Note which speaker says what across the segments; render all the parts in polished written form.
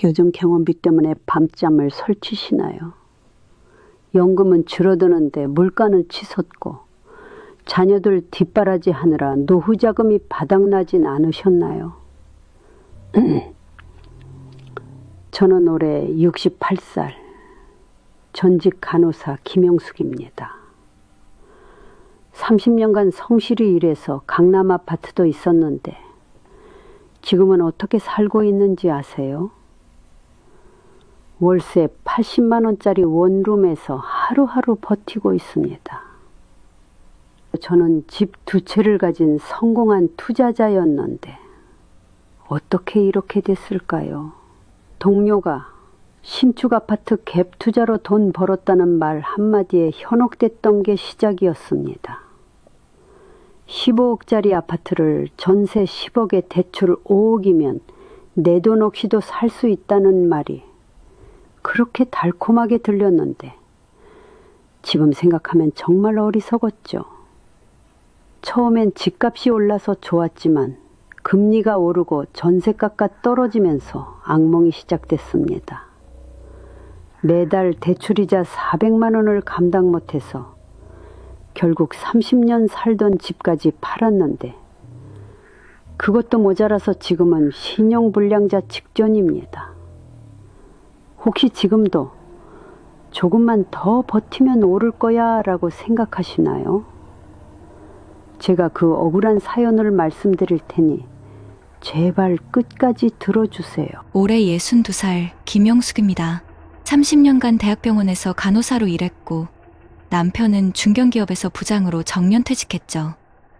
Speaker 1: 요즘 경험비 때문에 밤잠을 설치시나요? 연금은 줄어드는데 물가는 치솟고 자녀들 뒷바라지 하느라 노후 자금이 바닥나진 않으셨나요? 저는 올해 68살 전직 간호사 김영숙입니다. 30년간 성실히 일해서 강남 아파트도 있었는데 지금은 어떻게 살고 있는지 아세요? 월세 80만 원짜리 원룸에서 하루하루 버티고 있습니다. 저는 집 2채를 가진 성공한 투자자였는데 어떻게 이렇게 됐을까요? 동료가 신축 아파트 갭 투자로 돈 벌었다는 말 한마디에 현혹됐던 게 시작이었습니다. 15억짜리 아파트를 전세 10억에 대출 5억이면 내 돈 없이도 살 수 있다는 말이 그렇게 달콤하게 들렸는데 지금 생각하면 정말 어리석었죠. 처음엔 집값이 올라서 좋았지만 금리가 오르고 전세가가 떨어지면서 악몽이 시작됐습니다. 매달 대출이자 400만 원을 감당 못해서 결국 30년 살던 집까지 팔았는데 그것도 모자라서 지금은 신용불량자 직전입니다. 혹시 지금도 조금만 더 버티면 오를 거야 라고 생각하시나요? 제가 그 억울한 사연을 말씀드릴 테니 제발 끝까지 들어주세요.
Speaker 2: 올해 62살 김영숙입니다. 30년간 대학병원에서 간호사로 일했고 남편은 중견기업에서 부장으로 정년퇴직했죠.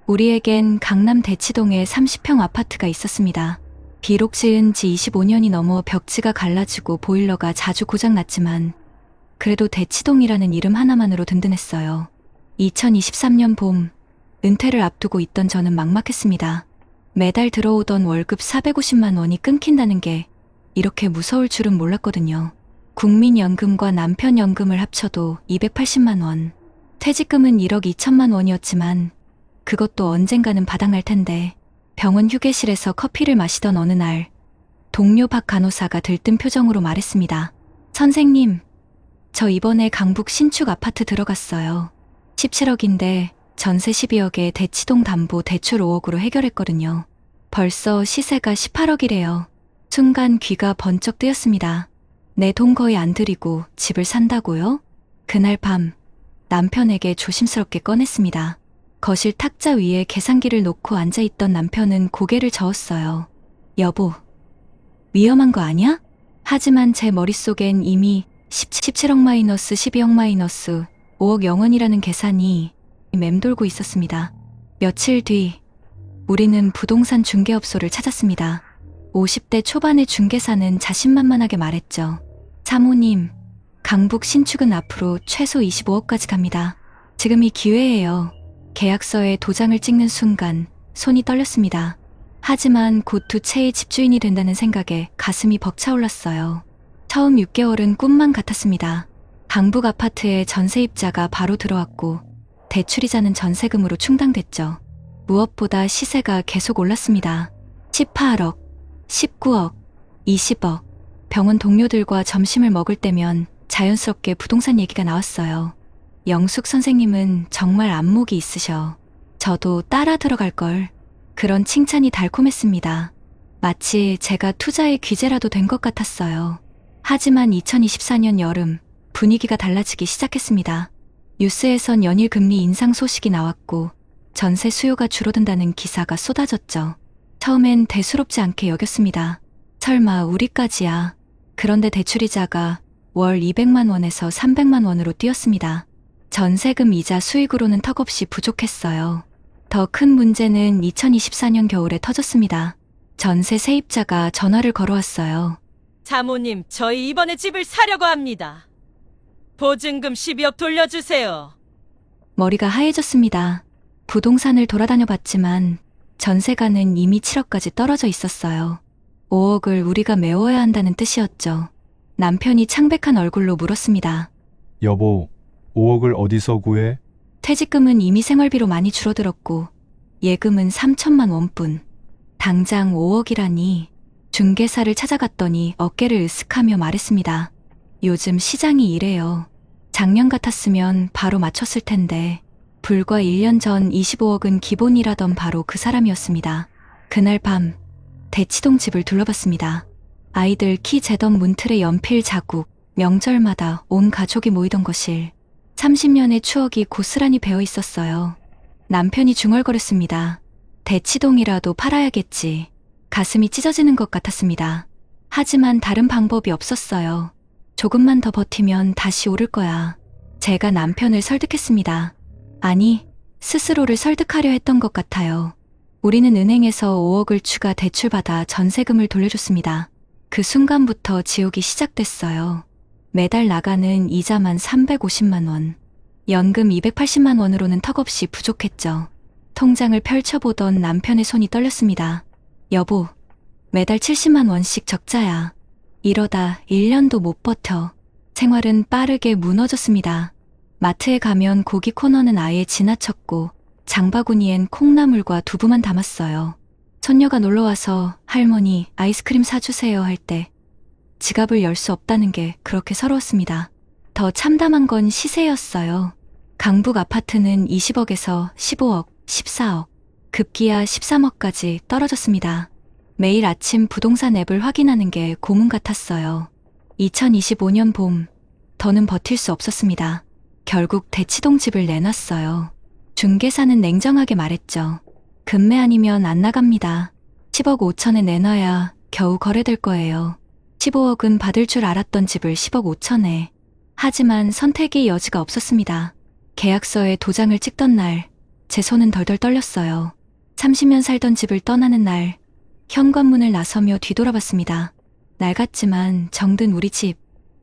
Speaker 2: 우리에겐 강남 대치동에 30평 아파트가 있었습니다. 비록 지은 지 25년이 넘어 벽지가 갈라지고 보일러가 자주 고장났지만 그래도 대치동이라는 이름 하나만으로 든든했어요. 2023년 봄 은퇴를 앞두고 있던 저는 막막했습니다. 매달 들어오던 월급 450만 원이 끊긴다는 게 이렇게 무서울 줄은 몰랐거든요. 국민연금과 남편연금을 합쳐도 280만 원, 퇴직금은 1억 2천만 원이었지만 그것도 언젠가는 바닥날 텐데 병원 휴게실에서 커피를 마시던 어느 날 동료 박 간호사가 들뜬 표정으로 말했습니다. 선생님, 저 이번에 강북 신축 아파트 들어갔어요. 17억인데 전세 12억에 대치동 담보 대출 5억으로 해결했거든요. 벌써 시세가 18억이래요. 순간 귀가 번쩍 뜨였습니다. 내 돈 거의 안 들이고 집을 산다고요? 그날 밤 남편에게 조심스럽게 꺼냈습니다. 거실 탁자 위에 계산기를 놓고 앉아있던 남편은 고개를 저었어요. 여보, 위험한 거 아니야? 하지만 제 머릿속엔 이미 17억 마이너스 12억 마이너스 5억 0원이라는 계산이 맴돌고 있었습니다. 며칠 뒤 우리는 부동산 중개업소를 찾았습니다. 50대 초반의 중개사는 자신만만하게 말했죠. 사모님, 강북 신축은 앞으로 최소 25억까지 갑니다. 지금이 기회예요. 계약서에 도장을 찍는 순간 손이 떨렸습니다. 하지만 곧 2채의 집주인이 된다는 생각에 가슴이 벅차올랐어요. 처음 6개월은 꿈만 같았습니다. 강북 아파트에 전세입자가 바로 들어왔고 대출이자는 전세금으로 충당됐죠. 무엇보다 시세가 계속 올랐습니다. 18억, 19억, 20억. 병원 동료들과 점심을 먹을 때면 자연스럽게 부동산 얘기가 나왔어요. 영숙 선생님은 정말 안목이 있으셔. 저도 따라 들어갈 걸. 그런 칭찬이 달콤했습니다. 마치 제가 투자의 귀재라도 된 것 같았어요. 하지만 2024년 여름 분위기가 달라지기 시작했습니다. 뉴스에선 연일 금리 인상 소식이 나왔고 전세 수요가 줄어든다는 기사가 쏟아졌죠. 처음엔 대수롭지 않게 여겼습니다. 설마 우리까지야. 그런데 대출이자가 월 200만 원에서 300만 원으로 뛰었습니다. 전세금 이자 수익으로는 턱없이 부족했어요. 더 큰 문제는 2024년 겨울에 터졌습니다. 전세 세입자가 전화를 걸어왔어요.
Speaker 3: 사모님, 저희 이번에 집을 사려고 합니다. 보증금 12억 돌려주세요.
Speaker 2: 머리가 하얘졌습니다. 부동산을 돌아다녀 봤지만 전세가는 이미 7억까지 떨어져 있었어요. 5억을 우리가 메워야 한다는 뜻이었죠. 남편이 창백한 얼굴로 물었습니다.
Speaker 4: 여보, 5억을 어디서 구해?
Speaker 2: 퇴직금은 이미 생활비로 많이 줄어들었고 예금은 3천만 원뿐. 당장 5억이라니 중개사를 찾아갔더니 어깨를 으쓱하며 말했습니다. 요즘 시장이 이래요. 작년 같았으면 바로 맞췄을 텐데 불과 1년 전 25억은 기본이라던 바로 그 사람이었습니다. 그날 밤 대치동 집을 둘러봤습니다. 아이들 키 재던 문틀에 연필 자국, 명절마다 온 가족이 모이던 거실. 30년의 추억이 고스란히 배어 있었어요. 남편이 중얼거렸습니다. 대치동이라도 팔아야겠지. 가슴이 찢어지는 것 같았습니다. 하지만 다른 방법이 없었어요. 조금만 더 버티면 다시 오를 거야. 제가 남편을 설득했습니다. 아니, 스스로를 설득하려 했던 것 같아요. 우리는 은행에서 5억을 추가 대출받아 전세금을 돌려줬습니다. 그 순간부터 지옥이 시작됐어요. 매달 나가는 이자만 350만 원. 연금 280만 원으로는 턱없이 부족했죠. 통장을 펼쳐보던 남편의 손이 떨렸습니다. 여보, 매달 70만 원씩 적자야. 이러다 1년도 못 버텨. 생활은 빠르게 무너졌습니다. 마트에 가면 고기 코너는 아예 지나쳤고 장바구니엔 콩나물과 두부만 담았어요. 손녀가 놀러와서 할머니 아이스크림 사주세요 할 때 지갑을 열 수 없다는 게 그렇게 서러웠습니다. 더 참담한 건 시세였어요. 강북 아파트는 20억에서 15억, 14억, 급기야 13억까지 떨어졌습니다. 매일 아침 부동산 앱을 확인하는 게 고문 같았어요. 2025년 봄, 더는 버틸 수 없었습니다. 결국 대치동 집을 내놨어요. 중개사는 냉정하게 말했죠. 금매 아니면 안 나갑니다. 10억 5천에 내놔야 겨우 거래될 거예요. 15억은 받을 줄 알았던 집을 10억 5천에. 하지만 선택의 여지가 없었습니다. 계약서에 도장을 찍던 날, 제 손은 덜덜 떨렸어요. 30년 살던 집을 떠나는 날, 현관문을 나서며 뒤돌아봤습니다. 낡았지만 정든 우리 집,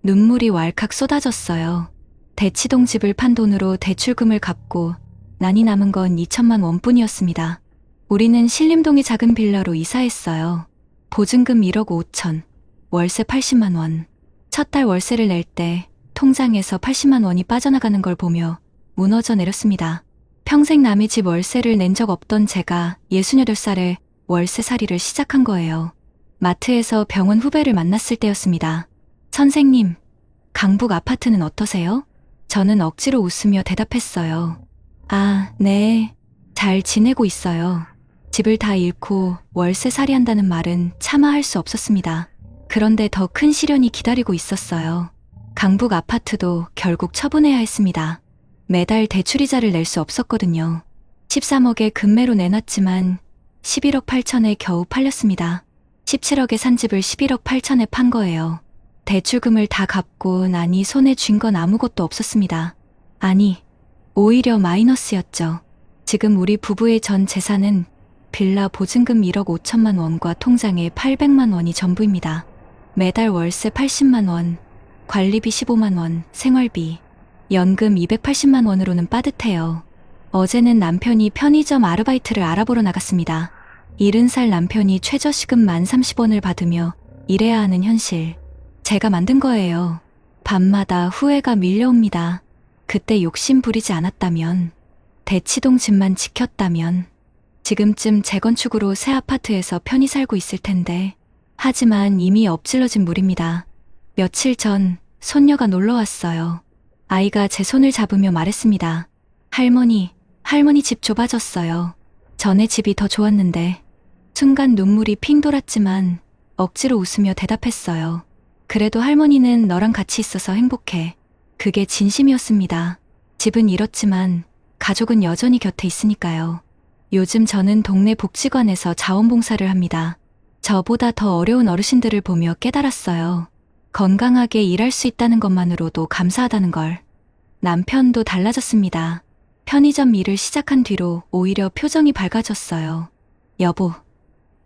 Speaker 2: 눈물이 왈칵 쏟아졌어요. 대치동 집을 판 돈으로 대출금을 갚고 난이 남은 건 2천만 원뿐이었습니다. 우리는 신림동의 작은 빌라로 이사했어요. 보증금 1억 5천, 월세 80만 원. 첫 달 월세를 낼 때 통장에서 80만 원이 빠져나가는 걸 보며 무너져 내렸습니다. 평생 남의 집 월세를 낸 적 없던 제가 68살에 월세살이를 시작한 거예요. 마트에서 병원 후배를 만났을 때였습니다. 선생님, 강북 아파트는 어떠세요? 저는 억지로 웃으며 대답했어요. 아, 네. 잘 지내고 있어요. 집을 다 잃고 월세살이 한다는 말은 차마 할 수 없었습니다. 그런데 더 큰 시련이 기다리고 있었어요. 강북 아파트도 결국 처분해야 했습니다. 매달 대출이자를 낼 수 없었거든요. 13억에 금매로 내놨지만 11억 8천에 겨우 팔렸습니다. 17억에 산 집을 11억 8천에 판 거예요. 대출금을 다 갚고 나니 손에 쥔 건 아무것도 없었습니다. 아니, 오히려 마이너스였죠. 지금 우리 부부의 전 재산은 빌라 보증금 1억 5천만 원과 통장에 800만 원이 전부입니다. 매달 월세 80만 원, 관리비 15만 원, 생활비, 연금 280만 원으로는 빠듯해요. 어제는 남편이 편의점 아르바이트를 알아보러 나갔습니다. 70살 남편이 최저시급 1030원을 받으며 일해야 하는 현실. 제가 만든 거예요. 밤마다 후회가 밀려옵니다. 그때 욕심 부리지 않았다면, 대치동 집만 지켰다면, 지금쯤 재건축으로 새 아파트에서 편히 살고 있을 텐데, 하지만 이미 엎질러진 물입니다. 며칠 전 손녀가 놀러 왔어요. 아이가 제 손을 잡으며 말했습니다. 할머니 집 좁아졌어요. 전에 집이 더 좋았는데. 순간 눈물이 핑 돌았지만 억지로 웃으며 대답했어요. 그래도 할머니는 너랑 같이 있어서 행복해. 그게 진심이었습니다. 집은 잃었지만 가족은 여전히 곁에 있으니까요. 요즘 저는 동네 복지관에서 자원봉사를 합니다. 저보다 더 어려운 어르신들을 보며 깨달았어요. 건강하게 일할 수 있다는 것만으로도 감사하다는 걸. 남편도 달라졌습니다. 편의점 일을 시작한 뒤로 오히려 표정이 밝아졌어요. 여보,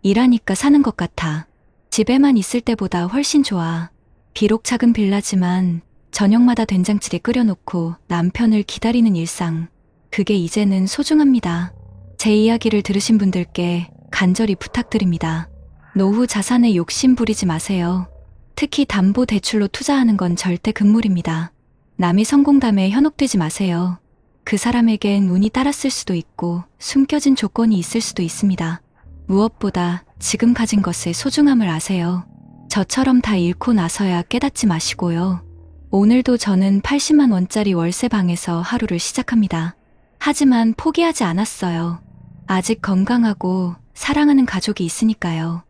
Speaker 2: 일하니까 사는 것 같아. 집에만 있을 때보다 훨씬 좋아. 비록 작은 빌라지만 저녁마다 된장찌개 끓여놓고 남편을 기다리는 일상. 그게 이제는 소중합니다. 제 이야기를 들으신 분들께 간절히 부탁드립니다. 노후 자산에 욕심 부리지 마세요. 특히 담보대출로 투자하는 건 절대 금물입니다. 남의 성공담에 현혹되지 마세요. 그 사람에겐 운이 따랐을 수도 있고 숨겨진 조건이 있을 수도 있습니다. 무엇보다 지금 가진 것의 소중함을 아세요. 저처럼 다 잃고 나서야 깨닫지 마시고요. 오늘도 저는 80만 원짜리 월세 방에서 하루를 시작합니다. 하지만 포기하지 않았어요. 아직 건강하고 사랑하는 가족이 있으니까요.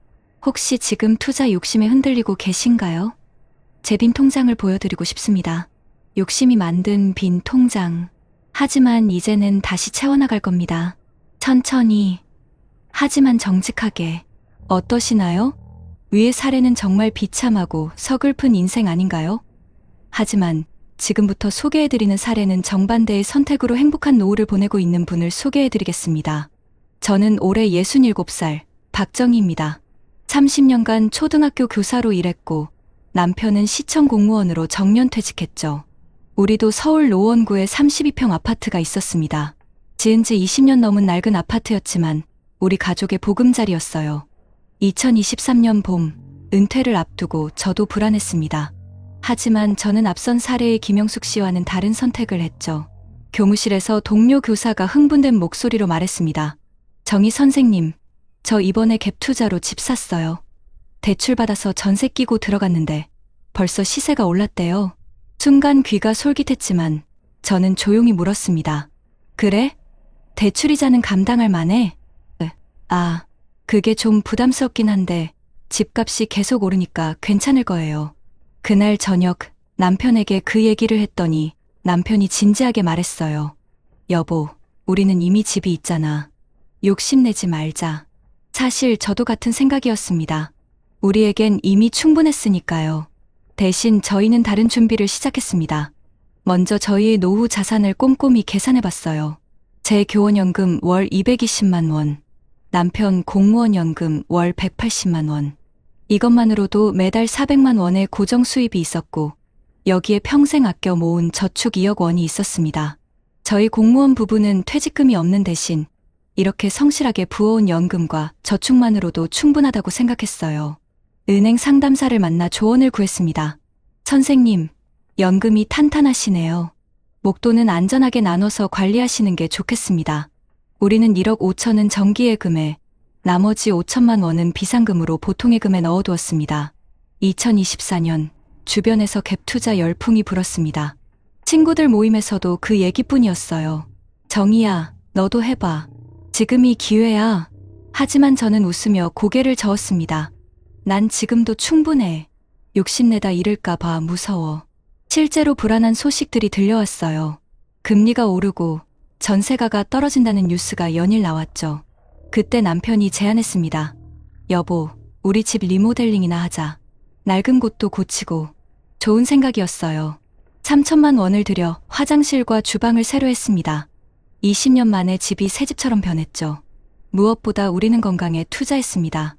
Speaker 2: 혹시 지금 투자 욕심에 흔들리고 계신가요? 제 빈 통장을 보여드리고 싶습니다. 욕심이 만든 빈 통장. 하지만 이제는 다시 채워나갈 겁니다. 천천히, 하지만 정직하게. 어떠시나요? 위의 사례는 정말 비참하고 서글픈 인생 아닌가요? 하지만 지금부터 소개해드리는 사례는 정반대의 선택으로 행복한 노후를 보내고 있는 분을 소개해드리겠습니다. 저는 올해 67살 박정희입니다. 30년간 초등학교 교사로 일했고 남편은 시청 공무원으로 정년퇴직했죠. 우리도 서울 노원구에 32평 아파트가 있었습니다. 지은 지 20년 넘은 낡은 아파트였지만 우리 가족의 보금자리였어요. 2023년 봄, 은퇴를 앞두고 저도 불안했습니다. 하지만 저는 앞선 사례의 김영숙 씨와는 다른 선택을 했죠. 교무실에서 동료 교사가 흥분된 목소리로 말했습니다. 정희 선생님, 저 이번에 갭 투자로 집 샀어요. 대출받아서 전세 끼고 들어갔는데 벌써 시세가 올랐대요. 순간 귀가 솔깃했지만 저는 조용히 물었습니다. 그래? 대출이자는 감당할 만해? 아, 그게 좀 부담스럽긴 한데 집값이 계속 오르니까 괜찮을 거예요. 그날 저녁 남편에게 그 얘기를 했더니 남편이 진지하게 말했어요. 여보, 우리는 이미 집이 있잖아. 욕심내지 말자. 사실 저도 같은 생각이었습니다. 우리에겐 이미 충분했으니까요. 대신 저희는 다른 준비를 시작했습니다. 먼저 저희의 노후 자산을 꼼꼼히 계산해봤어요. 제 교원연금 월 220만 원, 남편 공무원연금 월 180만 원. 이것만으로도 매달 400만 원의 고정 수입이 있었고 여기에 평생 아껴 모은 저축 2억 원이 있었습니다. 저희 공무원 부부는 퇴직금이 없는 대신 이렇게 성실하게 부어온 연금과 저축만으로도 충분하다고 생각했어요. 은행 상담사를 만나 조언을 구했습니다. 선생님, 연금이 탄탄하시네요. 목돈은 안전하게 나눠서 관리하시는 게 좋겠습니다. 우리는 1억 5천은 정기예금에 나머지 5천만 원은 비상금으로 보통예금에 넣어두었습니다. 2024년 주변에서 갭 투자 열풍이 불었습니다. 친구들 모임에서도 그 얘기뿐이었어요. 정희야, 너도 해봐. 지금이 기회야. 하지만 저는 웃으며 고개를 저었습니다. 난 지금도 충분해. 욕심내다 잃을까봐 무서워. 실제로 불안한 소식들이 들려왔어요. 금리가 오르고 전세가가 떨어진다는 뉴스가 연일 나왔죠. 그때 남편이 제안했습니다. 여보, 우리 집 리모델링이나 하자. 낡은 곳도 고치고. 좋은 생각이었어요. 3천만 원을 들여 화장실과 주방을 새로 했습니다. 20년 만에 집이 새 집처럼 변했죠. 무엇보다 우리는 건강에 투자했습니다.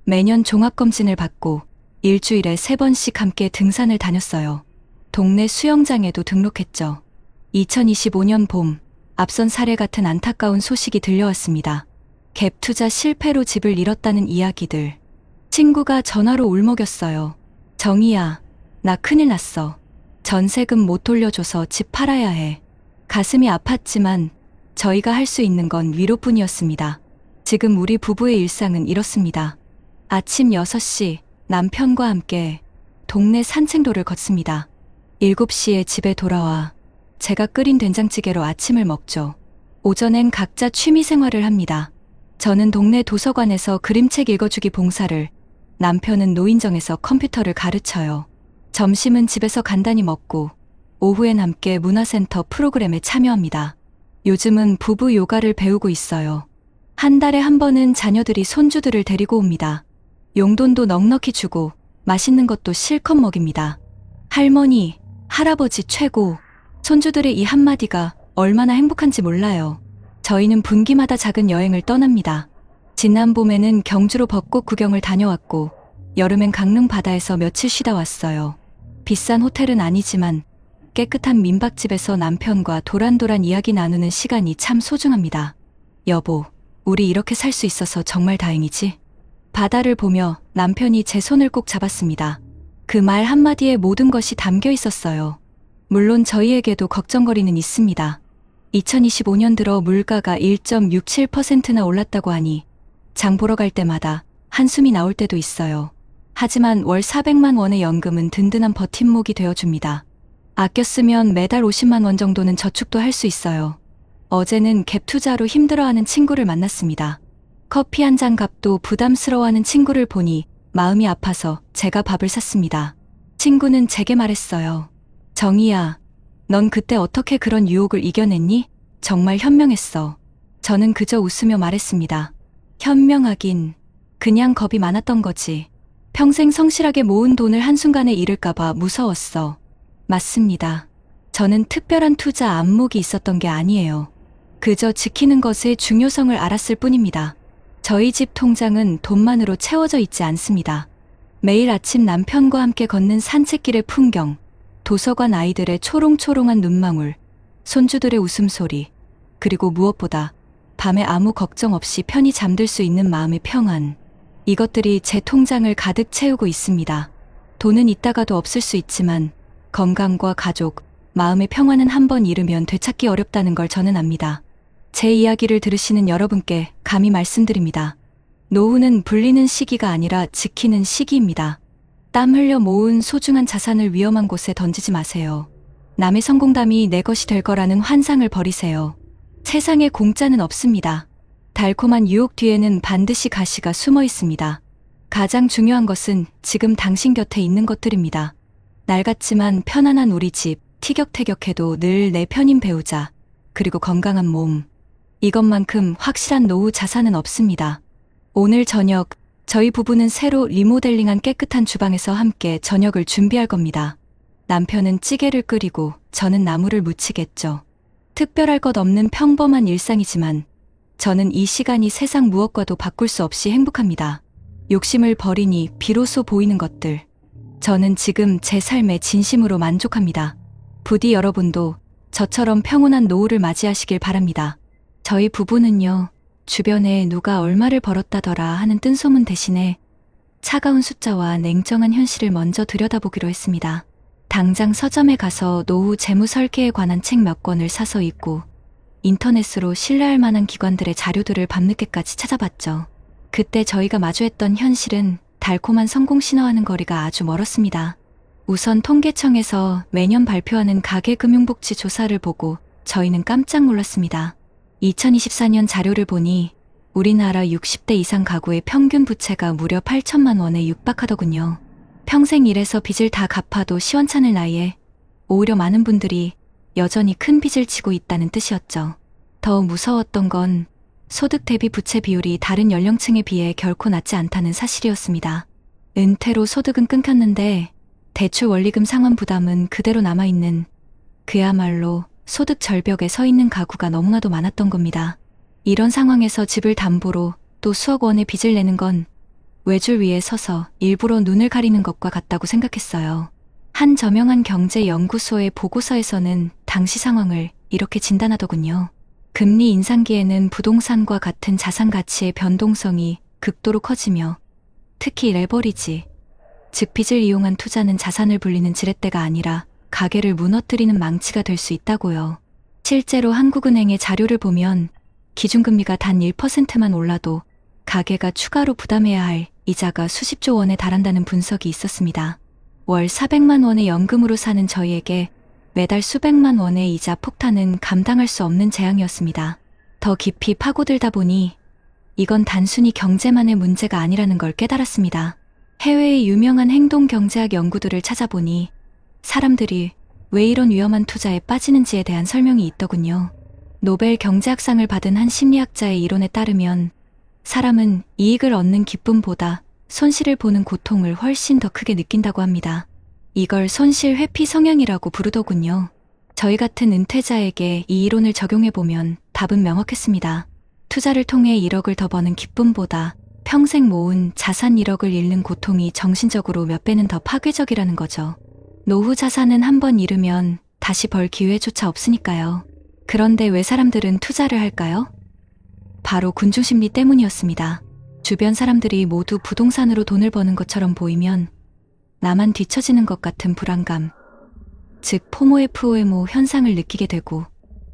Speaker 2: 매년 종합검진을 받고 일주일에 3번씩 함께 등산을 다녔어요. 동네 수영장에도 등록했죠. 2025년 봄, 앞선 사례 같은 안타까운 소식이 들려왔습니다. 갭 투자 실패로 집을 잃었다는 이야기들. 친구가 전화로 울먹였어요. 정희야, 나 큰일 났어. 전세금 못 돌려줘서 집 팔아야 해. 가슴이 아팠지만 저희가 할 수 있는 건 위로뿐이었습니다. 지금 우리 부부의 일상은 이렇습니다. 아침 6시 남편과 함께 동네 산책로를 걷습니다. 7시에 집에 돌아와 제가 끓인 된장찌개로 아침을 먹죠. 오전엔 각자 취미 생활을 합니다. 저는 동네 도서관에서 그림책 읽어주기 봉사를, 남편은 노인정에서 컴퓨터를 가르쳐요. 점심은 집에서 간단히 먹고 오후엔 함께 문화센터 프로그램에 참여합니다. 요즘은 부부 요가를 배우고 있어요. 한 달에 한 번은 자녀들이 손주들을 데리고 옵니다. 용돈도 넉넉히 주고 맛있는 것도 실컷 먹입니다. 할머니, 할아버지 최고. 손주들의 이 한마디가 얼마나 행복한지 몰라요. 저희는 분기마다 작은 여행을 떠납니다. 지난 봄에는 경주로 벚꽃 구경을 다녀왔고 여름엔 강릉 바다에서 며칠 쉬다 왔어요. 비싼 호텔은 아니지만 깨끗한 민박집에서 남편과 도란도란 이야기 나누는 시간이 참 소중합니다. 여보, 우리 이렇게 살 수 있어서 정말 다행이지? 바다를 보며 남편이 제 손을 꼭 잡았습니다. 그 말 한마디에 모든 것이 담겨 있었어요. 물론 저희에게도 걱정거리는 있습니다. 2025년 들어 물가가 1.67%나 올랐다고 하니 장 보러 갈 때마다 한숨이 나올 때도 있어요. 하지만 월 400만 원의 연금은 든든한 버팀목이 되어줍니다. 아껴 쓰면 매달 50만 원 정도는 저축도 할 수 있어요. 어제는 갭 투자로 힘들어하는 친구를 만났습니다. 커피 한 잔 값도 부담스러워하는 친구를 보니 마음이 아파서 제가 밥을 샀습니다. 친구는 제게 말했어요. 정희야, 넌 그때 어떻게 그런 유혹을 이겨냈니? 정말 현명했어. 저는 그저 웃으며 말했습니다. 현명하긴 그냥 겁이 많았던 거지. 평생 성실하게 모은 돈을 한순간에 잃을까봐 무서웠어. 맞습니다. 저는 특별한 투자 안목이 있었던 게 아니에요. 그저 지키는 것의 중요성을 알았을 뿐입니다. 저희 집 통장은 돈만으로 채워져 있지 않습니다. 매일 아침 남편과 함께 걷는 산책길의 풍경, 도서관 아이들의 초롱초롱한 눈망울, 손주들의 웃음소리, 그리고 무엇보다 밤에 아무 걱정 없이 편히 잠들 수 있는 마음의 평안. 이것들이 제 통장을 가득 채우고 있습니다. 돈은 있다가도 없을 수 있지만 건강과 가족, 마음의 평안은 한번 잃으면 되찾기 어렵다는 걸 저는 압니다. 제 이야기를 들으시는 여러분께 감히 말씀드립니다. 노후는 불리는 시기가 아니라 지키는 시기입니다. 땀 흘려 모은 소중한 자산을 위험한 곳에 던지지 마세요. 남의 성공담이 내 것이 될 거라는 환상을 버리세요. 세상에 공짜는 없습니다. 달콤한 유혹 뒤에는 반드시 가시가 숨어 있습니다. 가장 중요한 것은 지금 당신 곁에 있는 것들입니다. 낡았지만 편안한 우리 집, 티격태격해도 늘 내 편인 배우자, 그리고 건강한 몸. 이것만큼 확실한 노후 자산은 없습니다. 오늘 저녁, 저희 부부는 새로 리모델링한 깨끗한 주방에서 함께 저녁을 준비할 겁니다. 남편은 찌개를 끓이고 저는 나물을 무치겠죠. 특별할 것 없는 평범한 일상이지만 저는 이 시간이 세상 무엇과도 바꿀 수 없이 행복합니다. 욕심을 버리니 비로소 보이는 것들. 저는 지금 제 삶에 진심으로 만족합니다. 부디 여러분도 저처럼 평온한 노후를 맞이하시길 바랍니다. 저희 부부는요, 주변에 누가 얼마를 벌었다더라 하는 뜬소문 대신에 차가운 숫자와 냉정한 현실을 먼저 들여다보기로 했습니다. 당장 서점에 가서 노후 재무 설계에 관한 책 몇 권을 사서 읽고 인터넷으로 신뢰할 만한 기관들의 자료들을 밤늦게까지 찾아봤죠. 그때 저희가 마주했던 현실은 달콤한 성공 신화와는 거리가 아주 멀었습니다. 우선 통계청에서 매년 발표하는 가계금융복지 조사를 보고 저희는 깜짝 놀랐습니다. 2024년 자료를 보니 우리나라 60대 이상 가구의 평균 부채가 무려 8천만 원에 육박하더군요. 평생 일해서 빚을 다 갚아도 시원찮을 나이에 오히려 많은 분들이 여전히 큰 빚을 지고 있다는 뜻이었죠. 더 무서웠던 건 소득 대비 부채 비율이 다른 연령층에 비해 결코 낮지 않다는 사실이었습니다. 은퇴로 소득은 끊겼는데 대출 원리금 상환 부담은 그대로 남아있는, 그야말로 소득 절벽에 서 있는 가구가 너무나도 많았던 겁니다. 이런 상황에서 집을 담보로 또 수억 원의 빚을 내는 건 외줄 위에 서서 일부러 눈을 가리는 것과 같다고 생각했어요. 한 저명한 경제연구소의 보고서에서는 당시 상황을 이렇게 진단하더군요. 금리 인상기에는 부동산과 같은 자산 가치의 변동성이 극도로 커지며 특히 레버리지, 즉 빚을 이용한 투자는 자산을 불리는 지렛대가 아니라 가계를 무너뜨리는 망치가 될 수 있다고요. 실제로 한국은행의 자료를 보면 기준금리가 단 1%만 올라도 가계가 추가로 부담해야 할 이자가 수십조 원에 달한다는 분석이 있었습니다. 월 400만 원의 연금으로 사는 저희에게 매달 수백만 원의 이자 폭탄은 감당할 수 없는 재앙이었습니다. 더 깊이 파고들다 보니 이건 단순히 경제만의 문제가 아니라는 걸 깨달았습니다. 해외의 유명한 행동경제학 연구들을 찾아보니 사람들이 왜 이런 위험한 투자에 빠지는지에 대한 설명이 있더군요. 노벨 경제학상을 받은 한 심리학자의 이론에 따르면 사람은 이익을 얻는 기쁨보다 손실을 보는 고통을 훨씬 더 크게 느낀다고 합니다. 이걸 손실 회피 성향이라고 부르더군요. 저희 같은 은퇴자에게 이 이론을 적용해보면 답은 명확했습니다. 투자를 통해 1억을 더 버는 기쁨보다 평생 모은 자산 1억을 잃는 고통이 정신적으로 몇 배는 더 파괴적이라는 거죠. 노후 자산은 한번 잃으면 다시 벌 기회조차 없으니까요. 그런데 왜 사람들은 투자를 할까요? 바로 군중심리 때문이었습니다. 주변 사람들이 모두 부동산으로 돈을 버는 것처럼 보이면 나만 뒤처지는 것 같은 불안감, 즉 포모의 FOMO 현상을 느끼게 되고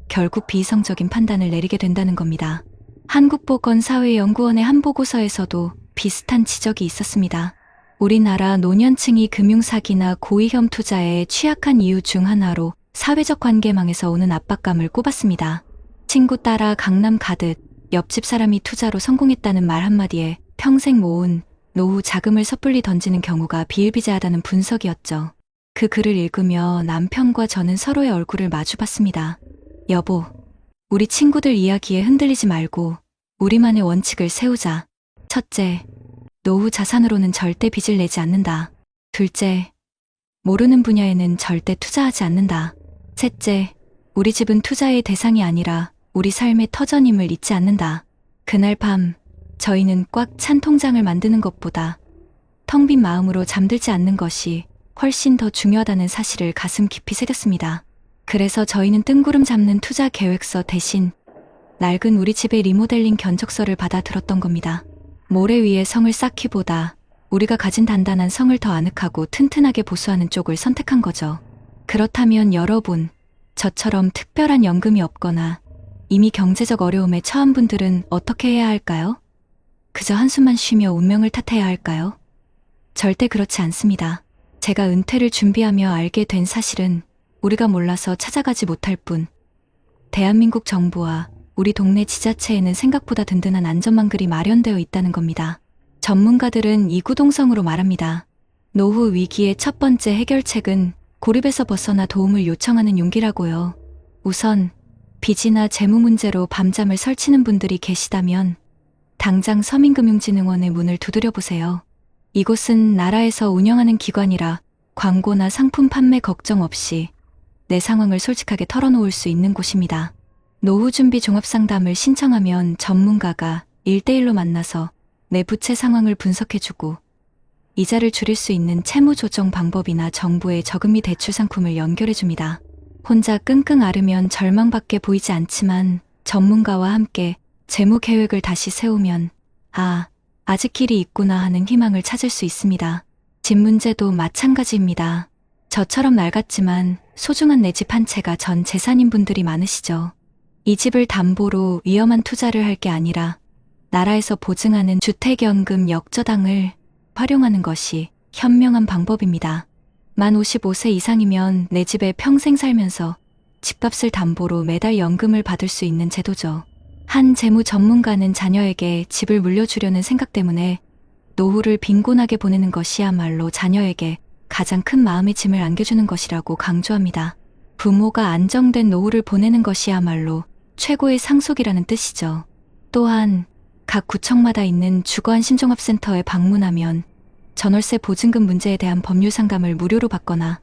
Speaker 2: 결국 비이성적인 판단을 내리게 된다는 겁니다. 한국보건사회연구원의 한 보고서에서도 비슷한 지적이 있었습니다. 우리나라 노년층이 금융사기나 고위험 투자에 취약한 이유 중 하나로 사회적 관계망에서 오는 압박감을 꼽았습니다. 친구 따라 강남 가듯 옆집 사람이 투자로 성공했다는 말 한마디에 평생 모은 노후 자금을 섣불리 던지는 경우가 비일비재하다는 분석이었죠. 그 글을 읽으며 남편과 저는 서로의 얼굴을 마주봤습니다. 여보, 우리 친구들 이야기에 흔들리지 말고 우리만의 원칙을 세우자. 첫째, 노후 자산으로는 절대 빚을 내지 않는다. 둘째, 모르는 분야에는 절대 투자하지 않는다. 셋째, 우리 집은 투자의 대상이 아니라 우리 삶의 터전임을 잊지 않는다. 그날 밤, 저희는 꽉 찬 통장을 만드는 것보다 텅 빈 마음으로 잠들지 않는 것이 훨씬 더 중요하다는 사실을 가슴 깊이 새겼습니다. 그래서 저희는 뜬구름 잡는 투자 계획서 대신 낡은 우리 집의 리모델링 견적서를 받아 들었던 겁니다. 모래 위에 성을 쌓기보다 우리가 가진 단단한 성을 더 아늑하고 튼튼하게 보수하는 쪽을 선택한 거죠. 그렇다면 여러분, 저처럼 특별한 연금이 없거나 이미 경제적 어려움에 처한 분들은 어떻게 해야 할까요? 그저 한숨만 쉬며 운명을 탓해야 할까요? 절대 그렇지 않습니다. 제가 은퇴를 준비하며 알게 된 사실은 우리가 몰라서 찾아가지 못할 뿐, 대한민국 정부와 우리 동네 지자체에는 생각보다 든든한 안전망글이 마련되어 있다는 겁니다. 전문가들은 이구동성으로 말합니다. 노후 위기의 첫 번째 해결책은 고립에서 벗어나 도움을 요청하는 용기라고요. 우선 빚이나 재무 문제로 밤잠을 설치는 분들이 계시다면 당장 서민금융진흥원의 문을 두드려 보세요. 이곳은 나라에서 운영하는 기관이라 광고나 상품 판매 걱정 없이 내 상황을 솔직하게 털어놓을 수 있는 곳입니다. 노후준비 종합상담을 신청하면 전문가가 1대1로 만나서 내 부채 상황을 분석해주고 이자를 줄일 수 있는 채무 조정 방법이나 정부의 저금리 대출 상품을 연결해줍니다. 혼자 끙끙 앓으면 절망밖에 보이지 않지만 전문가와 함께 재무 계획을 다시 세우면 아직 길이 있구나 하는 희망을 찾을 수 있습니다. 집 문제도 마찬가지입니다. 저처럼 낡았지만 소중한 내 집 한 채가 전 재산인 분들이 많으시죠. 이 집을 담보로 위험한 투자를 할 게 아니라 나라에서 보증하는 주택연금 역저당을 활용하는 것이 현명한 방법입니다. 만 55세 이상이면 내 집에 평생 살면서 집값을 담보로 매달 연금을 받을 수 있는 제도죠. 한 재무 전문가는 자녀에게 집을 물려주려는 생각 때문에 노후를 빈곤하게 보내는 것이야말로 자녀에게 가장 큰 마음의 짐을 안겨주는 것이라고 강조합니다. 부모가 안정된 노후를 보내는 것이야말로 최고의 상속이라는 뜻이죠. 또한 각 구청마다 있는 주거안심종합센터에 방문하면 전월세 보증금 문제에 대한 법률 상담을 무료로 받거나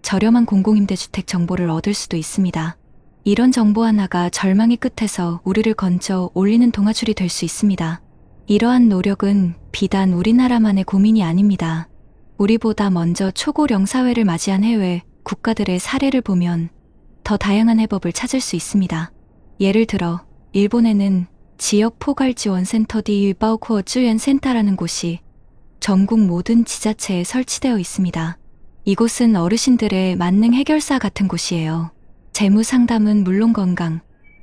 Speaker 2: 저렴한 공공임대주택 정보를 얻을 수도 있습니다. 이런 정보 하나가 절망의 끝에서 우리를 건져 올리는 동아줄이 될 수 있습니다. 이러한 노력은 비단 우리나라만의 고민이 아닙니다. 우리보다 먼저 초고령 사회를 맞이한 해외 국가들의 사례를 보면 더 다양한 해법을 찾을 수 있습니다. 예를 들어 일본에는 지역 포괄지원센터 디바오코어주연센터라는 곳이 전국 모든 지자체에 설치되어 있습니다. 이곳은 어르신들의 만능 해결사 같은 곳이에요. 재무 상담은 물론 건강,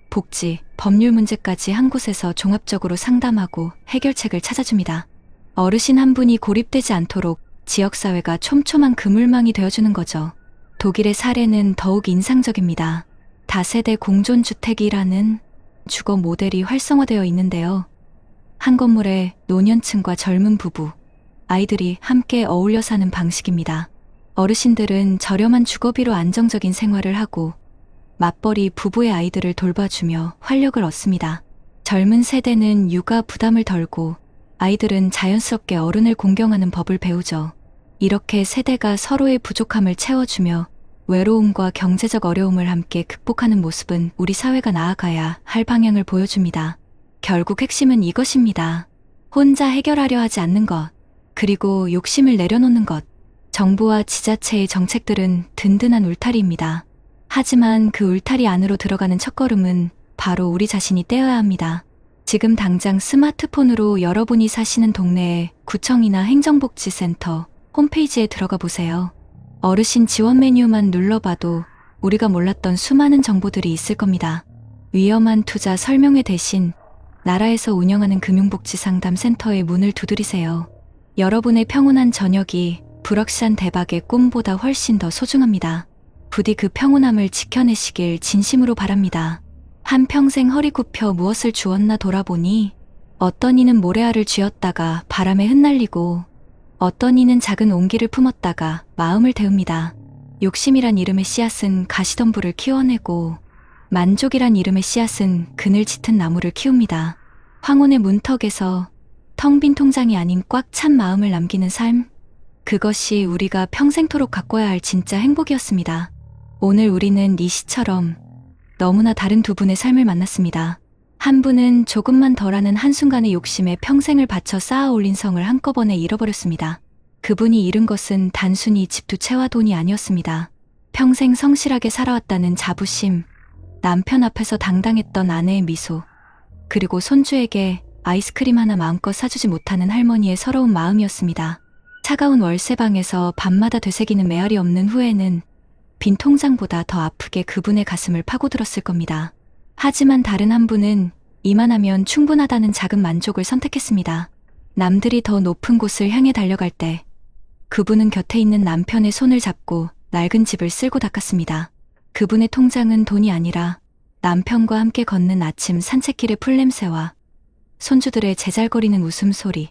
Speaker 2: 복지, 법률 문제까지 한 곳에서 종합적으로 상담하고 해결책을 찾아줍니다. 어르신 한 분이 고립되지 않도록 지역사회가 촘촘한 그물망이 되어주는 거죠. 독일의 사례는 더욱 인상적입니다. 다세대 공존주택이라는 주거 모델이 활성화되어 있는데요. 한 건물에 노년층과 젊은 부부, 아이들이 함께 어울려 사는 방식입니다. 어르신들은 저렴한 주거비로 안정적인 생활을 하고 맞벌이 부부의 아이들을 돌봐주며 활력을 얻습니다. 젊은 세대는 육아 부담을 덜고 아이들은 자연스럽게 어른을 공경하는 법을 배우죠. 이렇게 세대가 서로의 부족함을 채워주며 외로움과 경제적 어려움을 함께 극복하는 모습은 우리 사회가 나아가야 할 방향을 보여줍니다. 결국 핵심은 이것입니다. 혼자 해결하려 하지 않는 것, 그리고 욕심을 내려놓는 것. 정부와 지자체의 정책들은 든든한 울타리입니다. 하지만 그 울타리 안으로 들어가는 첫걸음은 바로 우리 자신이 떼어야 합니다. 지금 당장 스마트폰으로 여러분이 사시는 동네의 구청이나 행정복지센터 홈페이지에 들어가 보세요. 어르신 지원 메뉴만 눌러봐도 우리가 몰랐던 수많은 정보들이 있을 겁니다. 위험한 투자 설명회 대신 나라에서 운영하는 금융복지상담센터의 문을 두드리세요. 여러분의 평온한 저녁이 불확실한 대박의 꿈보다 훨씬 더 소중합니다. 부디 그 평온함을 지켜내시길 진심으로 바랍니다. 한평생 허리 굽혀 무엇을 주었나 돌아보니 어떤 이는 모래알을 쥐었다가 바람에 흩날리고 어떤 이는 작은 온기를 품었다가 마음을 데웁니다. 욕심이란 이름의 씨앗은 가시덤불을 키워내고 만족이란 이름의 씨앗은 그늘 짙은 나무를 키웁니다. 황혼의 문턱에서 텅 빈 통장이 아닌 꽉 찬 마음을 남기는 삶, 그것이 우리가 평생토록 가꿔야 할 진짜 행복이었습니다. 오늘 우리는 이 시처럼 너무나 다른 두 분의 삶을 만났습니다. 한 분은 조금만 덜하는 한순간의 욕심에 평생을 바쳐 쌓아 올린 성을 한꺼번에 잃어버렸습니다. 그분이 잃은 것은 단순히 집 두 채와 돈이 아니었습니다. 평생 성실하게 살아왔다는 자부심, 남편 앞에서 당당했던 아내의 미소, 그리고 손주에게 아이스크림 하나 마음껏 사주지 못하는 할머니의 서러운 마음이었습니다. 차가운 월세방에서 밤마다 되새기는 메아리 없는 후회는 빈 통장보다 더 아프게 그분의 가슴을 파고들었을 겁니다. 하지만 다른 한 분은 이만하면 충분하다는 작은 만족을 선택했습니다. 남들이 더 높은 곳을 향해 달려갈 때 그분은 곁에 있는 남편의 손을 잡고 낡은 집을 쓸고 닦았습니다. 그분의 통장은 돈이 아니라 남편과 함께 걷는 아침 산책길의 풀냄새와 손주들의 제잘거리는 웃음소리,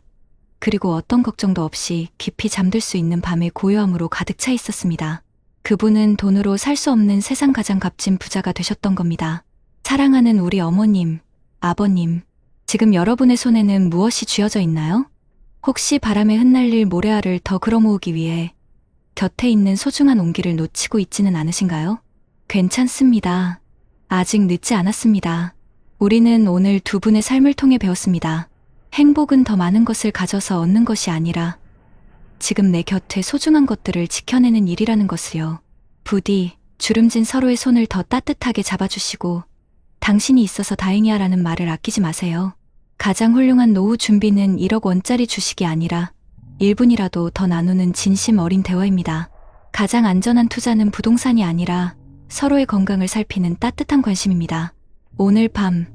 Speaker 2: 그리고 어떤 걱정도 없이 깊이 잠들 수 있는 밤의 고요함으로 가득 차 있었습니다. 그분은 돈으로 살 수 없는 세상 가장 값진 부자가 되셨던 겁니다. 사랑하는 우리 어머님, 아버님, 지금 여러분의 손에는 무엇이 쥐어져 있나요? 혹시 바람에 흩날릴 모래알을 더 끌어모으기 위해 곁에 있는 소중한 온기를 놓치고 있지는 않으신가요? 괜찮습니다. 아직 늦지 않았습니다. 우리는 오늘 두 분의 삶을 통해 배웠습니다. 행복은 더 많은 것을 가져서 얻는 것이 아니라 지금 내 곁에 소중한 것들을 지켜내는 일이라는 것을요. 부디 주름진 서로의 손을 더 따뜻하게 잡아주시고 당신이 있어서 다행이야라는 말을 아끼지 마세요. 가장 훌륭한 노후 준비는 1억 원짜리 주식이 아니라 1분이라도 더 나누는 진심 어린 대화입니다. 가장 안전한 투자는 부동산이 아니라 서로의 건강을 살피는 따뜻한 관심입니다. 오늘 밤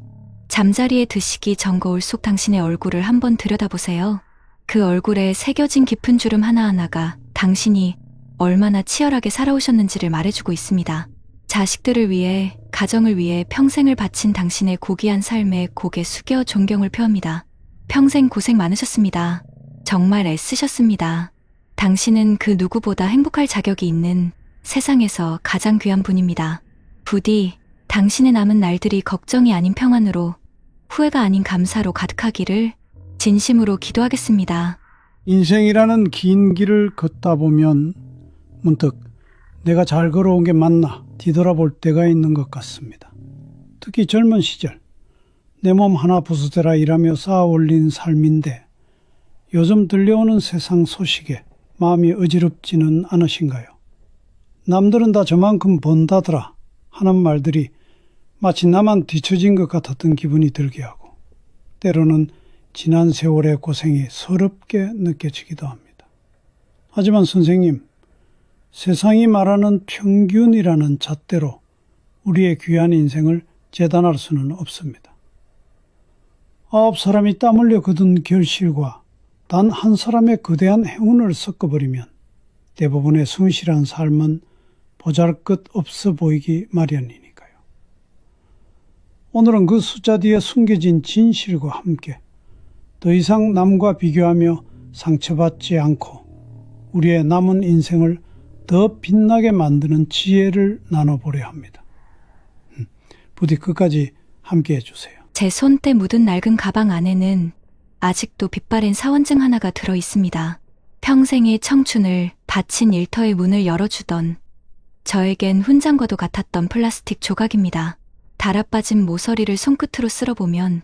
Speaker 2: 잠자리에 드시기 전 거울 속 당신의 얼굴을 한번 들여다보세요. 그 얼굴에 새겨진 깊은 주름 하나하나가 당신이 얼마나 치열하게 살아오셨는지를 말해주고 있습니다. 자식들을 위해, 가정을 위해 평생을 바친 당신의 고귀한 삶에 고개 숙여 존경을 표합니다. 평생 고생 많으셨습니다. 정말 애쓰셨습니다. 당신은 그 누구보다 행복할 자격이 있는 세상에서 가장 귀한 분입니다. 부디 당신의 남은 날들이 걱정이 아닌 평안으로, 후회가 아닌 감사로 가득하기를 진심으로 기도하겠습니다.
Speaker 5: 인생이라는 긴 길을 걷다 보면 문득 내가 잘 걸어온 게 맞나 뒤돌아볼 때가 있는 것 같습니다. 특히 젊은 시절 내 몸 하나 부수대라 일하며 쌓아 올린 삶인데 요즘 들려오는 세상 소식에 마음이 어지럽지는 않으신가요? 남들은 다 저만큼 번다더라 하는 말들이 마치 나만 뒤처진 것 같았던 기분이 들게 하고 때로는 지난 세월의 고생이 서럽게 느껴지기도 합니다. 하지만 선생님, 세상이 말하는 평균이라는 잣대로 우리의 귀한 인생을 재단할 수는 없습니다. 9사람이 땀 흘려 거둔 결실과 단 한 사람의 거대한 행운을 섞어버리면 대부분의 성실한 삶은 보잘것없어 보이기 마련이니까요. 오늘은 그 숫자 뒤에 숨겨진 진실과 함께 더 이상 남과 비교하며 상처받지 않고 우리의 남은 인생을 더 빛나게 만드는 지혜를 나눠보려 합니다. 부디 끝까지 함께 해주세요.
Speaker 2: 제 손때 묻은 낡은 가방 안에는 아직도 빛바랜 사원증 하나가 들어 있습니다. 평생의 청춘을 바친 일터의 문을 열어주던 저에겐 훈장과도 같았던 플라스틱 조각입니다. 달아빠진 모서리를 손끝으로 쓸어보면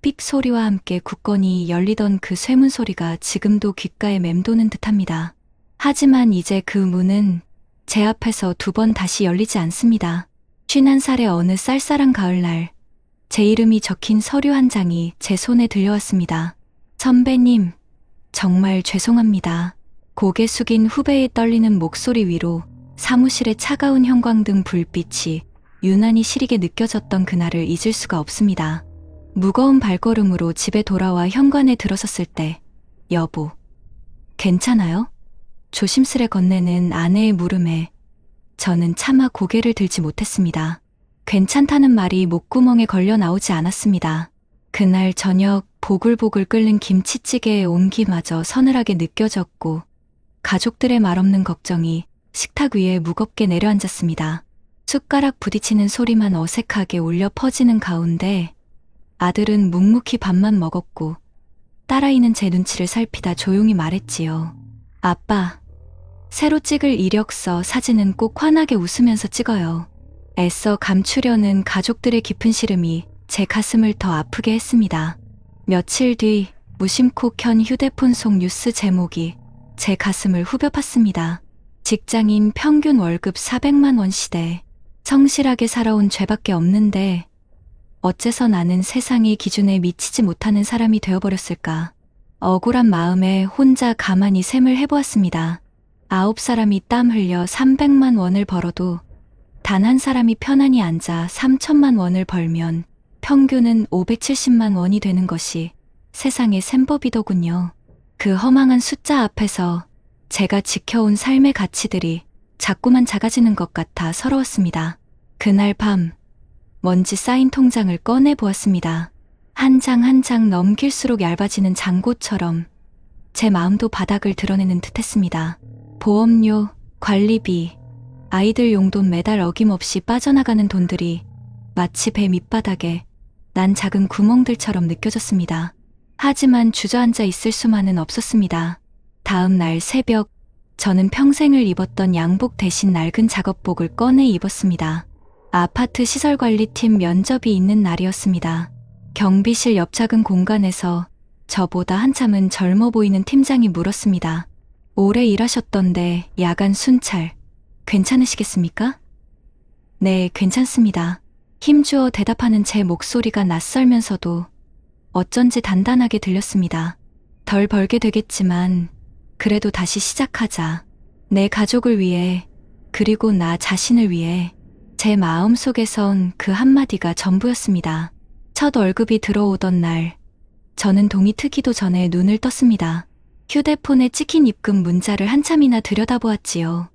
Speaker 2: 삑 소리와 함께 굳건히 열리던 그 쇠문 소리가 지금도 귓가에 맴도는 듯합니다. 하지만 이제 그 문은 제 앞에서 2번 다시 열리지 않습니다. 51살의 어느 쌀쌀한 가을날 제 이름이 적힌 서류 한 장이 제 손에 들려왔습니다. 선배님, 정말 죄송합니다. 고개 숙인 후배의 떨리는 목소리 위로 사무실의 차가운 형광등 불빛이 유난히 시리게 느껴졌던 그날을 잊을 수가 없습니다. 무거운 발걸음으로 집에 돌아와 현관에 들어섰을 때, 여보, 괜찮아요? 조심스레 건네는 아내의 물음에 저는 차마 고개를 들지 못했습니다. 괜찮다는 말이 목구멍에 걸려 나오지 않았습니다. 그날 저녁 보글보글 끓는 김치찌개의 온기마저 서늘하게 느껴졌고 가족들의 말없는 걱정이 식탁 위에 무겁게 내려앉았습니다. 숟가락 부딪히는 소리만 어색하게 울려 퍼지는 가운데 아들은 묵묵히 밥만 먹었고 딸아이는 제 눈치를 살피다 조용히 말했지요. 아빠, 새로 찍을 이력서 사진은 꼭 환하게 웃으면서 찍어요. 애써 감추려는 가족들의 깊은 시름이 제 가슴을 더 아프게 했습니다. 며칠 뒤 무심코 켠 휴대폰 속 뉴스 제목이 제 가슴을 후벼 팠습니다. 직장인 평균 월급 400만 원 시대. 성실하게 살아온 죄밖에 없는데 어째서 나는 세상의 기준에 미치지 못하는 사람이 되어버렸을까. 억울한 마음에 혼자 가만히 셈을 해보았습니다. 9사람이 땀 흘려 300만 원을 벌어도 단 한 사람이 편안히 앉아 3천만 원을 벌면 평균은 570만 원이 되는 것이 세상의 셈법이더군요. 그 허망한 숫자 앞에서 제가 지켜온 삶의 가치들이 자꾸만 작아지는 것 같아 서러웠습니다. 그날 밤 먼지 쌓인 통장을 꺼내 보았습니다. 한 장 한 장 넘길수록 얇아지는 장고처럼 제 마음도 바닥을 드러내는 듯했습니다. 보험료, 관리비, 아이들 용돈 매달 어김없이 빠져나가는 돈들이 마치 배 밑바닥에 난 작은 구멍들처럼 느껴졌습니다. 하지만 주저앉아 있을 수만은 없었습니다. 다음 날 새벽, 저는 평생을 입었던 양복 대신 낡은 작업복을 꺼내 입었습니다. 아파트 시설관리팀 면접이 있는 날이었습니다. 경비실 옆 작은 공간에서 저보다 한참은 젊어 보이는 팀장이 물었습니다. 오래 일하셨던데 야간 순찰 괜찮으시겠습니까? 네, 괜찮습니다. 힘주어 대답하는 제 목소리가 낯설면서도 어쩐지 단단하게 들렸습니다. 덜 벌게 되겠지만 그래도 다시 시작하자. 내 가족을 위해, 그리고 나 자신을 위해. 제 마음속에선 그 한마디가 전부였습니다. 첫 월급이 들어오던 날, 저는 동이 트기도 전에 눈을 떴습니다. 휴대폰에 찍힌 입금 문자를 한참이나 들여다보았지요.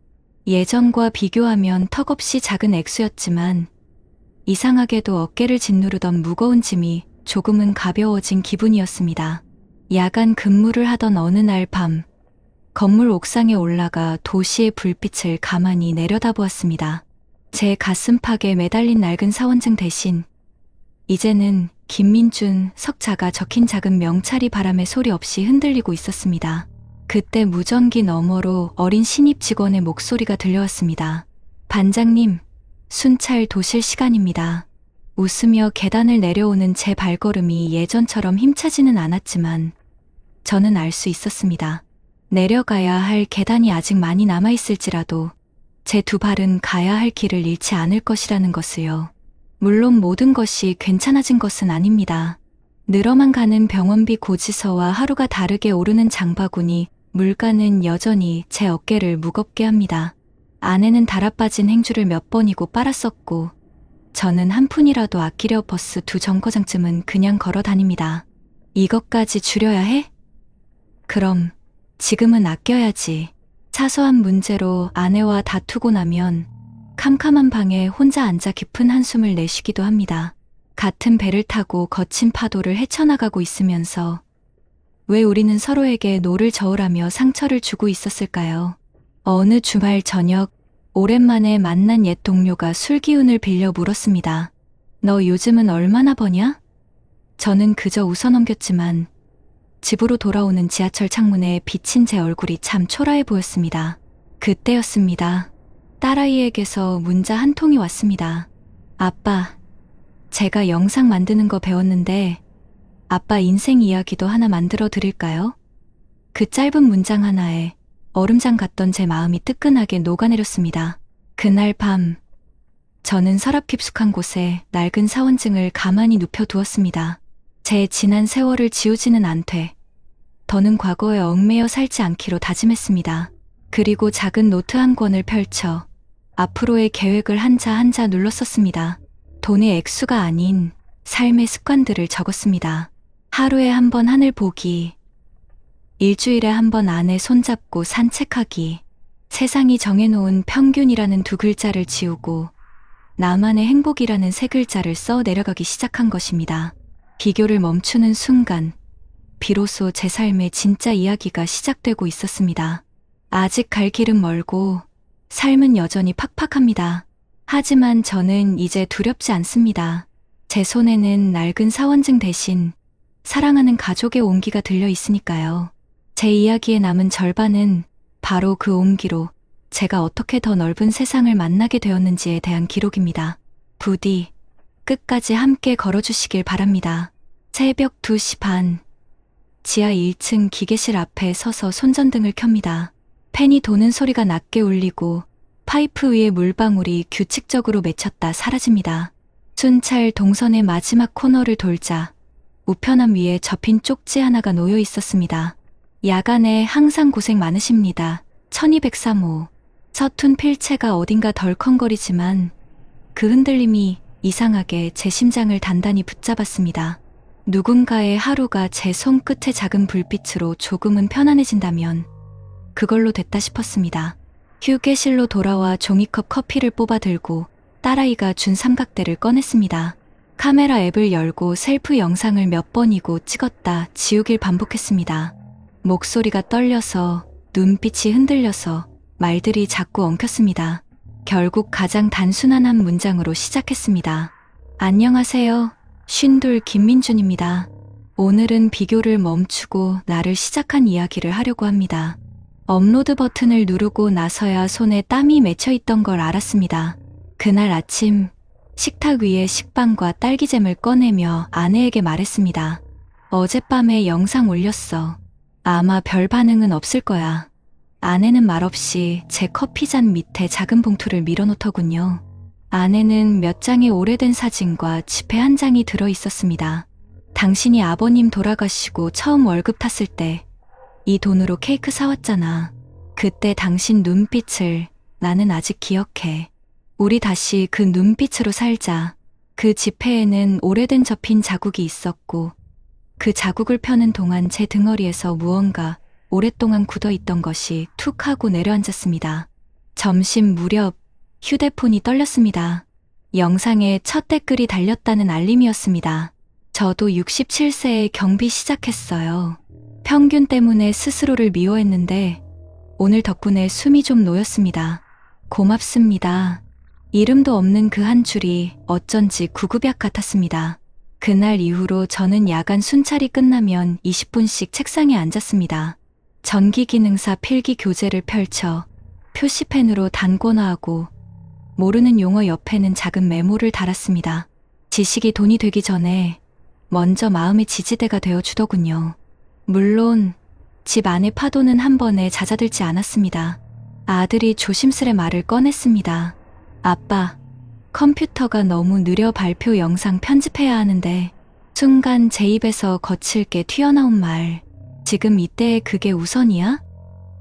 Speaker 2: 예전과 비교하면 턱없이 작은 액수였지만 이상하게도 어깨를 짓누르던 무거운 짐이 조금은 가벼워진 기분이었습니다. 야간 근무를 하던 어느 날 밤, 건물 옥상에 올라가 도시의 불빛을 가만히 내려다보았습니다. 제 가슴팍에 매달린 낡은 사원증 대신 이제는 김민준, 석자가 적힌 작은 명찰이 바람에 소리 없이 흔들리고 있었습니다. 그때 무전기 너머로 어린 신입 직원의 목소리가 들려왔습니다. 반장님, 순찰 도실 시간입니다. 웃으며 계단을 내려오는 제 발걸음이 예전처럼 힘차지는 않았지만 저는 알 수 있었습니다. 내려가야 할 계단이 아직 많이 남아있을지라도 제 두 발은 가야 할 길을 잃지 않을 것이라는 것을요. 물론 모든 것이 괜찮아진 것은 아닙니다. 늘어만 가는 병원비 고지서와 하루가 다르게 오르는 장바구니, 물가는 여전히 제 어깨를 무겁게 합니다. 아내는 달아빠진 행주를 몇 번이고 빨았었고 저는 한 푼이라도 아끼려 버스 2정거장쯤은 그냥 걸어 다닙니다. 이것까지 줄여야 해? 그럼 지금은 아껴야지. 사소한 문제로 아내와 다투고 나면 캄캄한 방에 혼자 앉아 깊은 한숨을 내쉬기도 합니다. 같은 배를 타고 거친 파도를 헤쳐나가고 있으면서 왜 우리는 서로에게 노를 저으라며 상처를 주고 있었을까요? 어느 주말 저녁, 오랜만에 만난 옛 동료가 술 기운을 빌려 물었습니다. 너 요즘은 얼마나 버냐? 저는 그저 웃어넘겼지만 집으로 돌아오는 지하철 창문에 비친 제 얼굴이 참 초라해 보였습니다. 그때였습니다. 딸아이에게서 문자 한 통이 왔습니다. 아빠, 제가 영상 만드는 거 배웠는데 아빠 인생 이야기도 하나 만들어 드릴까요? 그 짧은 문장 하나에 얼음장 같던 제 마음이 뜨끈하게 녹아내렸습니다. 그날 밤, 저는 서랍 깊숙한 곳에 낡은 사원증을 가만히 눕혀두었습니다. 제 지난 세월을 지우지는 않되 더는 과거에 얽매여 살지 않기로 다짐했습니다. 그리고 작은 노트 한 권을 펼쳐 앞으로의 계획을 한자 한자 눌렀었습니다. 돈의 액수가 아닌 삶의 습관들을 적었습니다. 하루에 한 번 하늘 보기, 일주일에 한 번 아내 손잡고 산책하기, 세상이 정해놓은 평균이라는 두 글자를 지우고 나만의 행복이라는 세 글자를 써 내려가기 시작한 것입니다. 비교를 멈추는 순간, 비로소 제 삶의 진짜 이야기가 시작되고 있었습니다. 아직 갈 길은 멀고 삶은 여전히 팍팍합니다. 하지만 저는 이제 두렵지 않습니다. 제 손에는 낡은 사원증 대신 사랑하는 가족의 온기가 들려 있으니까요. 제 이야기의 남은 절반은 바로 그 온기로 제가 어떻게 더 넓은 세상을 만나게 되었는지에 대한 기록입니다. 부디 끝까지 함께 걸어주시길 바랍니다. 새벽 2시 반, 지하 1층 기계실 앞에 서서 손전등을 켭니다. 팬이 도는 소리가 낮게 울리고 파이프 위에 물방울이 규칙적으로 맺혔다 사라집니다. 순찰 동선의 마지막 코너를 돌자 우편함 위에 접힌 쪽지 하나가 놓여 있었습니다. 야간에 항상 고생 많으십니다. 1203호. 서툰 필체가 어딘가 덜컹거리지만 그 흔들림이 이상하게 제 심장을 단단히 붙잡았습니다. 누군가의 하루가 제 손끝의 작은 불빛으로 조금은 편안해진다면 그걸로 됐다 싶었습니다. 휴게실로 돌아와 종이컵 커피를 뽑아 들고 딸아이가 준 삼각대를 꺼냈습니다. 카메라 앱을 열고 셀프 영상을 몇 번이고 찍었다 지우길 반복했습니다. 목소리가 떨려서 눈빛이 흔들려서 말들이 자꾸 엉켰습니다. 결국 가장 단순한 한 문장으로 시작했습니다. 안녕하세요. 쉰둘 김민준입니다. 오늘은 비교를 멈추고 나를 시작한 이야기를 하려고 합니다. 업로드 버튼을 누르고 나서야 손에 땀이 맺혀 있던 걸 알았습니다. 그날 아침 식탁 위에 식빵과 딸기잼을 꺼내며 아내에게 말했습니다. 어젯밤에 영상 올렸어. 아마 별 반응은 없을 거야. 아내는 말없이 제 커피잔 밑에 작은 봉투를 밀어놓더군요. 안에는 몇 장의 오래된 사진과 지폐 한 장이 들어 있었습니다. 당신이 아버님 돌아가시고 처음 월급 탔을 때 이 돈으로 케이크 사왔잖아. 그때 당신 눈빛을 나는 아직 기억해. 우리 다시 그 눈빛으로 살자. 그 지폐에는 오래된 접힌 자국이 있었고 그 자국을 펴는 동안 제 등허리에서 무언가 오랫동안 굳어있던 것이 툭 하고 내려앉았습니다. 점심 무렵 휴대폰이 떨렸습니다. 영상에 첫 댓글이 달렸다는 알림이었습니다. 저도 67세에 경비 시작했어요. 평균 때문에 스스로를 미워했는데 오늘 덕분에 숨이 좀 놓였습니다. 고맙습니다. 이름도 없는 그 한 줄이 어쩐지 구급약 같았습니다. 그날 이후로 저는 야간 순찰이 끝나면 20분씩 책상에 앉았습니다. 전기기능사 필기 교재를 펼쳐 표시펜으로 단권화하고 모르는 용어 옆에는 작은 메모를 달았습니다. 지식이 돈이 되기 전에 먼저 마음의 지지대가 되어주더군요. 물론 집 안의 파도는 한 번에 잦아들지 않았습니다. 아들이 조심스레 말을 꺼냈습니다. 아빠, 컴퓨터가 너무 느려 발표 영상 편집해야 하는데. 순간 제 입에서 거칠게 튀어나온 말. 지금 이때에 그게 우선이야?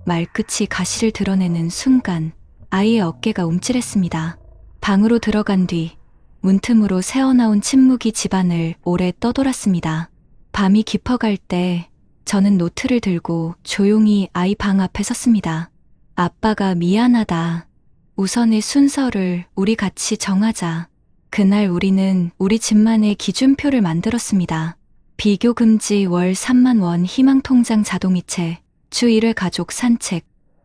Speaker 2: 말끝이 가시를 드러내는 순간 아이의 어깨가 움찔했습니다. 방으로 들어간 뒤 문틈으로 새어나온 침묵이 집안을 오래 떠돌았습니다. 밤이 깊어갈 때 저는 노트를 들고 조용히 아이 방 앞에 섰습니다. 아빠가 미안하다. 우선의 순서를 우리 같이 정하자. 그날 우리는 우리 집만의 기준표를 만들었습니다. 비교 금지 월 3만 원 희망통장 자동이체, 주 1회 가족 산책,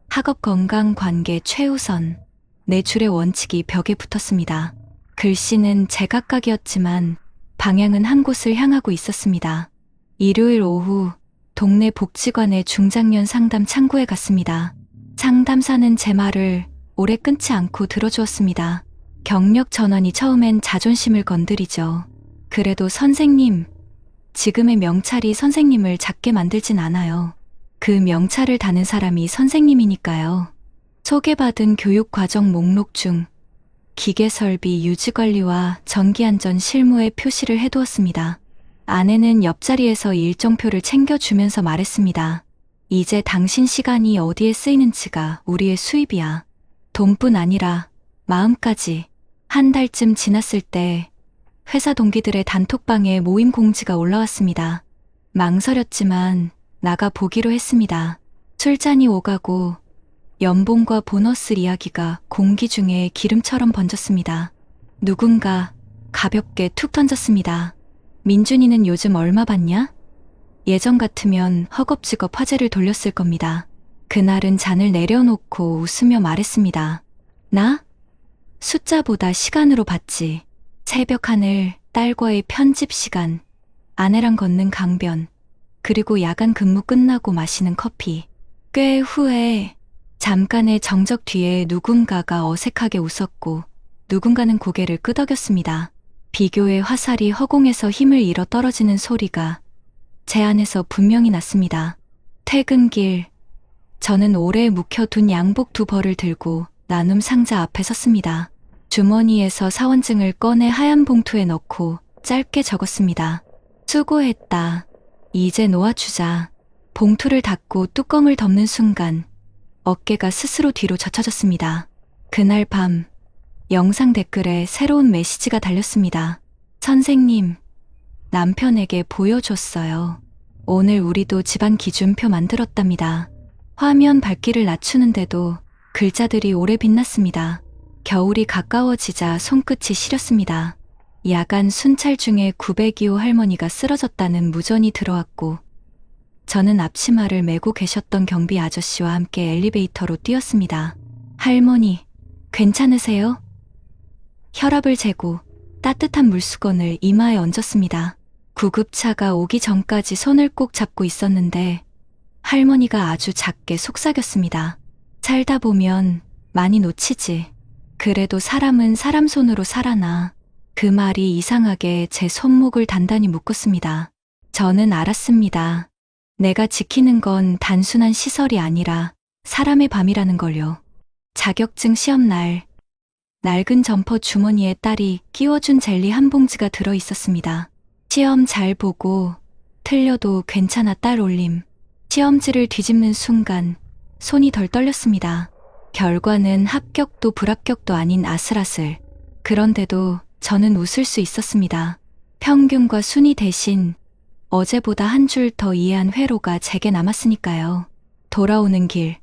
Speaker 2: 학업 건강 관계 최우선. 네 줄의 원칙이 벽에 붙었습니다. 글씨는 제각각이었지만 방향은 한 곳을 향하고 있었습니다. 일요일 오후 동네 복지관의 중장년 상담 창구에 갔습니다. 상담사는 제 말을 오래 끊지 않고 들어주었습니다. 경력 전환이 처음엔 자존심을 건드리죠. 그래도 선생님, 지금의 명찰이 선생님을 작게 만들진 않아요. 그 명찰을 다는 사람이 선생님이니까요. 소개받은 교육과정 목록 중 기계설비 유지관리와 전기안전 실무에 표시를 해두었습니다. 아내는 옆자리에서 일정표를 챙겨주면서 말했습니다. 이제 당신 시간이 어디에 쓰이는지가 우리의 수입이야. 돈뿐 아니라 마음까지. 한 달쯤 지났을 때 회사 동기들의 단톡방에 모임 공지가 올라왔습니다. 망설였지만 나가 보기로 했습니다. 술잔이 오가고 연봉과 보너스 이야기가 공기 중에 기름처럼 번졌습니다. 누군가 가볍게 툭 던졌습니다. 민준이는 요즘 얼마 받냐? 예전 같으면 허겁지겁 화제를 돌렸을 겁니다. 그날은 잔을 내려놓고 웃으며 말했습니다. 나? 숫자보다 시간으로 봤지. 새벽 하늘, 딸과의 편집 시간, 아내랑 걷는 강변, 그리고 야간 근무 끝나고 마시는 커피. 꽤 후에 잠깐의 정적 뒤에 누군가가 어색하게 웃었고 누군가는 고개를 끄덕였습니다. 비교의 화살이 허공에서 힘을 잃어 떨어지는 소리가 제 안에서 분명히 났습니다. 퇴근길, 저는 오래 묵혀둔 양복 2벌을 들고 나눔 상자 앞에 섰습니다. 주머니에서 사원증을 꺼내 하얀 봉투에 넣고 짧게 적었습니다. 수고했다. 이제 놓아주자. 봉투를 닫고 뚜껑을 덮는 순간 어깨가 스스로 뒤로 젖혀졌습니다. 그날 밤 영상 댓글에 새로운 메시지가 달렸습니다. 선생님, 남편에게 보여줬어요. 오늘 우리도 집안 기준표 만들었답니다. 화면 밝기를 낮추는데도 글자들이 오래 빛났습니다. 겨울이 가까워지자 손끝이 시렸습니다. 야간 순찰 중에 902호 할머니가 쓰러졌다는 무전이 들어왔고 저는 앞치마를 메고 계셨던 경비 아저씨와 함께 엘리베이터로 뛰었습니다. 할머니, 괜찮으세요? 혈압을 재고 따뜻한 물수건을 이마에 얹었습니다. 구급차가 오기 전까지 손을 꼭 잡고 있었는데 할머니가 아주 작게 속삭였습니다. 살다 보면 많이 놓치지. 그래도 사람은 사람 손으로 살아나. 그 말이 이상하게 제 손목을 단단히 묶었습니다. 저는 알았습니다. 내가 지키는 건 단순한 시설이 아니라 사람의 밤이라는 걸요. 자격증 시험날, 낡은 점퍼 주머니에 딸이 끼워준 젤리 한 봉지가 들어 있었습니다. 시험 잘 보고 틀려도 괜찮아 딸 올림. 시험지를 뒤집는 순간 손이 덜 떨렸습니다. 결과는 합격도 불합격도 아닌 아슬아슬. 그런데도 저는 웃을 수 있었습니다. 평균과 순위 대신 어제보다 한 줄 더 이해한 회로가 제게 남았으니까요. 돌아오는 길,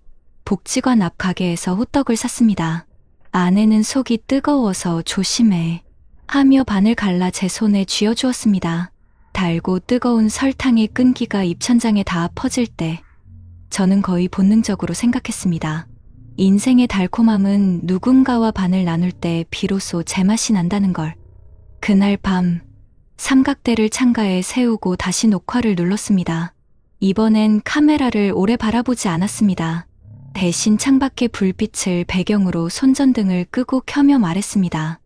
Speaker 2: 복지관 앞 가게에서 호떡을 샀습니다. 아내는 속이 뜨거워서 조심해 하며 반을 갈라 제 손에 쥐어주었습니다. 달고 뜨거운 설탕의 끈기가 입천장에 닿아 퍼질 때 저는 거의 본능적으로 생각했습니다. 인생의 달콤함은 누군가와 반을 나눌 때 비로소 제맛이 난다는 걸. 그날 밤 삼각대를 창가에 세우고 다시 녹화를 눌렀습니다. 이번엔 카메라를 오래 바라보지 않았습니다. 대신 창밖의 불빛을 배경으로 손전등을 끄고 켜며 말했습니다.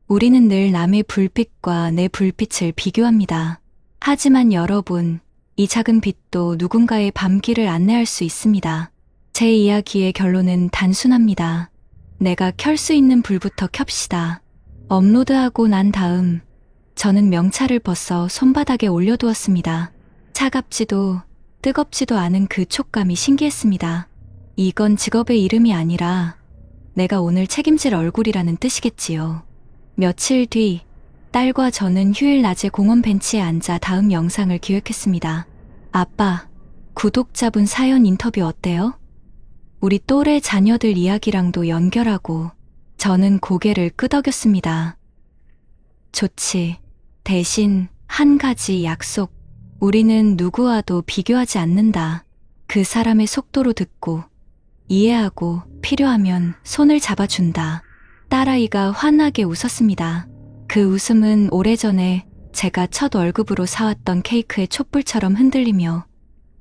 Speaker 2: 우리는 늘 남의 불빛과 내 불빛을 비교합니다. 하지만 여러분, 이 작은 빛도 누군가의 밤길을 안내할 수 있습니다. 제 이야기의 결론은 단순합니다. 내가 켤 수 있는 불부터 켭시다. 업로드하고 난 다음 저는 명찰을 벗어 손바닥에 올려두었습니다. 차갑지도 뜨겁지도 않은 그 촉감이 신기했습니다. 이건 직업의 이름이 아니라 내가 오늘 책임질 얼굴이라는 뜻이겠지요. 며칠 뒤 딸과 저는 휴일 낮에 공원 벤치에 앉아 다음 영상을 기획했습니다. 아빠, 구독자분 사연 인터뷰 어때요? 우리 또래 자녀들 이야기랑도 연결하고 저는 고개를 끄덕였습니다. 좋지. 대신 한 가지 약속. 우리는 누구와도 비교하지 않는다. 그 사람의 속도로 듣고 이해하고 필요하면 손을 잡아준다. 딸아이가 환하게 웃었습니다. 그 웃음은 오래전에 제가 첫 월급으로 사왔던 케이크의 촛불처럼 흔들리며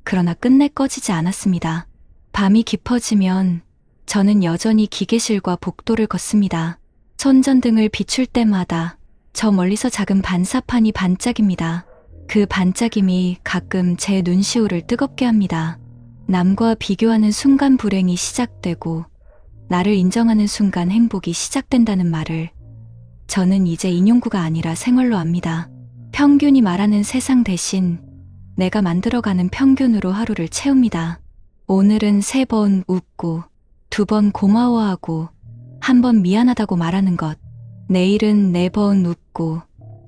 Speaker 2: 그러나 끝내 꺼지지 않았습니다. 밤이 깊어지면 저는 여전히 기계실과 복도를 걷습니다. 손전등을 비출 때마다 저 멀리서 작은 반사판이 반짝입니다. 그 반짝임이 가끔 제 눈시울을 뜨겁게 합니다. 남과 비교하는 순간 불행이 시작되고 나를 인정하는 순간 행복이 시작된다는 말을 저는 이제 인용구가 아니라 생활로 압니다. 평균이 말하는 세상 대신 내가 만들어가는 평균으로 하루를 채웁니다. 오늘은 3번 웃고 2번 고마워하고 1번 미안하다고 말하는 것. 내일은 4번 웃고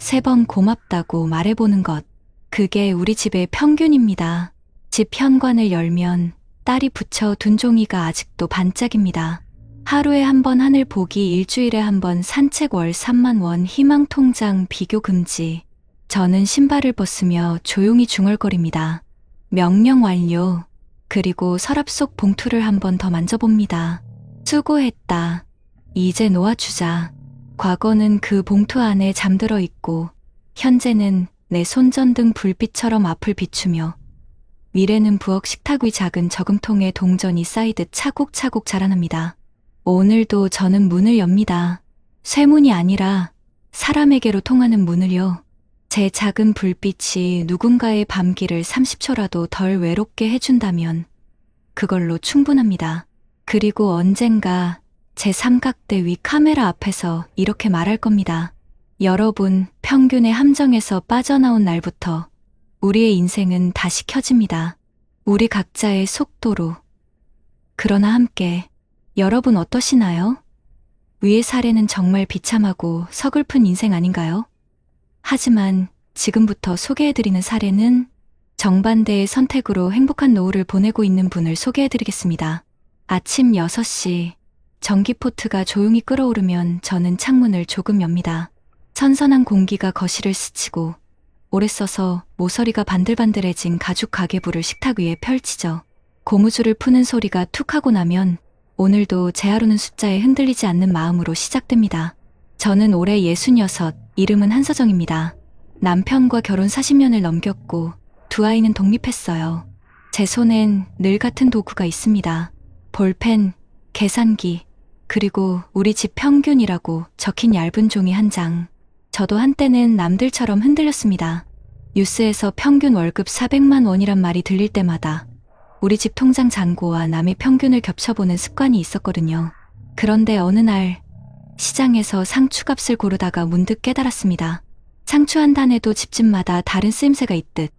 Speaker 2: 3번 고맙다고 말해보는 것. 그게 우리 집의 평균입니다. 집 현관을 열면 딸이 붙여둔 종이가 아직도 반짝입니다. 하루에 한 번 하늘 보기, 일주일에 한 번 산책, 월 3만 원 희망 통장 비교 금지. 저는 신발을 벗으며 조용히 중얼거립니다. 명령 완료. 그리고 서랍 속 봉투를 한 번 더 만져봅니다. 수고했다. 이제 놓아주자. 과거는 그 봉투 안에 잠들어 있고 현재는 내 손전등 불빛처럼 앞을 비추며 미래는 부엌 식탁 위 작은 저금통에 동전이 쌓이듯 차곡차곡 자라납니다. 오늘도 저는 문을 엽니다. 쇠문이 아니라 사람에게로 통하는 문을요. 제 작은 불빛이 누군가의 밤길을 30초라도 덜 외롭게 해준다면 그걸로 충분합니다. 그리고 언젠가 제 삼각대 위 카메라 앞에서 이렇게 말할 겁니다. 여러분, 평균의 함정에서 빠져나온 날부터 우리의 인생은 다시 켜집니다. 우리 각자의 속도로. 그러나 함께. 여러분 어떠시나요? 위의 사례는 정말 비참하고 서글픈 인생 아닌가요? 하지만 지금부터 소개해드리는 사례는 정반대의 선택으로 행복한 노후를 보내고 있는 분을 소개해드리겠습니다. 아침 6시, 전기포트가 조용히 끓어오르면 저는 창문을 조금 엽니다. 선선한 공기가 거실을 스치고 오래 써서 모서리가 반들반들해진 가죽 가계부를 식탁 위에 펼치죠. 고무줄을 푸는 소리가 툭 하고 나면 오늘도 제 하루는 숫자에 흔들리지 않는 마음으로 시작됩니다. 저는 올해 66, 이름은 한서정입니다. 남편과 결혼 40년을 넘겼고 2 아이는 독립했어요. 제 손엔 늘 같은 도구가 있습니다. 볼펜, 계산기, 그리고 우리 집 평균이라고 적힌 얇은 종이 한 장. 저도 한때는 남들처럼 흔들렸습니다. 뉴스에서 평균 월급 400만 원이란 말이 들릴 때마다 우리 집 통장 잔고와 남의 평균을 겹쳐보는 습관이 있었거든요. 그런데 어느 날 시장에서 상추값을 고르다가 문득 깨달았습니다. 상추 한 단에도 집집마다 다른 쓰임새가 있듯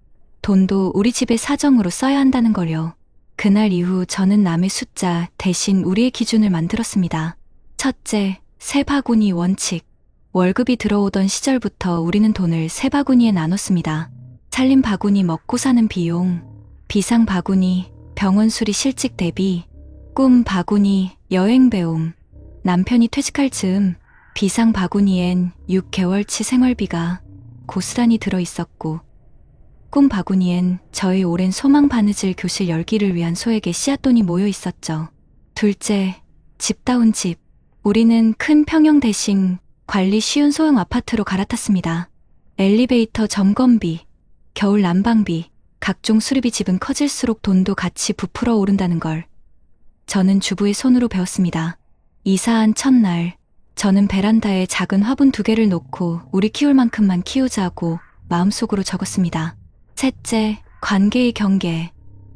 Speaker 2: 돈도 우리 집의 사정으로 써야 한다는 걸요. 그날 이후 저는 남의 숫자 대신 우리의 기준을 만들었습니다. 첫째, 세 바구니 원칙. 월급이 들어오던 시절부터 우리는 돈을 세 바구니에 나눴습니다. 살림 바구니 먹고 사는 비용, 비상 바구니 병원 수리 실직 대비, 꿈 바구니 여행 배움. 남편이 퇴직할 즈음 비상 바구니엔 6개월치 생활비가 고스란히 들어있었고 꿈 바구니엔 저희 오랜 소망 바느질 교실 열기를 위한 소액의 씨앗돈이 모여 있었죠. 둘째, 집다운 집. 우리는 큰 평형 대신 관리 쉬운 소형 아파트로 갈아탔습니다. 엘리베이터 점검비, 겨울 난방비, 각종 수리비. 집은 커질수록 돈도 같이 부풀어 오른다는 걸 저는 주부의 손으로 배웠습니다. 이사한 첫날, 저는 베란다에 작은 화분 2개를 놓고 우리 키울 만큼만 키우자고 마음속으로 적었습니다. 셋째, 관계의 경계.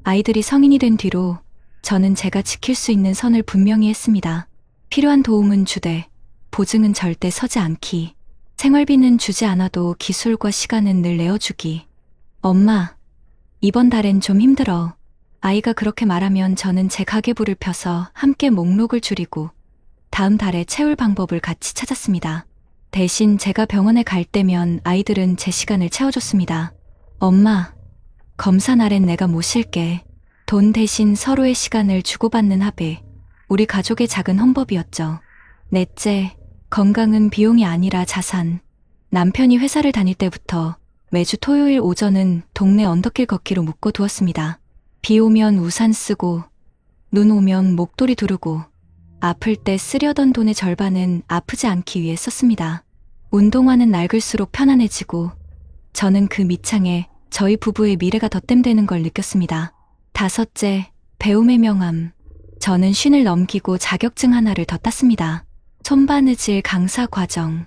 Speaker 2: 아이들이 성인이 된 뒤로 저는 제가 지킬 수 있는 선을 분명히 했습니다. 필요한 도움은 주되 보증은 절대 서지 않기. 생활비는 주지 않아도 기술과 시간은 늘 내어주기. 엄마, 이번 달엔 좀 힘들어. 아이가 그렇게 말하면 저는 제 가계부를 펴서 함께 목록을 줄이고 다음 달에 채울 방법을 같이 찾았습니다. 대신 제가 병원에 갈 때면 아이들은 제 시간을 채워줬습니다. 엄마, 검사 날엔 내가 모실게. 돈 대신 서로의 시간을 주고받는 합의. 우리 가족의 작은 헌법이었죠. 넷째, 건강은 비용이 아니라 자산. 남편이 회사를 다닐 때부터 매주 토요일 오전은 동네 언덕길 걷기로 묶어두었습니다. 비 오면 우산 쓰고 눈 오면 목도리 두르고 아플 때 쓰려던 돈의 절반은 아프지 않기 위해 썼습니다. 운동화는 낡을수록 편안해지고 저는 그 밑창에 저희 부부의 미래가 덧댐되는 걸 느꼈습니다. 다섯째, 배움의 명함. 저는 쉰을 넘기고 자격증 하나를 더 땄습니다. 손바느질 강사 과정.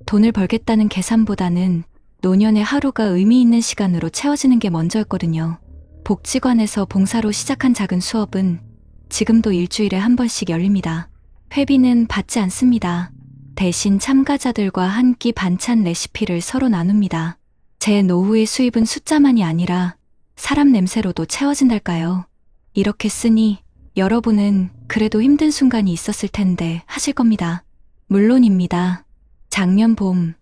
Speaker 2: 돈을 벌겠다는 계산보다는 노년의 하루가 의미 있는 시간으로 채워지는 게 먼저였거든요. 복지관에서 봉사로 시작한 작은 수업은 지금도 일주일에 한 번씩 열립니다. 회비는 받지 않습니다. 대신 참가자들과 한 끼 반찬 레시피를 서로 나눕니다. 제 노후의 수입은 숫자만이 아니라 사람 냄새로도 채워진달까요? 이렇게 쓰니 여러분은 그래도 힘든 순간이 있었을 텐데 하실 겁니다. 물론입니다. 작년 봄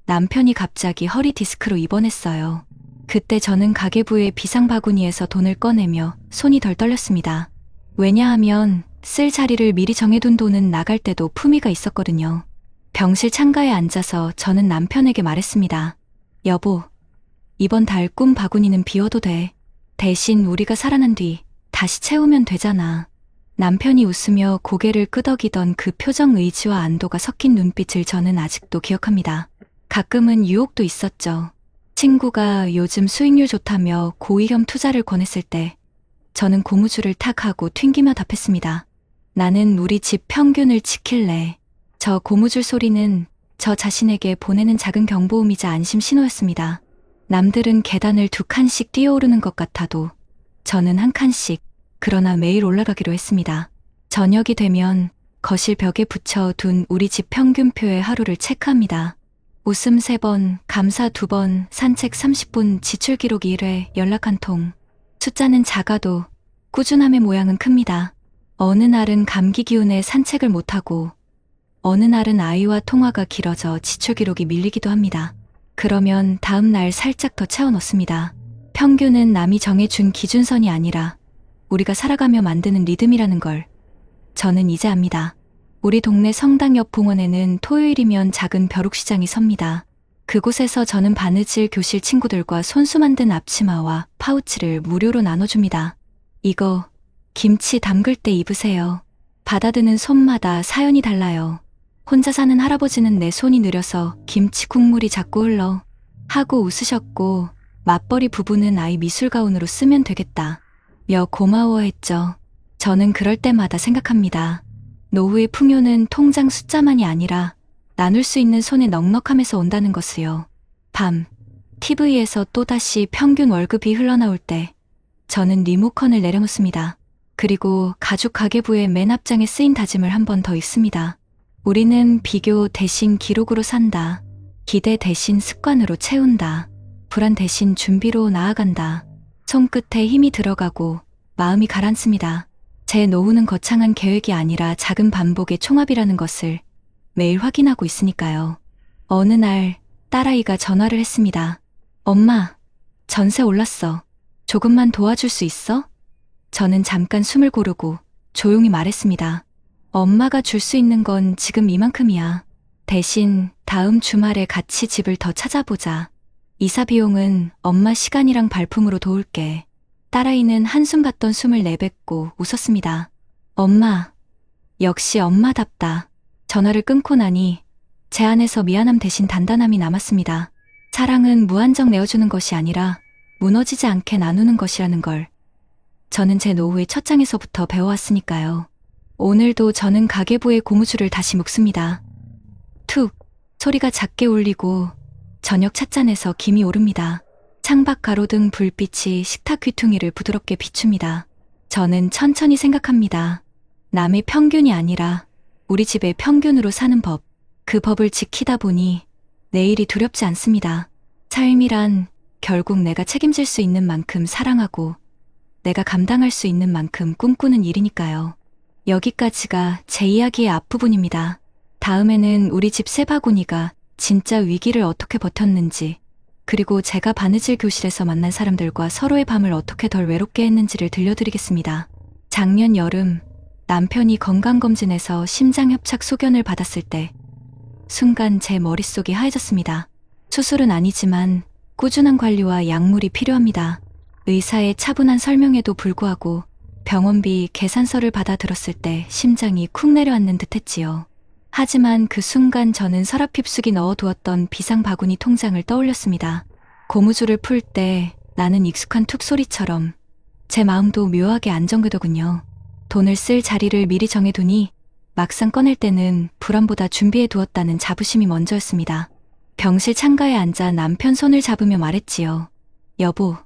Speaker 2: 남편이 갑자기 허리 디스크로 입원했어요. 그때 저는 가계부의 비상바구니에서 돈을 꺼내며 손이 덜 떨렸습니다. 왜냐하면 쓸 자리를 미리 정해둔 돈은 나갈 때도 품위가 있었거든요. 병실 창가에 앉아서 저는 남편에게 말했습니다. 여보, 이번 달 꿈 바구니는 비워도 돼. 대신 우리가 살아난 뒤 다시 채우면 되잖아. 남편이 웃으며 고개를 끄덕이던 그 표정, 의지와 안도가 섞인 눈빛을 저는 아직도 기억합니다. 가끔은 유혹도 있었죠. 친구가 요즘 수익률 좋다며 고위험 투자를 권했을 때 저는 고무줄을 탁 하고 튕기며 답했습니다. 나는 우리 집 평균을 지킬래. 저 고무줄 소리는 저 자신에게 보내는 작은 경보음이자 안심 신호였습니다. 남들은 계단을 2칸씩 뛰어오르는 것 같아도 저는 1칸씩, 그러나 매일 올라가기로 했습니다. 저녁이 되면 거실 벽에 붙여둔 우리 집 평균표의 하루를 체크합니다. 웃음 3번, 감사 2번, 산책 30분, 지출 기록 1회, 연락 1통. 숫자는 작아도 꾸준함의 모양은 큽니다. 어느 날은 감기 기운에 산책을 못하고 어느 날은 아이와 통화가 길어져 지출 기록이 밀리기도 합니다. 그러면 다음 날 살짝 더 채워 넣습니다. 평균은 남이 정해준 기준선이 아니라 우리가 살아가며 만드는 리듬이라는 걸 저는 이제 압니다. 우리 동네 성당 옆 공원에는 토요일이면 작은 벼룩시장이 섭니다. 그곳에서 저는 바느질 교실 친구들과 손수 만든 앞치마와 파우치를 무료로 나눠줍니다. 이거 김치 담글 때 입으세요. 받아드는 손마다 사연이 달라요. 혼자 사는 할아버지는 내 손이 느려서 김치 국물이 자꾸 흘러 하고 웃으셨고, 맞벌이 부부는 아이 미술가운으로 쓰면 되겠다 며 고마워했죠. 저는 그럴 때마다 생각합니다. 노후의 풍요는 통장 숫자만이 아니라 나눌 수 있는 손의 넉넉함에서 온다는 것을요. 밤, TV에서 또다시 평균 월급이 흘러나올 때 저는 리모컨을 내려놓습니다. 그리고 가죽 가계부의 맨 앞장에 쓰인 다짐을 한 번 더 읽습니다. 우리는 비교 대신 기록으로 산다. 기대 대신 습관으로 채운다. 불안 대신 준비로 나아간다. 손끝에 힘이 들어가고 마음이 가라앉습니다. 제 노후는 거창한 계획이 아니라 작은 반복의 총합이라는 것을 매일 확인하고 있으니까요. 어느 날 딸아이가 전화를 했습니다. 엄마, 전세 올랐어. 조금만 도와줄 수 있어? 저는 잠깐 숨을 고르고 조용히 말했습니다. 엄마가 줄 수 있는 건 지금 이만큼이야. 대신 다음 주말에 같이 집을 더 찾아보자. 이사 비용은 엄마 시간이랑 발품으로 도울게. 딸아이는 한숨 갔던 숨을 내뱉고 웃었습니다. 엄마, 역시 엄마답다. 전화를 끊고 나니 제 안에서 미안함 대신 단단함이 남았습니다. 사랑은 무한정 내어주는 것이 아니라 무너지지 않게 나누는 것이라는 걸 저는 제 노후의 첫 장에서부터 배워왔으니까요. 오늘도 저는 가계부의 고무줄을 다시 묶습니다. 툭 소리가 작게 울리고 저녁 찻잔에서 김이 오릅니다. 창밖 가로등 불빛이 식탁 귀퉁이를 부드럽게 비춥니다. 저는 천천히 생각합니다. 남의 평균이 아니라 우리 집의 평균으로 사는 법. 그 법을 지키다 보니 내일이 두렵지 않습니다. 삶이란 결국 내가 책임질 수 있는 만큼 사랑하고 내가 감당할 수 있는 만큼 꿈꾸는 일이니까요. 여기까지가 제 이야기의 앞부분입니다. 다음에는 우리 집 새 바구니가 진짜 위기를 어떻게 버텼는지, 그리고 제가 바느질 교실에서 만난 사람들과 서로의 밤을 어떻게 덜 외롭게 했는지를 들려드리겠습니다. 작년 여름 남편이 건강검진에서 심장협착 소견을 받았을 때 순간 제 머릿속이 하얘졌습니다. 수술은 아니지만 꾸준한 관리와 약물이 필요합니다. 의사의 차분한 설명에도 불구하고 병원비 계산서를 받아 들었을 때 심장이 쿵 내려앉는 듯했지요. 하지만 그 순간 저는 서랍 깊숙이 넣어두었던 비상 바구니 통장을 떠올렸습니다. 고무줄을 풀 때 나는 익숙한 툭 소리처럼 제 마음도 묘하게 안정되더군요. 돈을 쓸 자리를 미리 정해두니 막상 꺼낼 때는 불안보다 준비해두었다는 자부심이 먼저였습니다. 병실 창가에 앉아 남편 손을 잡으며 말했지요. 여보,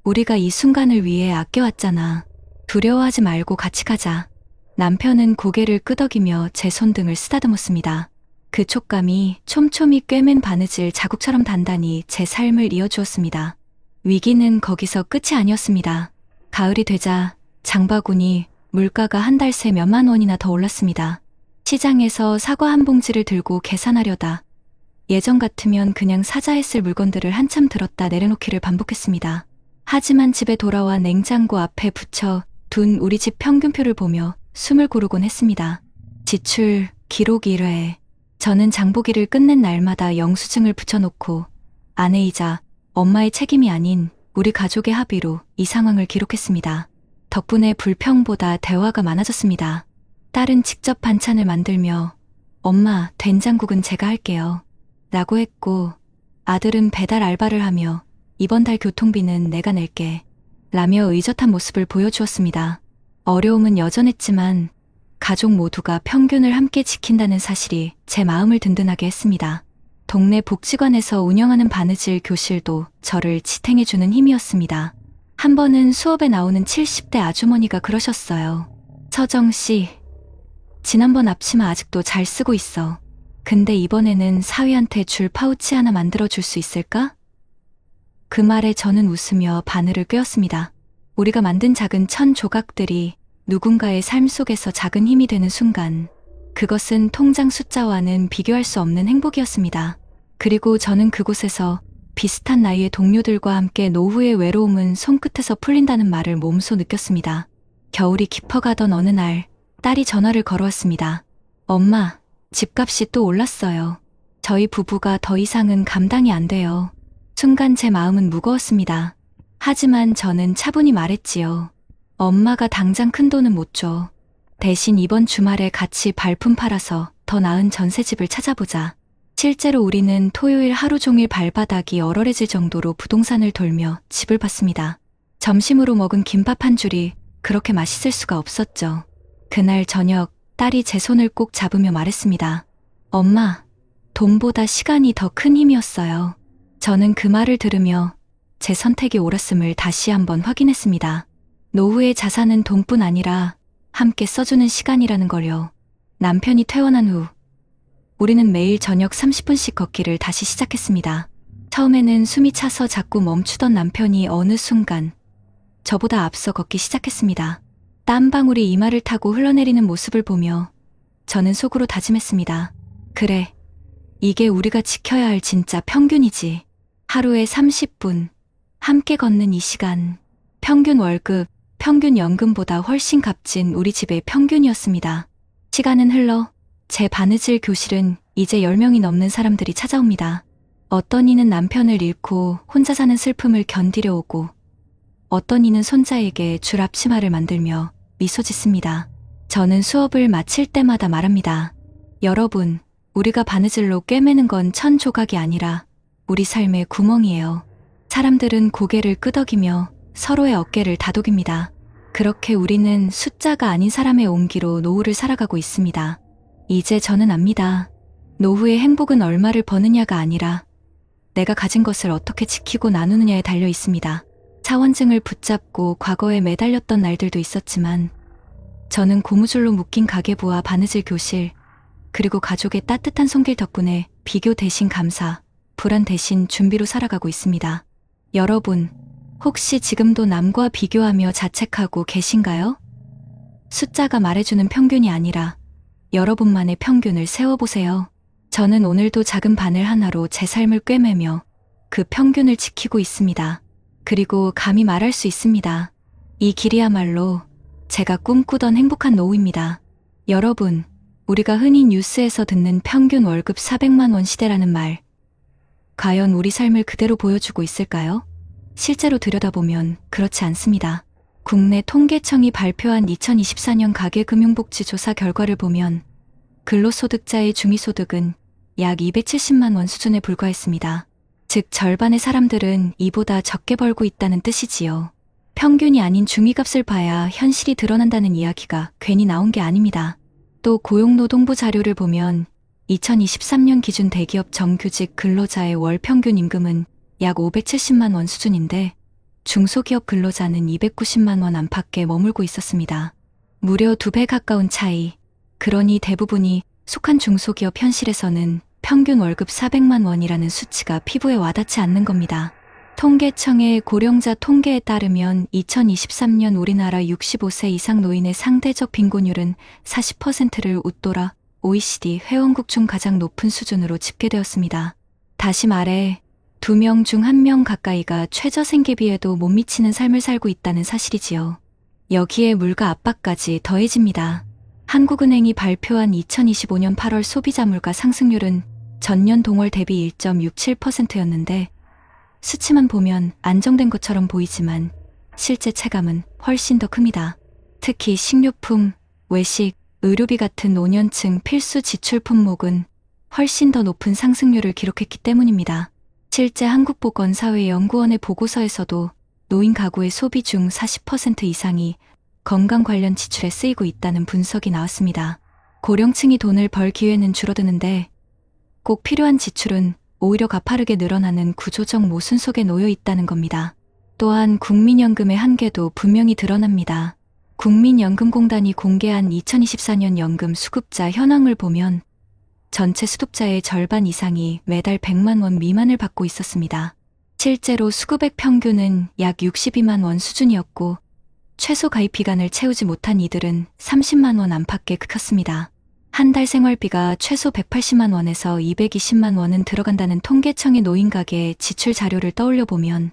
Speaker 2: 우리가 이 순간을 위해 아껴왔잖아. 두려워하지 말고 같이 가자. 남편은 고개를 끄덕이며 제 손등을 쓰다듬었습니다. 그 촉감이 촘촘히 꿰맨 바느질 자국처럼 단단히 제 삶을 이어주었습니다. 위기는 거기서 끝이 아니었습니다. 가을이 되자 장바구니 물가가 한 달 새 몇만 원이나 더 올랐습니다. 시장에서 사과 한 봉지를 들고 계산하려다 예전 같으면 그냥 사자했을 물건들을 한참 들었다 내려놓기를 반복했습니다. 하지만 집에 돌아와 냉장고 앞에 붙여 둔 우리 집 평균표를 보며 숨을 고르곤 했습니다. 지출 기록 1회. 저는 장보기를 끝낸 날마다 영수증을 붙여놓고 아내이자 엄마의 책임이 아닌 우리 가족의 합의로 이 상황을 기록했습니다. 덕분에 불평보다 대화가 많아졌습니다. 딸은 직접 반찬을 만들며 엄마, 된장국은 제가 할게요. 라고 했고 아들은 배달 알바를 하며 이번 달 교통비는 내가 낼게. 라며 의젓한 모습을 보여주었습니다. 어려움은 여전했지만 가족 모두가 평균을 함께 지킨다는 사실이 제 마음을 든든하게 했습니다. 동네 복지관에서 운영하는 바느질 교실도 저를 지탱해주는 힘이었습니다. 한 번은 수업에 나오는 70대 아주머니가 그러셨어요. 서정 씨, 지난번 앞치마 아직도 잘 쓰고 있어. 근데 이번에는 사위한테 줄 파우치 하나 만들어줄 수 있을까? 그 말에 저는 웃으며 바늘을 꿰었습니다. 우리가 만든 작은 천 조각들이 누군가의 삶 속에서 작은 힘이 되는 순간, 그것은 통장 숫자와는 비교할 수 없는 행복이었습니다. 그리고 저는 그곳에서 비슷한 나이의 동료들과 함께 노후의 외로움은 손끝에서 풀린다는 말을 몸소 느꼈습니다. 겨울이 깊어가던 어느 날, 딸이 전화를 걸어왔습니다. 엄마, 집값이 또 올랐어요. 저희 부부가 더 이상은 감당이 안 돼요. 순간 제 마음은 무거웠습니다. 하지만 저는 차분히 말했지요. 엄마가 당장 큰 돈은 못 줘. 대신 이번 주말에 같이 발품 팔아서 더 나은 전셋집을 찾아보자. 실제로 우리는 토요일 하루 종일 발바닥이 얼얼해질 정도로 부동산을 돌며 집을 봤습니다. 점심으로 먹은 김밥 한 줄이 그렇게 맛있을 수가 없었죠. 그날 저녁 딸이 제 손을 꼭 잡으며 말했습니다. 엄마, 돈보다 시간이 더 큰 힘이었어요. 저는 그 말을 들으며 제 선택이 옳았음을 다시 한번 확인했습니다. 노후의 자산은 돈뿐 아니라 함께 써주는 시간이라는 걸요. 남편이 퇴원한 후 우리는 매일 저녁 30분씩 걷기를 다시 시작했습니다. 처음에는 숨이 차서 자꾸 멈추던 남편이 어느 순간 저보다 앞서 걷기 시작했습니다. 땀방울이 이마를 타고 흘러내리는 모습을 보며 저는 속으로 다짐했습니다. 그래, 이게 우리가 지켜야 할 진짜 평균이지. 하루에 30분 함께 걷는 이 시간, 평균 월급, 평균 연금보다 훨씬 값진 우리 집의 평균이었습니다. 시간은 흘러 제 바느질 교실은 이제 10명이 넘는 사람들이 찾아옵니다. 어떤 이는 남편을 잃고 혼자 사는 슬픔을 견디려 오고, 어떤 이는 손자에게 줄 앞치마를 만들며 미소 짓습니다. 저는 수업을 마칠 때마다 말합니다. 여러분, 우리가 바느질로 꿰매는 건 천 조각이 아니라 우리 삶의 구멍이에요. 사람들은 고개를 끄덕이며 서로의 어깨를 다독입니다. 그렇게 우리는 숫자가 아닌 사람의 온기로 노후를 살아가고 있습니다. 이제 저는 압니다. 노후의 행복은 얼마를 버느냐가 아니라 내가 가진 것을 어떻게 지키고 나누느냐에 달려 있습니다. 차원증을 붙잡고 과거에 매달렸던 날들도 있었지만 저는 고무줄로 묶인 가계부와 바느질 교실, 그리고 가족의 따뜻한 손길 덕분에 비교 대신 감사, 불안 대신 준비로 살아가고 있습니다. 여러분, 혹시 지금도 남과 비교하며 자책하고 계신가요? 숫자가 말해주는 평균이 아니라 여러분만의 평균을 세워보세요. 저는 오늘도 작은 바늘 하나로 제 삶을 꿰매며 그 평균을 지키고 있습니다. 그리고 감히 말할 수 있습니다. 이 길이야말로 제가 꿈꾸던 행복한 노후입니다. 여러분, 우리가 흔히 뉴스에서 듣는 평균 월급 400만 원 시대라는 말, 과연 우리 삶을 그대로 보여주고 있을까요? 실제로 들여다보면 그렇지 않습니다. 국내 통계청이 발표한 2024년 가계금융복지조사 결과를 보면 근로소득자의 중위소득은 약 270만 원 수준에 불과했습니다. 즉 절반의 사람들은 이보다 적게 벌고 있다는 뜻이지요. 평균이 아닌 중위값을 봐야 현실이 드러난다는 이야기가 괜히 나온 게 아닙니다. 또 고용노동부 자료를 보면 2023년 기준 대기업 정규직 근로자의 월 평균 임금은 약 570만 원 수준인데 중소기업 근로자는 290만 원 안팎에 머물고 있었습니다. 무려 2배 가까운 차이. 그러니 대부분이 속한 중소기업 현실에서는 평균 월급 400만 원이라는 수치가 피부에 와닿지 않는 겁니다. 통계청의 고령자 통계에 따르면 2023년 우리나라 65세 이상 노인의 상대적 빈곤율은 40%를 웃돌아 OECD 회원국 중 가장 높은 수준으로 집계되었습니다. 다시 말해 2명 중 1명 가까이가 최저 생계비에도 못 미치는 삶을 살고 있다는 사실이지요. 여기에 물가 압박까지 더해집니다. 한국은행이 발표한 2025년 8월 소비자 물가 상승률은 전년 동월 대비 1.67%였는데 수치만 보면 안정된 것처럼 보이지만 실제 체감은 훨씬 더 큽니다. 특히 식료품, 외식, 의료비 같은 노년층 필수 지출 품목은 훨씬 더 높은 상승률을 기록했기 때문입니다. 실제 한국보건사회연구원의 보고서에서도 노인 가구의 소비 중 40% 이상이 건강 관련 지출에 쓰이고 있다는 분석이 나왔습니다. 고령층이 돈을 벌 기회는 줄어드는데 꼭 필요한 지출은 오히려 가파르게 늘어나는 구조적 모순 속에 놓여 있다는 겁니다. 또한 국민연금의 한계도 분명히 드러납니다. 국민연금공단이 공개한 2024년 연금 수급자 현황을 보면 전체 수급자의 절반 이상이 매달 100만 원 미만을 받고 있었습니다. 실제로 수급액 평균은 약 62만 원 수준이었고 최소 가입 기간을 채우지 못한 이들은 30만 원 안팎에 그쳤습니다. 한 달 생활비가 최소 180만 원에서 220만 원은 들어간다는 통계청의 노인가계 지출 자료를 떠올려 보면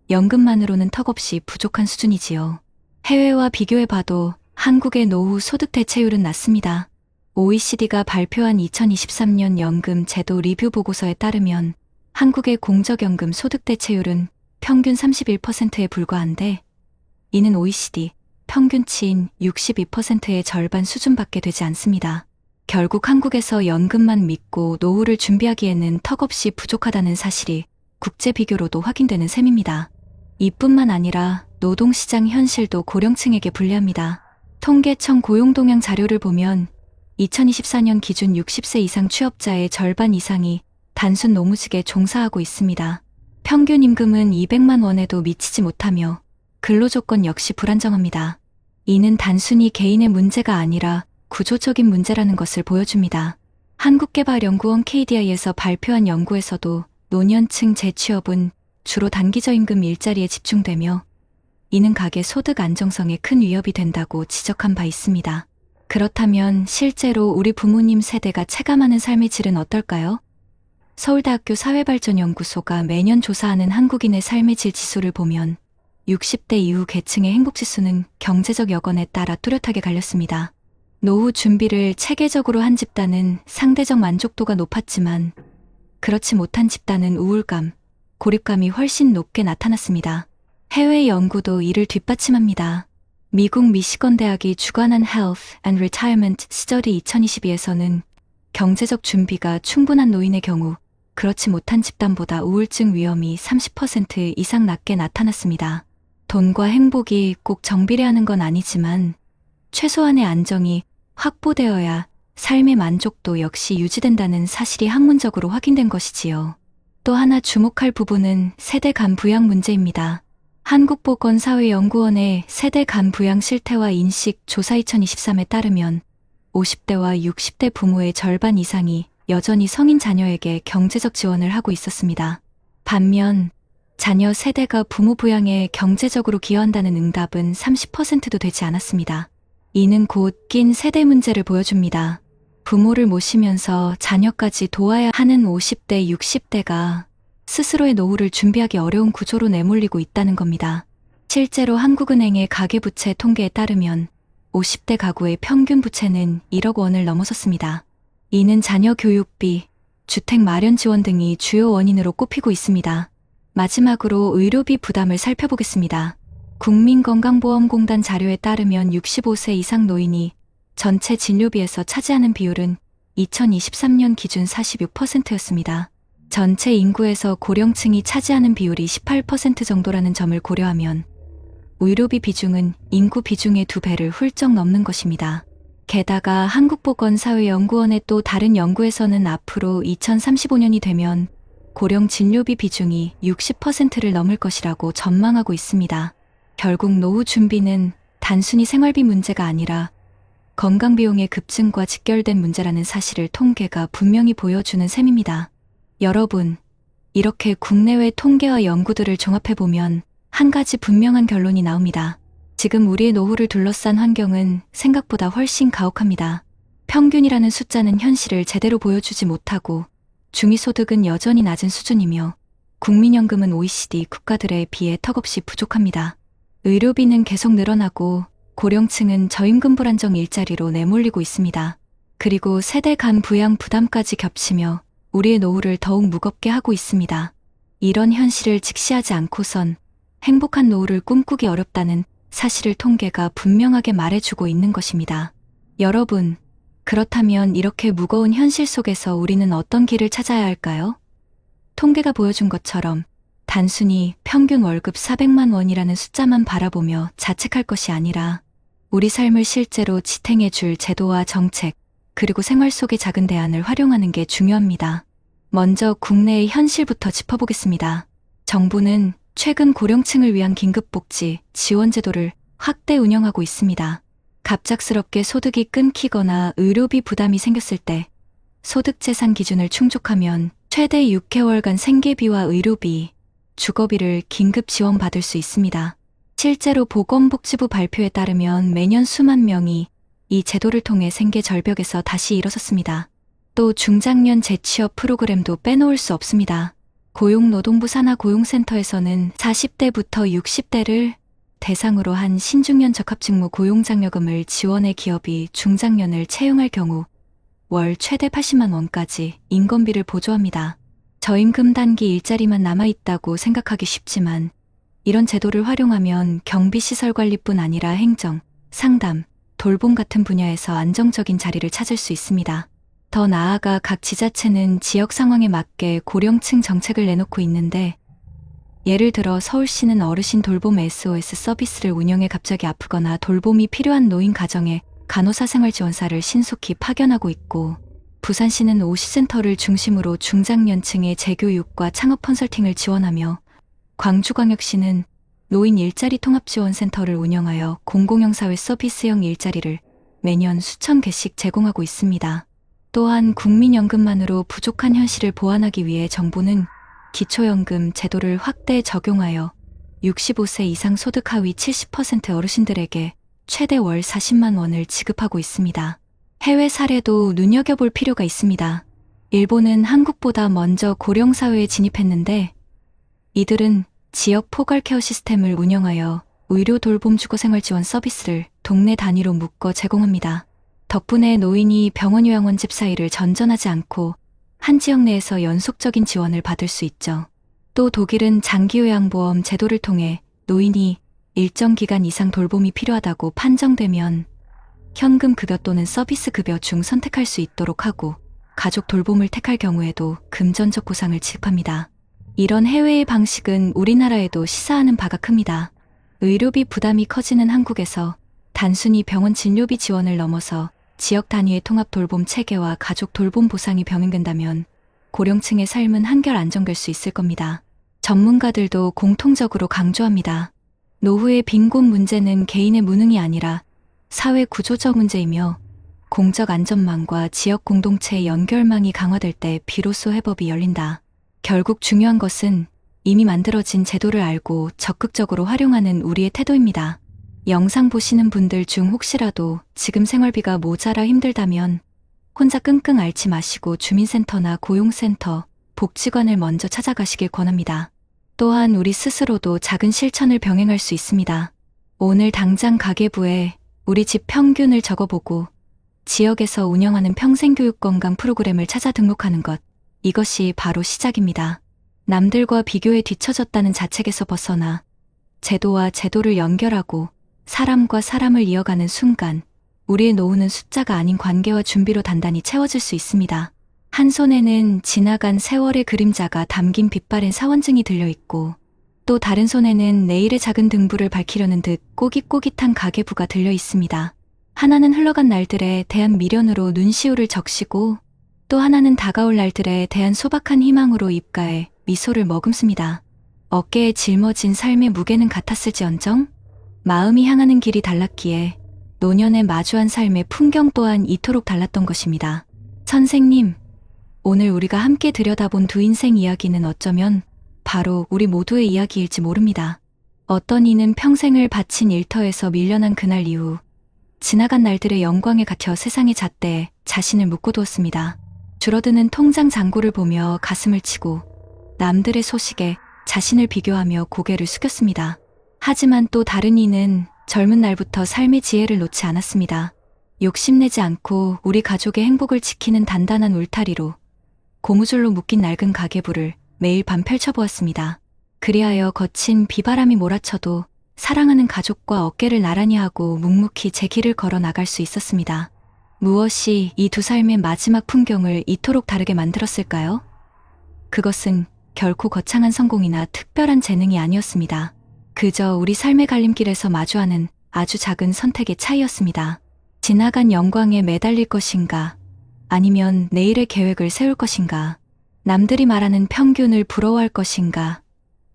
Speaker 2: 연금만으로는 턱없이 부족한 수준이지요. 해외와 비교해봐도 한국의 노후 소득 대체율은 낮습니다. OECD가 발표한 2023년 연금 제도 리뷰 보고서에 따르면 한국의 공적연금 소득 대체율은 평균 31%에 불과한데 이는 OECD 평균치인 62%의 절반 수준밖에 되지 않습니다. 결국 한국에서 연금만 믿고 노후를 준비하기에는 턱없이 부족하다는 사실이 국제 비교로도 확인되는 셈입니다. 이뿐만 아니라 노동시장 현실도 고령층에게 불리합니다. 통계청 고용동향 자료를 보면 2024년 기준 60세 이상 취업자의 절반 이상이 단순 노무직에 종사하고 있습니다. 평균 임금은 200만 원에도 미치지 못하며 근로조건 역시 불안정합니다. 이는 단순히 개인의 문제가 아니라 구조적인 문제라는 것을 보여줍니다. 한국개발연구원 KDI에서 발표한 연구에서도 노년층 재취업은 주로 단기저임금 일자리에 집중되며 이는 가계 소득 안정성에 큰 위협이 된다고 지적한 바 있습니다. 그렇다면 실제로 우리 부모님 세대가 체감하는 삶의 질은 어떨까요? 서울대학교 사회발전연구소가 매년 조사하는 한국인의 삶의 질 지수를 보면 60대 이후 계층의 행복지수는 경제적 여건에 따라 뚜렷하게 갈렸습니다. 노후 준비를 체계적으로 한 집단은 상대적 만족도가 높았지만 그렇지 못한 집단은 우울감, 고립감이 훨씬 높게 나타났습니다. 해외 연구도 이를 뒷받침합니다. 미국 미시건 대학이 주관한 Health and Retirement Study 2022에서는 경제적 준비가 충분한 노인의 경우 그렇지 못한 집단보다 우울증 위험이 30% 이상 낮게 나타났습니다. 돈과 행복이 꼭 정비례하는 건 아니지만 최소한의 안정이 확보되어야 삶의 만족도 역시 유지된다는 사실이 학문적으로 확인된 것이지요. 또 하나 주목할 부분은 세대 간 부양 문제입니다. 한국보건사회연구원의 세대 간 부양 실태와 인식 조사 2023에 따르면 50대와 60대 부모의 절반 이상이 여전히 성인 자녀에게 경제적 지원을 하고 있었습니다. 반면 자녀 세대가 부모 부양에 경제적으로 기여한다는 응답은 30%도 되지 않았습니다. 이는 곧 낀 세대 문제를 보여줍니다. 부모를 모시면서 자녀까지 도와야 하는 50대, 60대가 스스로의 노후를 준비하기 어려운 구조로 내몰리고 있다는 겁니다. 실제로 한국은행의 가계부채 통계에 따르면 50대 가구의 평균 부채는 1억 원을 넘어섰습니다. 이는 자녀 교육비, 주택 마련 지원 등이 주요 원인으로 꼽히고 있습니다. 마지막으로 의료비 부담을 살펴보겠습니다. 국민건강보험공단 자료에 따르면 65세 이상 노인이 전체 진료비에서 차지하는 비율은 2023년 기준 46%였습니다. 전체 인구에서 고령층이 차지하는 비율이 18% 정도라는 점을 고려하면 의료비 비중은 인구 비중의 2배를 훌쩍 넘는 것입니다. 게다가 한국보건사회연구원의 또 다른 연구에서는 앞으로 2035년이 되면 고령 진료비 비중이 60%를 넘을 것이라고 전망하고 있습니다. 결국 노후 준비는 단순히 생활비 문제가 아니라 건강 비용의 급증과 직결된 문제라는 사실을 통계가 분명히 보여주는 셈입니다. 여러분, 이렇게 국내외 통계와 연구들을 종합해보면 한 가지 분명한 결론이 나옵니다. 지금 우리의 노후를 둘러싼 환경은 생각보다 훨씬 가혹합니다. 평균이라는 숫자는 현실을 제대로 보여주지 못하고 중위소득은 여전히 낮은 수준이며 국민연금은 OECD 국가들에 비해 턱없이 부족합니다. 의료비는 계속 늘어나고 고령층은 저임금 불안정 일자리로 내몰리고 있습니다. 그리고 세대 간 부양 부담까지 겹치며 우리의 노후를 더욱 무겁게 하고 있습니다. 이런 현실을 직시하지 않고선 행복한 노후를 꿈꾸기 어렵다는 사실을 통계가 분명하게 말해주고 있는 것입니다. 여러분, 그렇다면 이렇게 무거운 현실 속에서 우리는 어떤 길을 찾아야 할까요? 통계가 보여준 것처럼 단순히 평균 월급 400만 원이라는 숫자만 바라보며 자책할 것이 아니라 우리 삶을 실제로 지탱해 줄 제도와 정책, 그리고 생활 속의 작은 대안을 활용하는 게 중요합니다. 먼저 국내의 현실부터 짚어보겠습니다. 정부는 최근 고령층을 위한 긴급복지 지원제도를 확대 운영하고 있습니다. 갑작스럽게 소득이 끊기거나 의료비 부담이 생겼을 때 소득재산 기준을 충족하면 최대 6개월간 생계비와 의료비, 주거비를 긴급 지원받을 수 있습니다. 실제로 보건복지부 발표에 따르면 매년 수만 명이 이 제도를 통해 생계 절벽에서 다시 일어섰습니다. 또 중장년 재취업 프로그램도 빼놓을 수 없습니다. 고용노동부 산하고용센터에서는 40대부터 60대를 대상으로 한 신중년 적합직무 고용장려금을 지원해 기업이 중장년을 채용할 경우 월 최대 80만 원까지 인건비를 보조합니다. 저임금 단기 일자리만 남아있다고 생각하기 쉽지만 이런 제도를 활용하면 경비시설관리뿐 아니라 행정, 상담, 돌봄 같은 분야에서 안정적인 자리를 찾을 수 있습니다. 더 나아가 각 지자체는 지역 상황에 맞게 고령층 정책을 내놓고 있는데 예를 들어 서울시는 어르신 돌봄 SOS 서비스를 운영해 갑자기 아프거나 돌봄이 필요한 노인 가정에 간호사 생활지원사를 신속히 파견하고 있고 부산시는 오시센터를 중심으로 중장년층의 재교육과 창업 컨설팅을 지원하며 광주광역시는 노인 일자리 통합지원센터를 운영하여 공공형 사회 서비스형 일자리를 매년 수천 개씩 제공하고 있습니다. 또한 국민연금만으로 부족한 현실을 보완하기 위해 정부는 기초연금 제도를 확대 적용하여 65세 이상 소득 하위 70% 어르신들에게 최대 월 40만 원을 지급하고 있습니다. 해외 사례도 눈여겨볼 필요가 있습니다. 일본은 한국보다 먼저 고령사회에 진입했는데 이들은 지역 포괄케어 시스템을 운영하여 의료 돌봄 주거생활 지원 서비스를 동네 단위로 묶어 제공합니다. 덕분에 노인이 병원 요양원 집 사이를 전전하지 않고 한 지역 내에서 연속적인 지원을 받을 수 있죠. 또 독일은 장기요양보험 제도를 통해 노인이 일정 기간 이상 돌봄이 필요하다고 판정되면 현금 급여 또는 서비스 급여 중 선택할 수 있도록 하고 가족 돌봄을 택할 경우에도 금전적 보상을 지급합니다. 이런 해외의 방식은 우리나라에도 시사하는 바가 큽니다. 의료비 부담이 커지는 한국에서 단순히 병원 진료비 지원을 넘어서 지역 단위의 통합 돌봄 체계와 가족 돌봄 보상이 병행된다면 고령층의 삶은 한결 안정될 수 있을 겁니다. 전문가들도 공통적으로 강조합니다. 노후의 빈곤 문제는 개인의 무능이 아니라 사회 구조적 문제이며 공적 안전망과 지역 공동체의 연결망이 강화될 때 비로소 해법이 열린다. 결국 중요한 것은 이미 만들어진 제도를 알고 적극적으로 활용하는 우리의 태도입니다. 영상 보시는 분들 중 혹시라도 지금 생활비가 모자라 힘들다면 혼자 끙끙 앓지 마시고 주민센터나 고용센터, 복지관을 먼저 찾아가시길 권합니다. 또한 우리 스스로도 작은 실천을 병행할 수 있습니다. 오늘 당장 가계부에 우리 집 평균을 적어보고 지역에서 운영하는 평생교육 건강 프로그램을 찾아 등록하는 것, 이것이 바로 시작입니다. 남들과 비교에 뒤처졌다는 자책에서 벗어나 제도와 제도를 연결하고 사람과 사람을 이어가는 순간 우리의 노후는 숫자가 아닌 관계와 준비로 단단히 채워질 수 있습니다. 한 손에는 지나간 세월의 그림자가 담긴 빛바랜 사원증이 들려있고 또 다른 손에는 내일의 작은 등불을 밝히려는 듯 꼬깃꼬깃한 가계부가 들려있습니다. 하나는 흘러간 날들에 대한 미련으로 눈시울을 적시고 또 하나는 다가올 날들에 대한 소박한 희망으로 입가에 미소를 머금습니다. 어깨에 짊어진 삶의 무게는 같았을지언정 마음이 향하는 길이 달랐기에 노년에 마주한 삶의 풍경 또한 이토록 달랐던 것입니다. 선생님, 오늘 우리가 함께 들여다본 두 인생 이야기는 어쩌면 바로 우리 모두의 이야기일지 모릅니다. 어떤 이는 평생을 바친 일터에서 밀려난 그날 이후 지나간 날들의 영광에 갇혀 세상의 잣대에 자신을 묶어두었습니다. 줄어드는 통장 잔고를 보며 가슴을 치고 남들의 소식에 자신을 비교하며 고개를 숙였습니다. 하지만 또 다른 이는 젊은 날부터 삶의 지혜를 놓지 않았습니다. 욕심내지 않고 우리 가족의 행복을 지키는 단단한 울타리로 고무줄로 묶인 낡은 가계부를 매일 밤 펼쳐보았습니다. 그리하여 거친 비바람이 몰아쳐도 사랑하는 가족과 어깨를 나란히 하고 묵묵히 제 길을 걸어 나갈 수 있었습니다. 무엇이 이 두 삶의 마지막 풍경을 이토록 다르게 만들었을까요? 그것은 결코 거창한 성공이나 특별한 재능이 아니었습니다. 그저 우리 삶의 갈림길에서 마주하는 아주 작은 선택의 차이였습니다. 지나간 영광에 매달릴 것인가, 아니면 내일의 계획을 세울 것인가, 남들이 말하는 평균을 부러워할 것인가,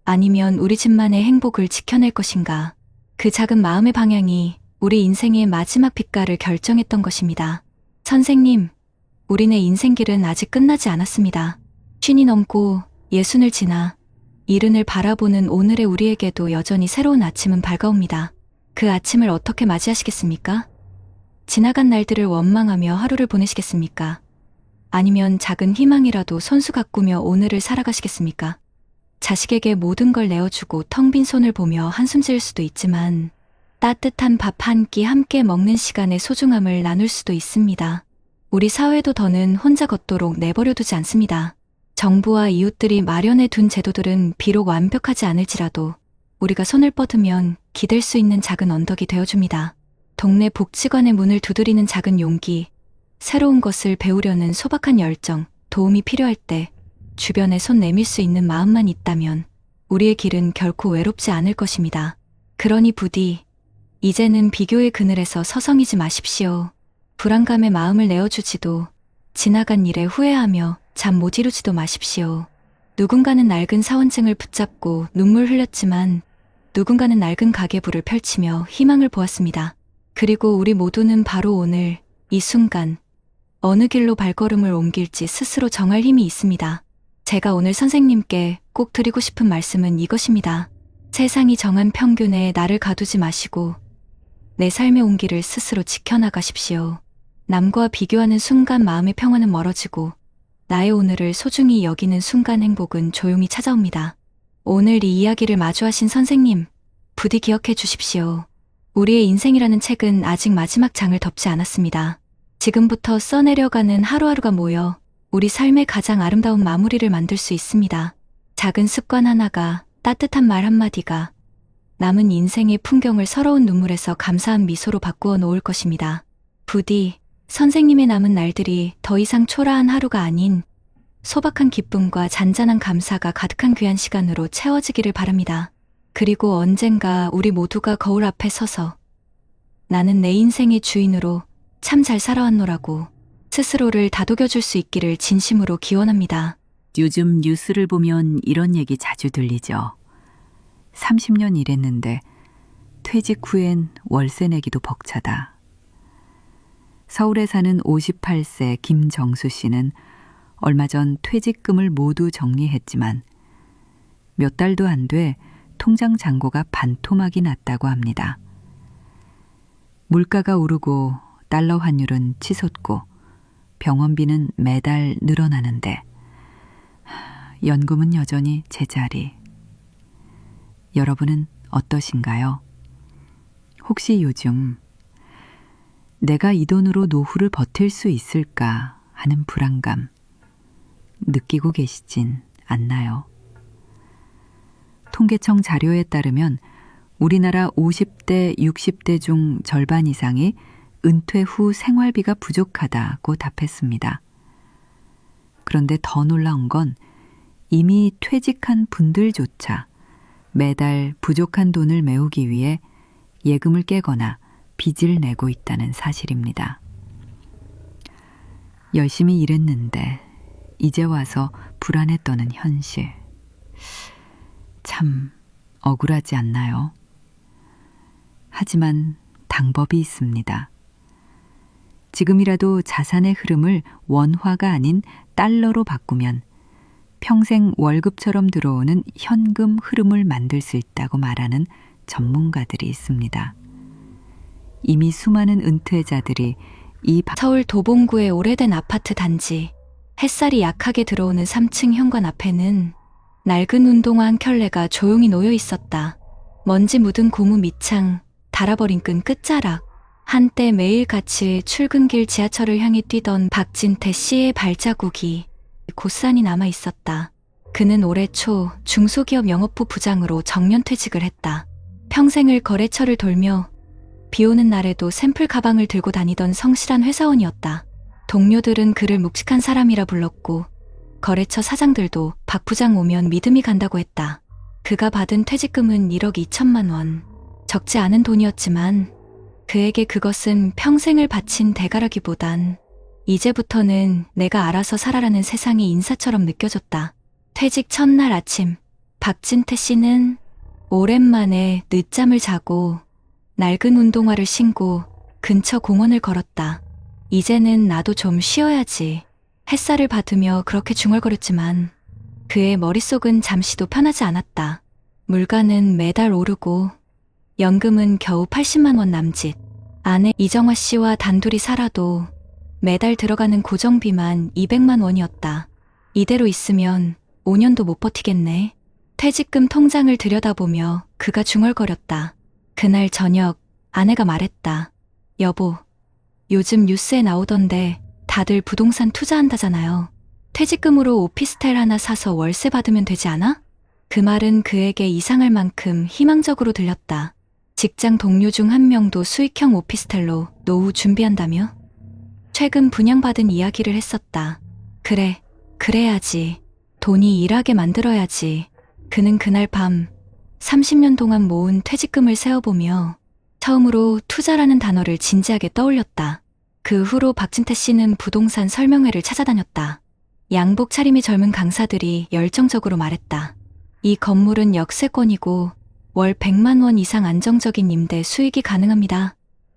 Speaker 2: 아니면 우리 집만의 행복을 지켜낼 것인가. 그 작은 마음의 방향이 우리 인생의 마지막 빛깔을 결정했던 것입니다. 선생님, 우리네 인생길은 아직 끝나지 않았습니다. 50이 넘고 60을 지나 70을 바라보는 오늘의 우리에게도 여전히 새로운 아침은 밝아옵니다. 그 아침을 어떻게 맞이하시겠습니까? 지나간 날들을 원망하며 하루를 보내시겠습니까? 아니면 작은 희망이라도 손수 가꾸며 오늘을 살아가시겠습니까? 자식에게 모든 걸 내어주고 텅 빈 손을 보며 한숨 지을 수도 있지만 따뜻한 밥 한 끼 함께 먹는 시간의 소중함을 나눌 수도 있습니다. 우리 사회도 더는 혼자 걷도록 내버려두지 않습니다. 정부와 이웃들이 마련해 둔 제도들은 비록 완벽하지 않을지라도 우리가 손을 뻗으면 기댈 수 있는 작은 언덕이 되어줍니다. 동네 복지관의 문을 두드리는 작은 용기, 새로운 것을 배우려는 소박한 열정, 도움이 필요할 때 주변에 손 내밀 수 있는 마음만 있다면 우리의 길은 결코 외롭지 않을 것입니다. 그러니 부디 이제는 비교의 그늘에서 서성이지 마십시오. 불안감에 마음을 내어주지도 지나간 일에 후회하며 잠 못 이루지도 마십시오. 누군가는 낡은 사원증을 붙잡고 눈물 흘렸지만 누군가는 낡은 가계부를 펼치며 희망을 보았습니다. 그리고 우리 모두는 바로 오늘 이 순간 어느 길로 발걸음을 옮길지 스스로 정할 힘이 있습니다. 제가 오늘 선생님께 꼭 드리고 싶은 말씀은 이것입니다. 세상이 정한 평균에 나를 가두지 마시고 내 삶의 온기를 스스로 지켜나가십시오. 남과 비교하는 순간 마음의 평화는 멀어지고 나의 오늘을 소중히 여기는 순간 행복은 조용히 찾아옵니다. 오늘 이 이야기를 마주하신 선생님, 부디 기억해 주십시오. 우리의 인생이라는 책은 아직 마지막 장을 덮지 않았습니다. 지금부터 써내려가는 하루하루가 모여 우리 삶의 가장 아름다운 마무리를 만들 수 있습니다. 작은 습관 하나가, 따뜻한 말 한마디가 남은 인생의 풍경을 서러운 눈물에서 감사한 미소로 바꾸어 놓을 것입니다. 부디 선생님의 남은 날들이 더 이상 초라한 하루가 아닌 소박한 기쁨과 잔잔한 감사가 가득한 귀한 시간으로 채워지기를 바랍니다. 그리고 언젠가 우리 모두가 거울 앞에 서서 나는 내 인생의 주인으로 참 잘 살아왔노라고 스스로를 다독여줄 수 있기를 진심으로 기원합니다.
Speaker 6: 요즘 뉴스를 보면 이런 얘기 자주 들리죠. 30년 일했는데 퇴직 후엔 월세 내기도 벅차다. 서울에 사는 58세 김정수 씨는 얼마 전 퇴직금을 모두 정리했지만 몇 달도 안 돼 통장 잔고가 반토막이 났다고 합니다. 물가가 오르고 달러 환율은 치솟고 병원비는 매달 늘어나는데 연금은 여전히 제자리. 여러분은 어떠신가요? 혹시 요즘 내가 이 돈으로 노후를 버틸 수 있을까 하는 불안감 느끼고 계시진 않나요? 통계청 자료에 따르면 우리나라 50대, 60대 중 절반 이상이 은퇴 후 생활비가 부족하다고 답했습니다. 그런데 더 놀라운 건 이미 퇴직한 분들조차 매달 부족한 돈을 메우기 위해 예금을 깨거나 빚을 내고 있다는 사실입니다. 열심히 일했는데 이제 와서 불안에 떠는 현실. 참 억울하지 않나요? 하지만 방법이 있습니다. 지금이라도 자산의 흐름을 원화가 아닌 달러로 바꾸면 평생 월급처럼 들어오는 현금 흐름을 만들 수 있다고 말하는 전문가들이 있습니다. 이미 수많은 은퇴자들이
Speaker 2: 서울 도봉구의 오래된 아파트 단지. 햇살이 약하게 들어오는 3층 현관 앞에는 낡은 운동화 한 켤레가 조용히 놓여 있었다. 먼지 묻은 고무 밑창, 닳아버린 끈 끝자락. 한때 매일같이 출근길 지하철을 향해 뛰던 박진태 씨의 발자국이 고스란히 남아 있었다. 그는 올해 초 중소기업 영업부 부장으로 정년퇴직을 했다. 평생을 거래처를 돌며 비 오는 날에도 샘플 가방을 들고 다니던 성실한 회사원이었다. 동료들은 그를 묵직한 사람이라 불렀고 거래처 사장들도 박 부장 오면 믿음이 간다고 했다. 그가 받은 퇴직금은 1억 2천만 원. 적지 않은 돈이었지만 그에게 그것은 평생을 바친 대가라기보단 이제부터는 내가 알아서 살아라는 세상의 인사처럼 느껴졌다. 퇴직 첫날 아침, 박진태 씨는 오랜만에 늦잠을 자고 낡은 운동화를 신고 근처 공원을 걸었다. 이제는 나도 좀 쉬어야지. 햇살을 받으며 그렇게 중얼거렸지만 그의 머릿속은 잠시도 편하지 않았다. 물가는 매달 오르고 연금은 겨우 80만 원 남짓. 아내 이정화 씨와 단둘이 살아도 매달 들어가는 고정비만 200만 원이었다. 이대로 있으면 5년도 못 버티겠네. 퇴직금 통장을 들여다보며 그가 중얼거렸다. 그날 저녁 아내가 말했다. 여보, 요즘 뉴스에 나오던데 다들 부동산 투자한다잖아요. 퇴직금으로 오피스텔 하나 사서 월세 받으면 되지 않아? 그 말은 그에게 이상할 만큼 희망적으로 들렸다. 직장 동료 중 한 명도 수익형 오피스텔로 노후 준비한다며? 최근 분양받은 이야기를 했었다. 그래, 그래야지. 돈이 일하게 만들어야지. 그는 그날 밤 30년 동안 모은 퇴직금을 세어보며 처음으로 투자라는 단어를 진지하게 떠올렸다. 그 후로 박진태 씨는 부동산 설명회를 찾아다녔다. 양복 차림의 젊은 강사들이 열정적으로 말했다. 이 건물은 역세권이고 월 100만 원 이상 안정적인 임대 수익이 가능합니다.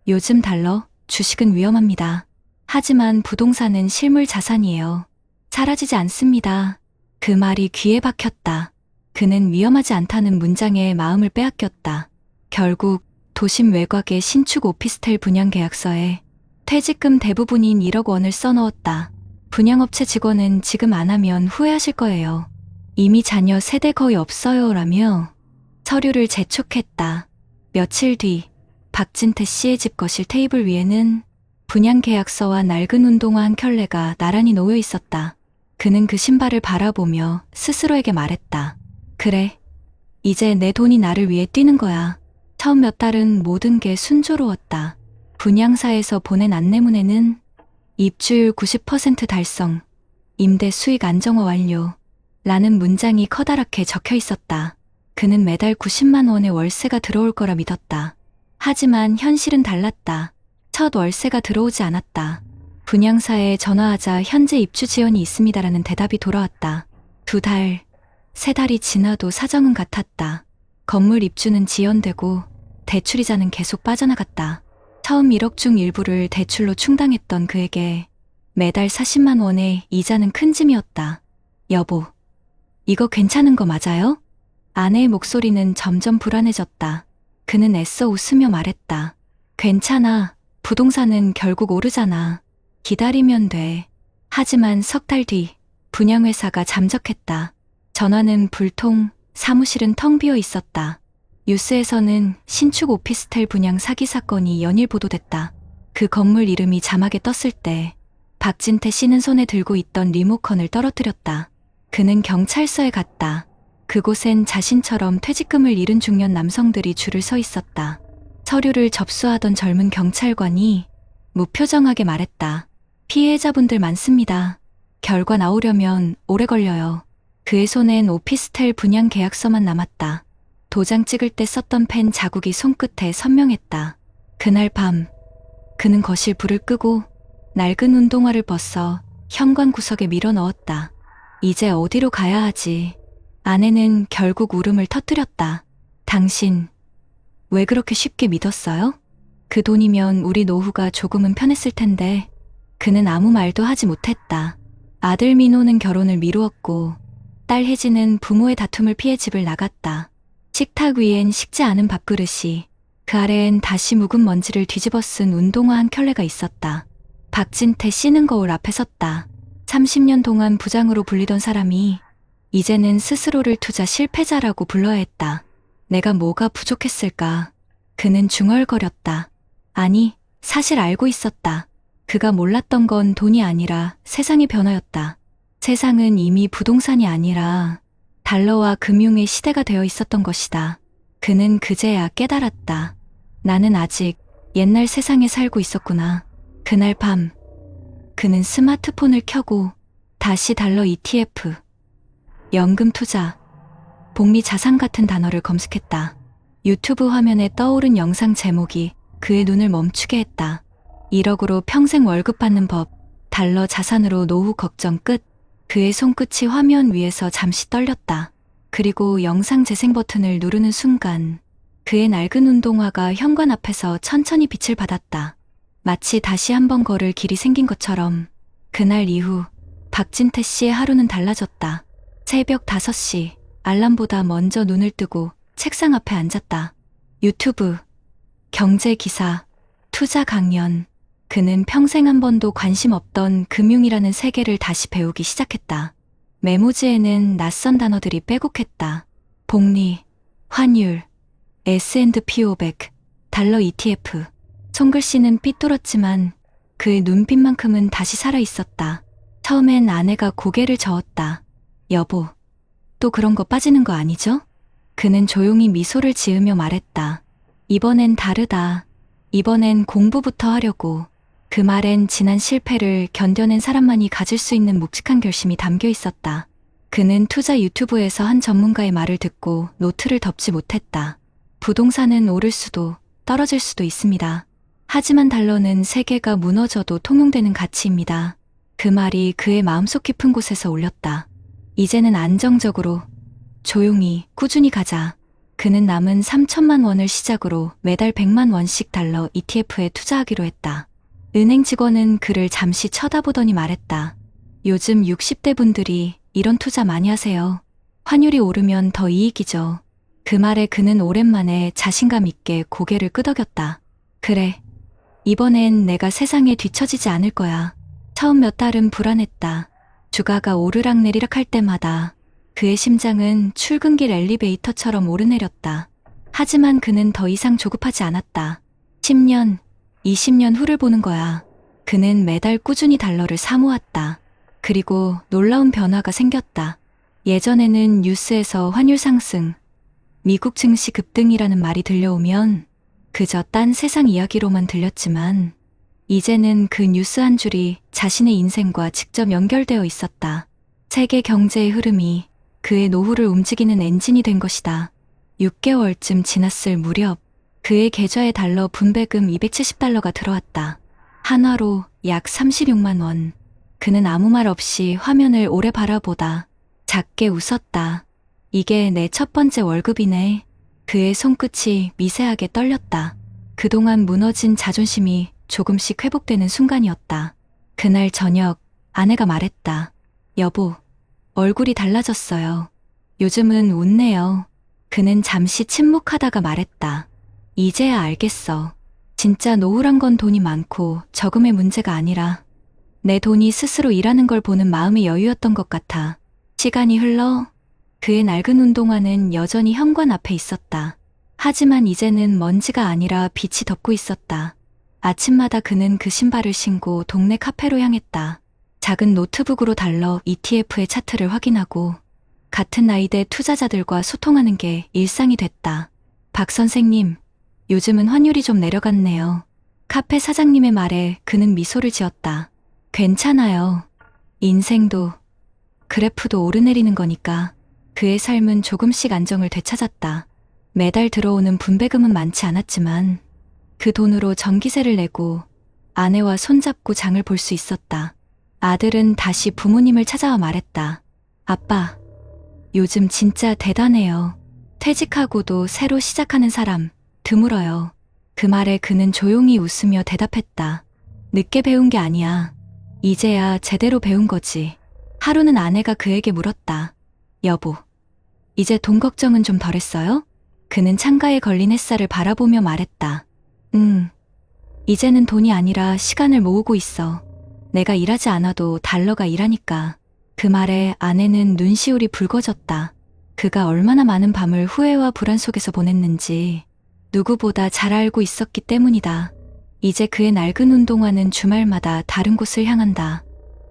Speaker 2: 요즘 달러, 주식은 위험합니다. 하지만 부동산은 실물 자산이에요. 사라지지 않습니다. 그 말이 귀에 박혔다. 그는 위험하지 않다는 문장에 마음을 빼앗겼다. 결국 도심 외곽의 신축 오피스텔 분양 계약서에 퇴직금 대부분인 1억 원을 써넣었다. 분양업체 직원은 지금 안 하면 후회하실 거예요. 이미 자녀 세대 거의 없어요 라며 서류를 재촉했다. 며칠 뒤 박진태 씨의 집 거실 테이블 위에는 분양 계약서와 낡은 운동화 한 켤레가 나란히 놓여 있었다. 그는 그 신발을 바라보며 스스로에게 말했다. 그래, 이제 내 돈이 나를 위해 뛰는 거야. 처음 몇 달은 모든 게 순조로웠다. 분양사에서 보낸 안내문에는 입주율 90% 달성, 임대 수익 안정화 완료 라는 문장이 커다랗게 적혀 있었다. 그는 매달 90만 원의 월세가 들어올 거라 믿었다. 하지만 현실은 달랐다. 첫 월세가 들어오지 않았다. 분양사에 전화하자 현재 입주 지연이 있습니다라는 대답이 돌아왔다. 2달, 3달이 지나도 사정은 같았다. 건물 입주는 지연되고 대출이자는 계속 빠져나갔다. 처음 1억 중 일부를 대출로 충당했던 그에게 매달 40만 원의 이자는 큰 짐이었다. 여보, 이거 괜찮은 거 맞아요? 아내의 목소리는 점점 불안해졌다. 그는 애써 웃으며 말했다. 괜찮아. 부동산은 결국 오르잖아. 기다리면 돼. 하지만 석 달 뒤 분양회사가 잠적했다. 전화는 불통, 사무실은 텅 비어 있었다. 뉴스에서는 신축 오피스텔 분양 사기 사건이 연일 보도됐다. 그 건물 이름이 자막에 떴을 때 박진태 씨는 손에 들고 있던 리모컨을 떨어뜨렸다. 그는 경찰서에 갔다. 그곳엔 자신처럼 퇴직금을 잃은 중년 남성들이 줄을 서 있었다. 서류를 접수하던 젊은 경찰관이 무표정하게 말했다. 피해자분들 많습니다. 결과 나오려면 오래 걸려요. 그의 손엔 오피스텔 분양 계약서만 남았다. 도장 찍을 때 썼던 펜 자국이 손끝에 선명했다. 그날 밤 그는 거실 불을 끄고 낡은 운동화를 벗어 현관 구석에 밀어 넣었다. 이제 어디로 가야 하지? 아내는 결국 울음을 터뜨렸다. 당신 왜 그렇게 쉽게 믿었어요? 그 돈이면 우리 노후가 조금은 편했을 텐데. 그는 아무 말도 하지 못했다. 아들 민호는 결혼을 미루었고 딸 혜진은 부모의 다툼을 피해 집을 나갔다. 식탁 위엔 식지 않은 밥그릇이, 그 아래엔 다시 묵은 먼지를 뒤집어 쓴 운동화 한 켤레가 있었다. 박진태 씨는 거울 앞에 섰다. 30년 동안 부장으로 불리던 사람이 이제는 스스로를 투자 실패자라고 불러야 했다. 내가 뭐가 부족했을까? 그는 중얼거렸다. 아니, 사실 알고 있었다. 그가 몰랐던 건 돈이 아니라 세상의 변화였다. 세상은 이미 부동산이 아니라 달러와 금융의 시대가 되어 있었던 것이다. 그는 그제야 깨달았다. 나는 아직 옛날 세상에 살고 있었구나. 그날 밤, 그는 스마트폰을 켜고 다시 달러 ETF, 연금 투자, 복리 자산 같은 단어를 검색했다. 유튜브 화면에 떠오른 영상 제목이 그의 눈을 멈추게 했다. 1억으로 평생 월급 받는 법, 달러 자산으로 노후 걱정 끝. 그의 손끝이 화면 위에서 잠시 떨렸다. 그리고 영상 재생 버튼을 누르는 순간 그의 낡은 운동화가 현관 앞에서 천천히 빛을 받았다. 마치 다시 한번 걸을 길이 생긴 것처럼 그날 이후 박진태 씨의 하루는 달라졌다. 새벽 5시 알람보다 먼저 눈을 뜨고 책상 앞에 앉았다. 유튜브, 경제 기사, 투자 강연. 그는 평생 한 번도 관심 없던 금융이라는 세계를 다시 배우기 시작했다. 메모지에는 낯선 단어들이 빼곡했다. 복리, 환율, S&P 500, 달러 ETF. 손글씨는 삐뚤었지만 그의 눈빛만큼은 다시 살아있었다. 처음엔 아내가 고개를 저었다. 여보, 또 그런 거 빠지는 거 아니죠? 그는 조용히 미소를 지으며 말했다. 이번엔 다르다. 이번엔 공부부터 하려고. 그 말엔 지난 실패를 견뎌낸 사람만이 가질 수 있는 묵직한 결심이 담겨 있었다. 그는 투자 유튜브에서 한 전문가의 말을 듣고 노트를 덮지 못했다. 부동산은 오를 수도 떨어질 수도 있습니다. 하지만 달러는 세계가 무너져도 통용되는 가치입니다. 그 말이 그의 마음속 깊은 곳에서 울렸다. 이제는 안정적으로, 조용히, 꾸준히 가자. 그는 남은 3천만 원을 시작으로 매달 100만 원씩 달러 ETF에 투자하기로 했다. 은행 직원은 그를 잠시 쳐다보더니 말했다. 요즘 60대 분들이 이런 투자 많이 하세요. 환율이 오르면 더 이익이죠. 그 말에 그는 오랜만에 자신감 있게 고개를 끄덕였다. 그래. 이번엔 내가 세상에 뒤처지지 않을 거야. 처음 몇 달은 불안했다. 주가가 오르락내리락 할 때마다 그의 심장은 출근길 엘리베이터처럼 오르내렸다. 하지만 그는 더 이상 조급하지 않았다. 10년, 20년 후를 보는 거야. 그는 매달 꾸준히 달러를 사모았다. 그리고 놀라운 변화가 생겼다. 예전에는 뉴스에서 환율 상승, 미국 증시 급등이라는 말이 들려오면 그저 딴 세상 이야기로만 들렸지만 이제는 그 뉴스 한 줄이 자신의 인생과 직접 연결되어 있었다. 세계 경제의 흐름이 그의 노후를 움직이는 엔진이 된 것이다. 6개월쯤 지났을 무렵 그의 계좌에 달러 분배금 270달러가 들어왔다. 한화로 약 36만 원. 그는 아무 말 없이 화면을 오래 바라보다 작게 웃었다. 이게 내 첫 번째 월급이네. 그의 손끝이 미세하게 떨렸다. 그동안 무너진 자존심이 조금씩 회복되는 순간이었다. 그날 저녁 아내가 말했다. 여보, 얼굴이 달라졌어요. 요즘은 웃네요. 그는 잠시 침묵하다가 말했다. 이제야 알겠어. 진짜 노후란 건 돈이 많고 저금의 문제가 아니라 내 돈이 스스로 일하는 걸 보는 마음의 여유였던 것 같아. 시간이 흘러 그의 낡은 운동화는 여전히 현관 앞에 있었다. 하지만 이제는 먼지가 아니라 빛이 덮고 있었다. 아침마다 그는 그 신발을 신고 동네 카페로 향했다. 작은 노트북으로 달러 ETF의 차트를 확인하고 같은 나이대 투자자들과 소통하는 게 일상이 됐다. 박 선생님, 요즘은 환율이 좀 내려갔네요. 카페 사장님의 말에 그는 미소를 지었다. 괜찮아요. 인생도 그래프도 오르내리는 거니까. 그의 삶은 조금씩 안정을 되찾았다. 매달 들어오는 분배금은 많지 않았지만 그 돈으로 전기세를 내고 아내와 손잡고 장을 볼 수 있었다. 아들은 다시 부모님을 찾아와 말했다. 아빠, 요즘 진짜 대단해요. 퇴직하고도 새로 시작하는 사람 드물어요. 그 말에 그는 조용히 웃으며 대답했다. 늦게 배운 게 아니야. 이제야 제대로 배운 거지. 하루는 아내가 그에게 물었다. 여보, 이제 돈 걱정은 좀 덜했어요? 그는 창가에 걸린 햇살을 바라보며 말했다. 이제는 돈이 아니라 시간을 모으고 있어. 내가 일하지 않아도 달러가 일하니까. 그 말에 아내는 눈시울이 붉어졌다. 그가 얼마나 많은 밤을 후회와 불안 속에서 보냈는지 누구보다 잘 알고 있었기 때문이다. 이제 그의 낡은 운동화는 주말마다 다른 곳을 향한다.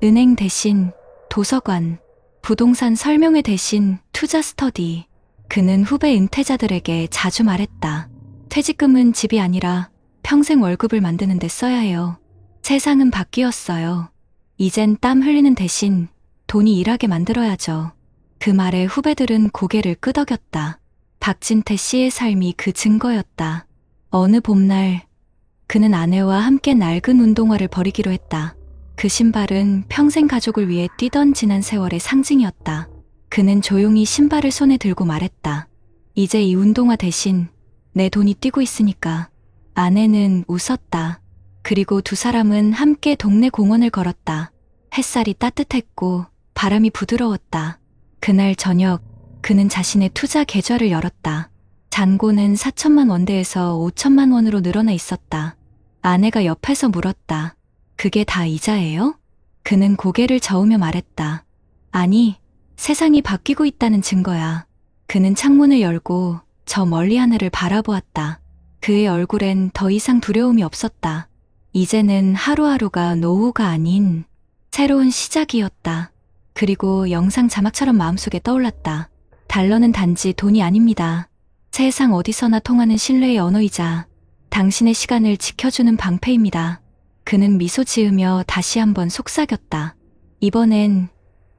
Speaker 2: 은행 대신 도서관, 부동산 설명회 대신 투자 스터디. 그는 후배 은퇴자들에게 자주 말했다. 퇴직금은 집이 아니라 평생 월급을 만드는 데 써야 해요. 세상은 바뀌었어요. 이젠 땀 흘리는 대신 돈이 일하게 만들어야죠. 그 말에 후배들은 고개를 끄덕였다. 박진태 씨의 삶이 그 증거였다. 어느 봄날 그는 아내와 함께 낡은 운동화를 버리기로 했다. 그 신발은 평생 가족을 위해 뛰던 지난 세월의 상징이었다. 그는 조용히 신발을 손에 들고 말했다. 이제 이 운동화 대신 내 돈이 뛰고 있으니까. 아내는 웃었다. 그리고 두 사람은 함께 동네 공원을 걸었다. 햇살이 따뜻했고 바람이 부드러웠다. 그날 저녁 그는 자신의 투자 계좌를 열었다. 잔고는 4천만 원대에서 5천만 원으로 늘어나 있었다. 아내가 옆에서 물었다. 그게 다 이자예요? 그는 고개를 저으며 말했다. 아니, 세상이 바뀌고 있다는 증거야. 그는 창문을 열고 저 멀리 하늘을 바라보았다. 그의 얼굴엔 더 이상 두려움이 없었다. 이제는 하루하루가 노후가 아닌 새로운 시작이었다. 그리고 영상 자막처럼 마음속에 떠올랐다. 달러는 단지 돈이 아닙니다. 세상 어디서나 통하는 신뢰의 언어이자 당신의 시간을 지켜주는 방패입니다. 그는 미소 지으며 다시 한번 속삭였다. 이번엔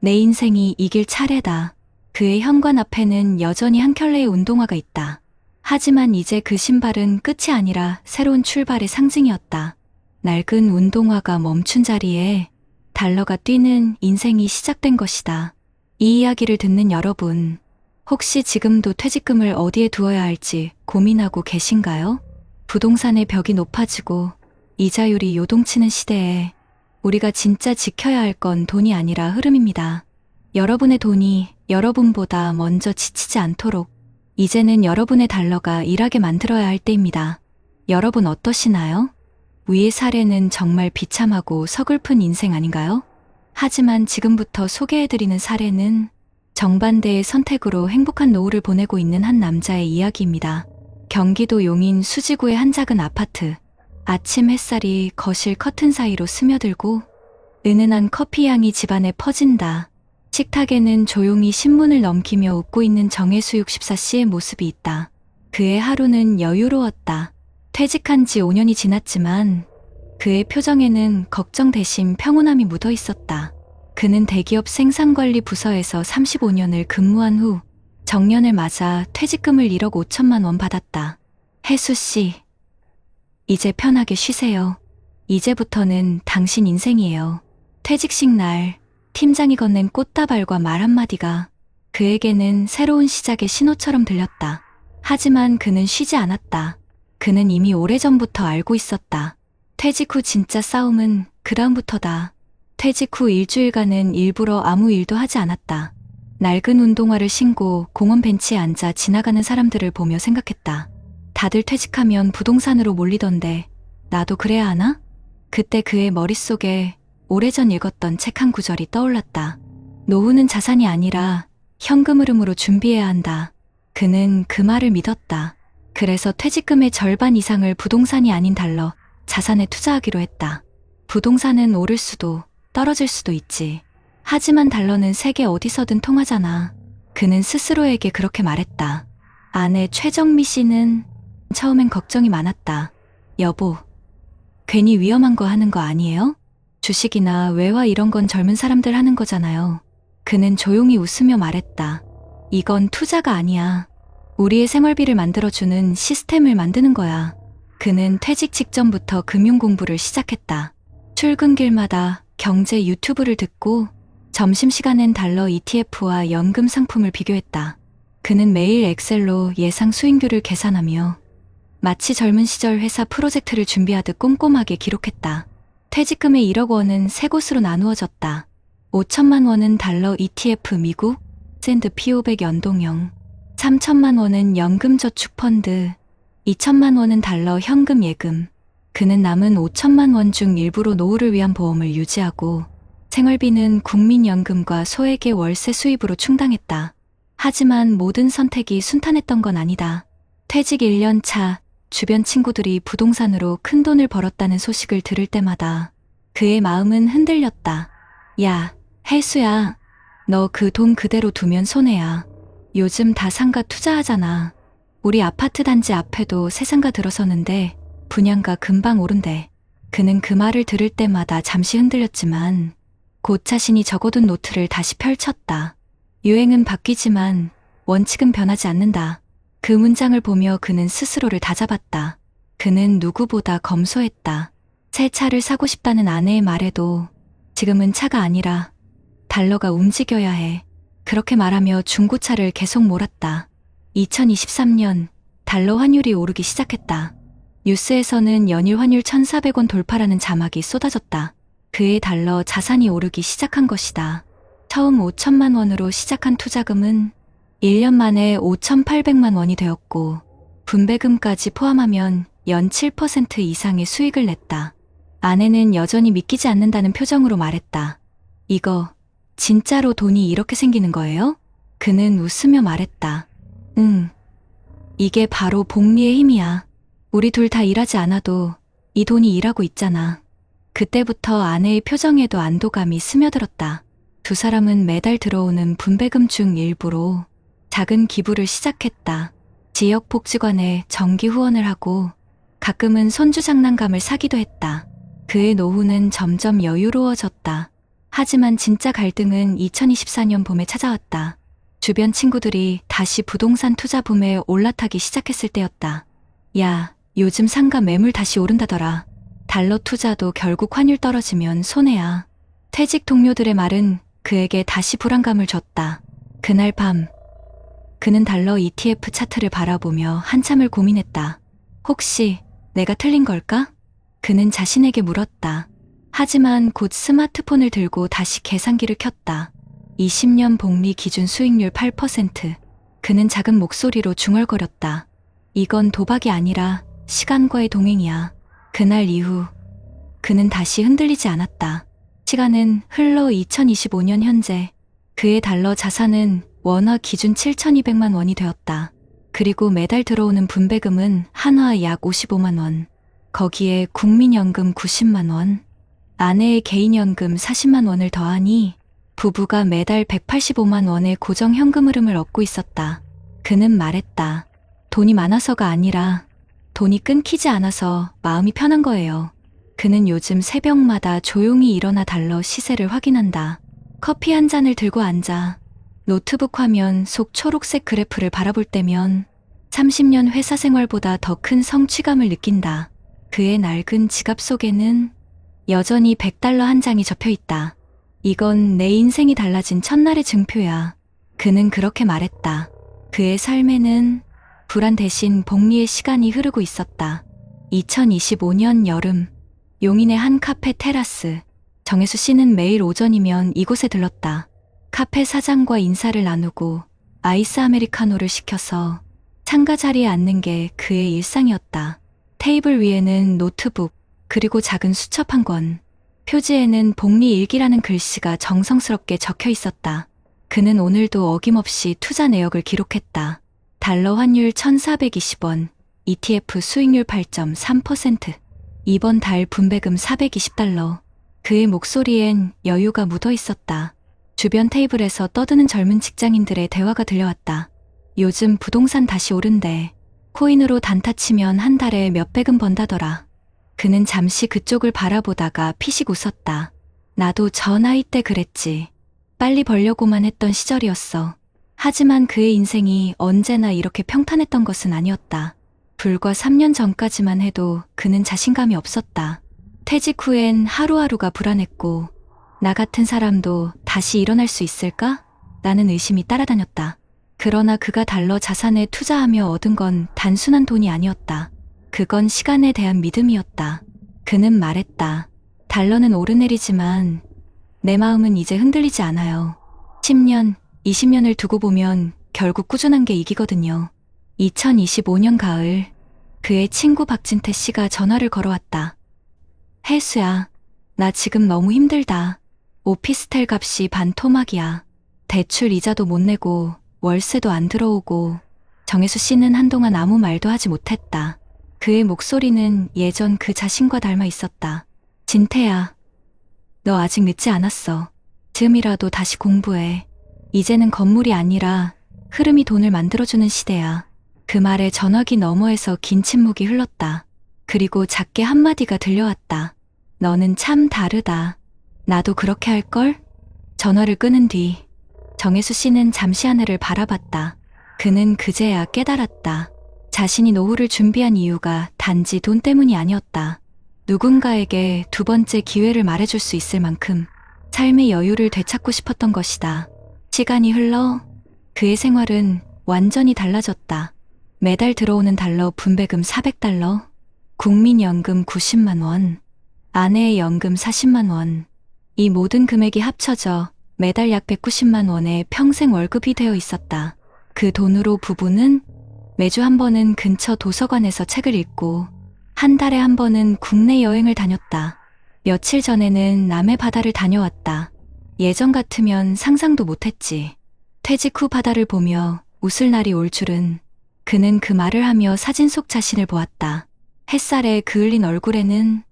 Speaker 2: 내 인생이 이길 차례다. 그의 현관 앞에는 여전히 한 켤레의 운동화가 있다. 하지만 이제 그 신발은 끝이 아니라 새로운 출발의 상징이었다. 낡은 운동화가 멈춘 자리에 달러가 뛰는 인생이 시작된 것이다. 이 이야기를 듣는 여러분, 혹시 지금도 퇴직금을 어디에 두어야 할지 고민하고 계신가요? 부동산의 벽이 높아지고 이자율이 요동치는 시대에 우리가 진짜 지켜야 할 건 돈이 아니라 흐름입니다. 여러분의 돈이 여러분보다 먼저 지치지 않도록 이제는 여러분의 달러가 일하게 만들어야 할 때입니다. 여러분 어떠시나요? 위의 사례는 정말 비참하고 서글픈 인생 아닌가요? 하지만 지금부터 소개해드리는 사례는 정반대의 선택으로 행복한 노후를 보내고 있는 한 남자의 이야기입니다. 경기도 용인 수지구의 한 작은 아파트. 아침 햇살이 거실 커튼 사이로 스며들고 은은한 커피 향이 집안에 퍼진다. 식탁에는 조용히 신문을 넘기며 웃고 있는 정혜수 64씨의 모습이 있다. 그의 하루는 여유로웠다. 퇴직한 지 5년이 지났지만 그의 표정에는 걱정 대신 평온함이 묻어 있었다. 그는 대기업 생산관리 부서에서 35년을 근무한 후 정년을 맞아 퇴직금을 1억 5천만 원 받았다. 혜수 씨, 이제 편하게 쉬세요. 이제부터는 당신 인생이에요. 퇴직식 날 팀장이 건넨 꽃다발과 말 한마디가 그에게는 새로운 시작의 신호처럼 들렸다. 하지만 그는 쉬지 않았다. 그는 이미 오래전부터 알고 있었다. 퇴직 후 진짜 싸움은 그 다음부터다. 퇴직 후 일주일간은 일부러 아무 일도 하지 않았다. 낡은 운동화를 신고 공원 벤치에 앉아 지나가는 사람들을 보며 생각했다. 다들 퇴직하면 부동산으로 몰리던데 나도 그래야 하나? 그때 그의 머릿속에 오래전 읽었던 책 한 구절이 떠올랐다. 노후는 자산이 아니라 현금 흐름으로 준비해야 한다. 그는 그 말을 믿었다. 그래서 퇴직금의 절반 이상을 부동산이 아닌 달러, 자산에 투자하기로 했다. 부동산은 오를 수도 떨어질 수도 있지. 하지만 달러는 세계 어디서든 통하잖아. 그는 스스로에게 그렇게 말했다. 아내 최정미 씨는 처음엔 걱정이 많았다. 여보, 괜히 위험한 거 하는 거 아니에요? 주식이나 외화 이런 건 젊은 사람들 하는 거잖아요. 그는 조용히 웃으며 말했다. 이건 투자가 아니야. 우리의 생활비를 만들어주는 시스템을 만드는 거야. 그는 퇴직 직전부터 금융 공부를 시작했다. 출근길마다 경제 유튜브를 듣고 점심시간엔 달러 ETF와 연금 상품을 비교했다. 그는 매일 엑셀로 예상 수익률을 계산하며 마치 젊은 시절 회사 프로젝트를 준비하듯 꼼꼼하게 기록했다. 퇴직금의 1억 원은 세 곳으로 나누어졌다. 5천만 원은 달러 ETF 미국, S&P 500 연동형, 3천만 원은 연금저축펀드, 2천만 원은 달러 현금 예금, 그는 남은 5천만 원 중 일부로 노후를 위한 보험을 유지하고 생활비는 국민연금과 소액의 월세 수입으로 충당했다. 하지만 모든 선택이 순탄했던 건 아니다. 퇴직 1년 차 주변 친구들이 부동산으로 큰 돈을 벌었다는 소식을 들을 때마다 그의 마음은 흔들렸다. 야, 혜수야. 너 그 돈 그대로 두면 손해야. 요즘 다 상가 투자하잖아. 우리 아파트 단지 앞에도 새 상가 들어서는데 분양가 금방 오른대. 그는 그 말을 들을 때마다 잠시 흔들렸지만 곧 자신이 적어둔 노트를 다시 펼쳤다. 유행은 바뀌지만 원칙은 변하지 않는다. 그 문장을 보며 그는 스스로를 다잡았다. 그는 누구보다 검소했다. 새 차를 사고 싶다는 아내의 말에도 지금은 차가 아니라 달러가 움직여야 해. 그렇게 말하며 중고차를 계속 몰았다. 2023년 달러 환율이 오르기 시작했다. 뉴스에서는 연일 환율 1,400원 돌파라는 자막이 쏟아졌다. 그의 달러 자산이 오르기 시작한 것이다. 처음 5천만 원으로 시작한 투자금은 1년 만에 5,800만 원이 되었고 분배금까지 포함하면 연 7% 이상의 수익을 냈다. 아내는 여전히 믿기지 않는다는 표정으로 말했다. 이거 진짜로 돈이 이렇게 생기는 거예요? 그는 웃으며 말했다. 응. 이게 바로 복리의 힘이야. 우리 둘 다 일하지 않아도 이 돈이 일하고 있잖아. 그때부터 아내의 표정에도 안도감이 스며들었다. 두 사람은 매달 들어오는 분배금 중 일부로 작은 기부를 시작했다. 지역 복지관에 정기 후원을 하고 가끔은 손주 장난감을 사기도 했다. 그의 노후는 점점 여유로워졌다. 하지만 진짜 갈등은 2024년 봄에 찾아왔다. 주변 친구들이 다시 부동산 투자 붐에 올라타기 시작했을 때였다. 야, 요즘 상가 매물 다시 오른다더라. 달러 투자도 결국 환율 떨어지면 손해야. 퇴직 동료들의 말은 그에게 다시 불안감을 줬다. 그날 밤, 그는 달러 ETF 차트를 바라보며 한참을 고민했다. 혹시 내가 틀린 걸까? 그는 자신에게 물었다. 하지만 곧 스마트폰을 들고 다시 계산기를 켰다. 20년 복리 기준 수익률 8%. 그는 작은 목소리로 중얼거렸다. 이건 도박이 아니라 시간과의 동행이야. 그날 이후 그는 다시 흔들리지 않았다. 시간은 흘러 2025년 현재 그의 달러 자산은 원화 기준 7,200만 원이 되었다. 그리고 매달 들어오는 분배금은 한화 약 55만 원. 거기에 국민연금 90만 원, 아내의 개인연금 40만 원을 더하니 부부가 매달 185만 원의 고정 현금 흐름을 얻고 있었다. 그는 말했다. 돈이 많아서가 아니라 돈이 끊기지 않아서 마음이 편한 거예요. 그는 요즘 새벽마다 조용히 일어나 달러 시세를 확인한다. 커피 한 잔을 들고 앉아 노트북 화면 속 초록색 그래프를 바라볼 때면 30년 회사 생활보다 더 큰 성취감을 느낀다. 그의 낡은 지갑 속에는 여전히 100달러 한 장이 접혀 있다. 이건 내 인생이 달라진 첫날의 증표야. 그는 그렇게 말했다. 그의 삶에는 불안 대신 복리의 시간이 흐르고 있었다. 2025년 여름, 용인의 한 카페 테라스. 정혜수 씨는 매일 오전이면 이곳에 들렀다. 카페 사장과 인사를 나누고 아이스 아메리카노를 시켜서 창가 자리에 앉는 게 그의 일상이었다. 테이블 위에는 노트북, 그리고 작은 수첩 한 권. 표지에는 복리 일기라는 글씨가 정성스럽게 적혀 있었다. 그는 오늘도 어김없이 투자 내역을 기록했다. 달러 환율 1,420원, ETF 수익률 8.3%, 이번 달 분배금 420달러. 그의 목소리엔 여유가 묻어 있었다. 주변 테이블에서 떠드는 젊은 직장인들의 대화가 들려왔다. 요즘 부동산 다시 오른대. 코인으로 단타 치면 한 달에 몇백은 번다더라. 그는 잠시 그쪽을 바라보다가 피식 웃었다. 나도 저 나이 때 그랬지. 빨리 벌려고만 했던 시절이었어. 하지만 그의 인생이 언제나 이렇게 평탄했던 것은 아니었다. 불과 3년 전까지만 해도 그는 자신감이 없었다. 퇴직 후엔 하루하루가 불안했고 나 같은 사람도 다시 일어날 수 있을까? 라는 의심이 따라다녔다. 그러나 그가 달러 자산에 투자하며 얻은 건 단순한 돈이 아니었다. 그건 시간에 대한 믿음이었다. 그는 말했다. 달러는 오르내리지만 내 마음은 이제 흔들리지 않아요. 10년, 20년을 두고 보면 결국 꾸준한 게 이기거든요. 2025년 가을, 그의 친구 박진태 씨가 전화를 걸어왔다. 혜수야, 나 지금 너무 힘들다. 오피스텔 값이 반토막이야. 대출 이자도 못 내고 월세도 안 들어오고. 정혜수 씨는 한동안 아무 말도 하지 못했다. 그의 목소리는 예전 그 자신과 닮아 있었다. 진태야, 너 아직 늦지 않았어. 지금이라도 다시 공부해. 이제는 건물이 아니라 흐름이 돈을 만들어주는 시대야. 그 말에 전화기 너머에서 긴 침묵이 흘렀다. 그리고 작게 한마디가 들려왔다. 너는 참 다르다. 나도 그렇게 할걸? 전화를 끊은 뒤 정혜수 씨는 잠시 하늘을 바라봤다. 그는 그제야 깨달았다. 자신이 노후를 준비한 이유가 단지 돈 때문이 아니었다. 누군가에게 두 번째 기회를 말해줄 수 있을 만큼 삶의 여유를 되찾고 싶었던 것이다. 시간이 흘러 그의 생활은 완전히 달라졌다. 매달 들어오는 달러 분배금 400달러, 국민연금 90만 원, 아내의 연금 40만 원. 이 모든 금액이 합쳐져 매달 약 190만 원의 평생 월급이 되어 있었다. 그 돈으로 부부는 매주 한 번은 근처 도서관에서 책을 읽고 한 달에 한 번은 국내 여행을 다녔다. 며칠 전에는 남해 바다를 다녀왔다. 예전 같으면 상상도 못했지. 퇴직 후 바다를 보며 웃을 날이 올 줄은. 그는 그 말을 하며 사진 속 자신을 보았다. 햇살에 그을린 얼굴에는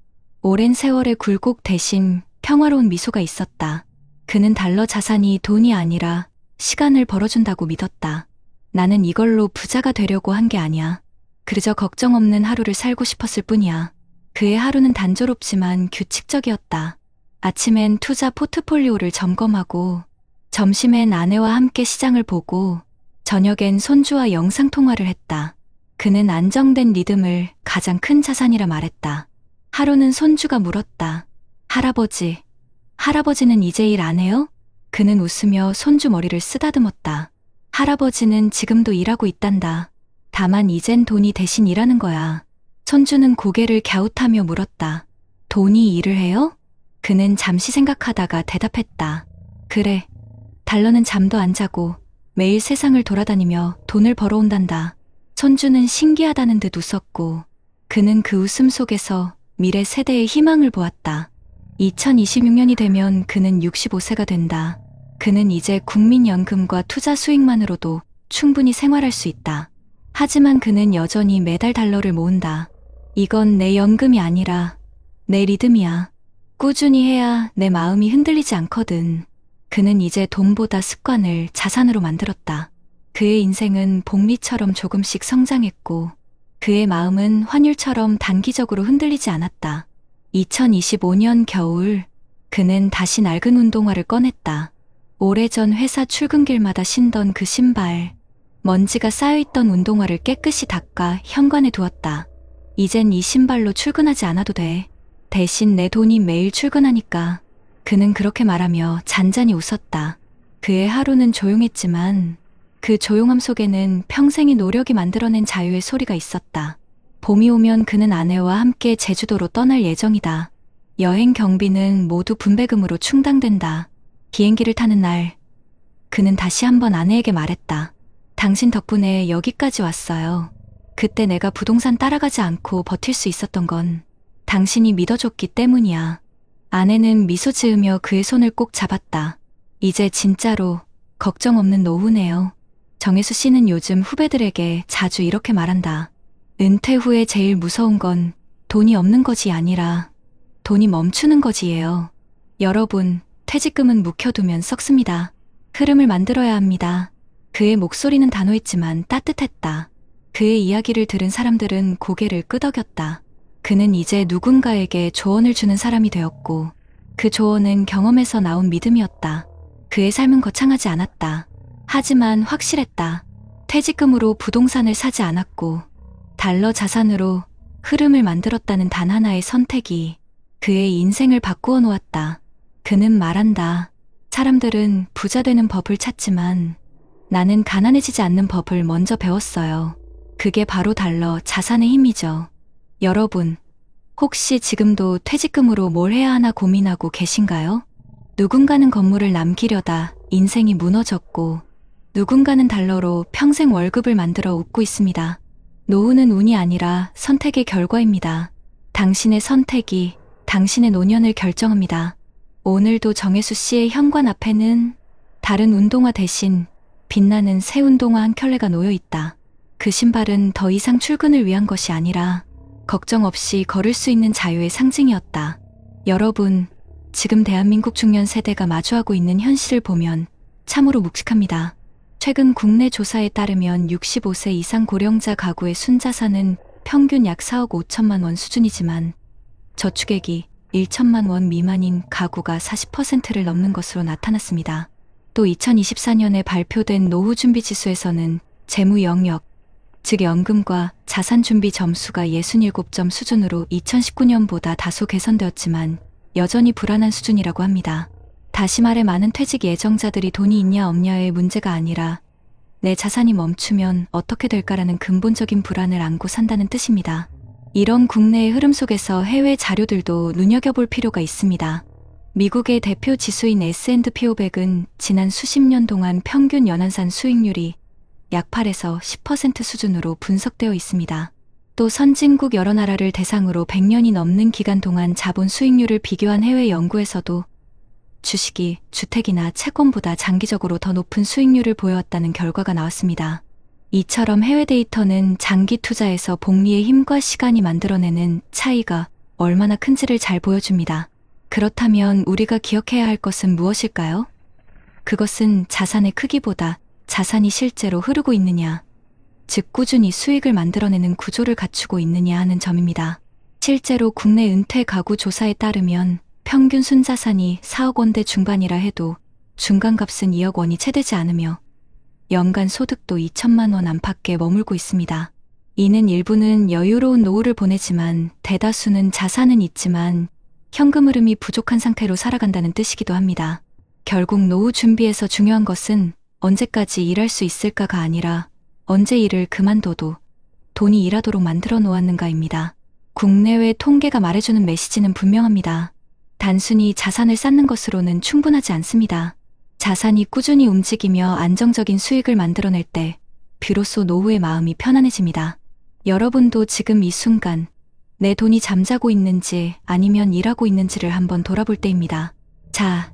Speaker 2: 오랜 세월의 굴곡 대신 평화로운 미소가 있었다. 그는 달러 자산이 돈이 아니라 시간을 벌어준다고 믿었다. 나는 이걸로 부자가 되려고 한 게 아니야. 그저 걱정 없는 하루를 살고 싶었을 뿐이야. 그의 하루는 단조롭지만 규칙적이었다. 아침엔 투자 포트폴리오를 점검하고, 점심엔 아내와 함께 시장을 보고, 저녁엔 손주와 영상통화를 했다. 그는 안정된 리듬을 가장 큰 자산이라 말했다. 하루는 손주가 물었다. 할아버지는 이제 일 안 해요? 그는 웃으며 손주 머리를 쓰다듬었다. 할아버지는 지금도 일하고 있단다. 다만 이젠 돈이 대신 일하는 거야. 손주는 고개를 갸웃하며 물었다. 돈이 일을 해요? 그는 잠시 생각하다가 대답했다. 그래. 달러는 잠도 안 자고 매일 세상을 돌아다니며 돈을 벌어온단다. 손주는 신기하다는 듯 웃었고 그는 그 웃음 속에서 미래 세대의 희망을 보았다. 2026년이 되면 그는 65세가 된다. 그는 이제 국민연금과 투자 수익만으로도 충분히 생활할 수 있다. 하지만 그는 여전히 매달 달러를 모은다. 이건 내 연금이 아니라 내 리듬이야. 꾸준히 해야 내 마음이 흔들리지 않거든. 그는 이제 돈보다 습관을 자산으로 만들었다. 그의 인생은 복리처럼 조금씩 성장했고 그의 마음은 환율처럼 단기적으로 흔들리지 않았다. 2025년 겨울 그는 다시 낡은 운동화를 꺼냈다. 오래전 회사 출근길마다 신던 그 신발, 먼지가 쌓여있던 운동화를 깨끗이 닦아 현관에 두었다. 이젠 이 신발로 출근하지 않아도 돼. 대신 내 돈이 매일 출근하니까. 그는 그렇게 말하며 잔잔히 웃었다. 그의 하루는 조용했지만 그 조용함 속에는 평생의 노력이 만들어낸 자유의 소리가 있었다. 봄이 오면 그는 아내와 함께 제주도로 떠날 예정이다. 여행 경비는 모두 분배금으로 충당된다. 비행기를 타는 날, 그는 다시 한번 아내에게 말했다. 당신 덕분에 여기까지 왔어요. 그때 내가 부동산 따라가지 않고 버틸 수 있었던 건 당신이 믿어줬기 때문이야. 아내는 미소 지으며 그의 손을 꼭 잡았다. 이제 진짜로 걱정 없는 노후네요. 정혜수 씨는 요즘 후배들에게 자주 이렇게 말한다. 은퇴 후에 제일 무서운 건 돈이 없는 것이 아니라 돈이 멈추는 것이에요. 여러분, 퇴직금은 묵혀두면 썩습니다. 흐름을 만들어야 합니다. 그의 목소리는 단호했지만 따뜻했다. 그의 이야기를 들은 사람들은 고개를 끄덕였다. 그는 이제 누군가에게 조언을 주는 사람이 되었고 그 조언은 경험에서 나온 믿음이었다. 그의 삶은 거창하지 않았다. 하지만 확실했다. 퇴직금으로 부동산을 사지 않았고 달러 자산으로 흐름을 만들었다는 단 하나의 선택이 그의 인생을 바꾸어 놓았다. 그는 말한다. 사람들은 부자 되는 법을 찾지만 나는 가난해지지 않는 법을 먼저 배웠어요. 그게 바로 달러 자산의 힘이죠. 여러분, 혹시 지금도 퇴직금으로 뭘 해야 하나 고민하고 계신가요? 누군가는 건물을 남기려다 인생이 무너졌고 누군가는 달러로 평생 월급을 만들어 웃고 있습니다. 노후는 운이 아니라 선택의 결과입니다. 당신의 선택이 당신의 노년을 결정합니다. 오늘도 정혜수 씨의 현관 앞에는 다른 운동화 대신 빛나는 새 운동화 한 켤레가 놓여 있다. 그 신발은 더 이상 출근을 위한 것이 아니라 걱정 없이 걸을 수 있는 자유의 상징이었다. 여러분, 지금 대한민국 중년 세대가 마주하고 있는 현실을 보면 참으로 묵직합니다. 최근 국내 조사에 따르면 65세 이상 고령자 가구의 순자산은 평균 약 4억 5천만 원 수준이지만 저축액이 1천만 원 미만인 가구가 40%를 넘는 것으로 나타났습니다. 또 2024년에 발표된 노후준비지수에서는 재무 영역, 즉 연금과 자산준비 점수가 67점 수준으로 2019년보다 다소 개선되었지만 여전히 불안한 수준이라고 합니다. 다시 말해 많은 퇴직 예정자들이 돈이 있냐 없냐의 문제가 아니라 내 자산이 멈추면 어떻게 될까라는 근본적인 불안을 안고 산다는 뜻입니다. 이런 국내의 흐름 속에서 해외 자료들도 눈여겨볼 필요가 있습니다. 미국의 대표 지수인 S&P 500은 지난 수십 년 동안 평균 연안산 수익률이 약 8에서 10% 수준으로 분석되어 있습니다. 또 선진국 여러 나라를 대상으로 100년이 넘는 기간 동안 자본 수익률을 비교한 해외 연구에서도 주식이 주택이나 채권보다 장기적으로 더 높은 수익률을 보여왔다는 결과가 나왔습니다. 이처럼 해외 데이터는 장기 투자에서 복리의 힘과 시간이 만들어내는 차이가 얼마나 큰지를 잘 보여줍니다. 그렇다면 우리가 기억해야 할 것은 무엇일까요? 그것은 자산의 크기보다 자산이 실제로 흐르고 있느냐, 즉 꾸준히 수익을 만들어내는 구조를 갖추고 있느냐 하는 점입니다. 실제로 국내 은퇴 가구 조사에 따르면 평균 순자산이 4억 원대 중반이라 해도 중간값은 2억 원이 채 되지 않으며 연간 소득도 2천만 원 안팎에 머물고 있습니다. 이는 일부는 여유로운 노후를 보내지만 대다수는 자산은 있지만 현금 흐름이 부족한 상태로 살아간다는 뜻이기도 합니다. 결국 노후 준비에서 중요한 것은 언제까지 일할 수 있을까가 아니라 언제 일을 그만둬도 돈이 일하도록 만들어 놓았는가입니다. 국내외 통계가 말해주는 메시지는 분명합니다. 단순히 자산을 쌓는 것으로는 충분하지 않습니다. 자산이 꾸준히 움직이며 안정적인 수익을 만들어낼 때 비로소 노후의 마음이 편안해집니다. 여러분도 지금 이 순간 내 돈이 잠자고 있는지 아니면 일하고 있는지를 한번 돌아볼 때입니다. 자,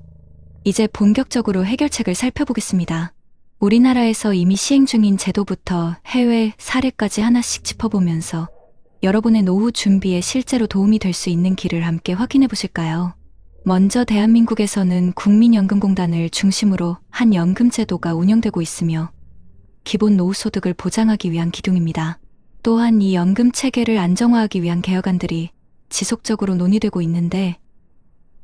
Speaker 2: 이제 본격적으로 해결책을 살펴보겠습니다. 우리나라에서 이미 시행 중인 제도부터 해외 사례까지 하나씩 짚어보면서 여러분의 노후 준비에 실제로 도움이 될 수 있는 길을 함께 확인해 보실까요? 먼저 대한민국에서는 국민연금공단을 중심으로 한 연금제도가 운영되고 있으며 기본 노후소득을 보장하기 위한 기둥입니다. 또한 이 연금 체계를 안정화하기 위한 개혁안들이 지속적으로 논의되고 있는데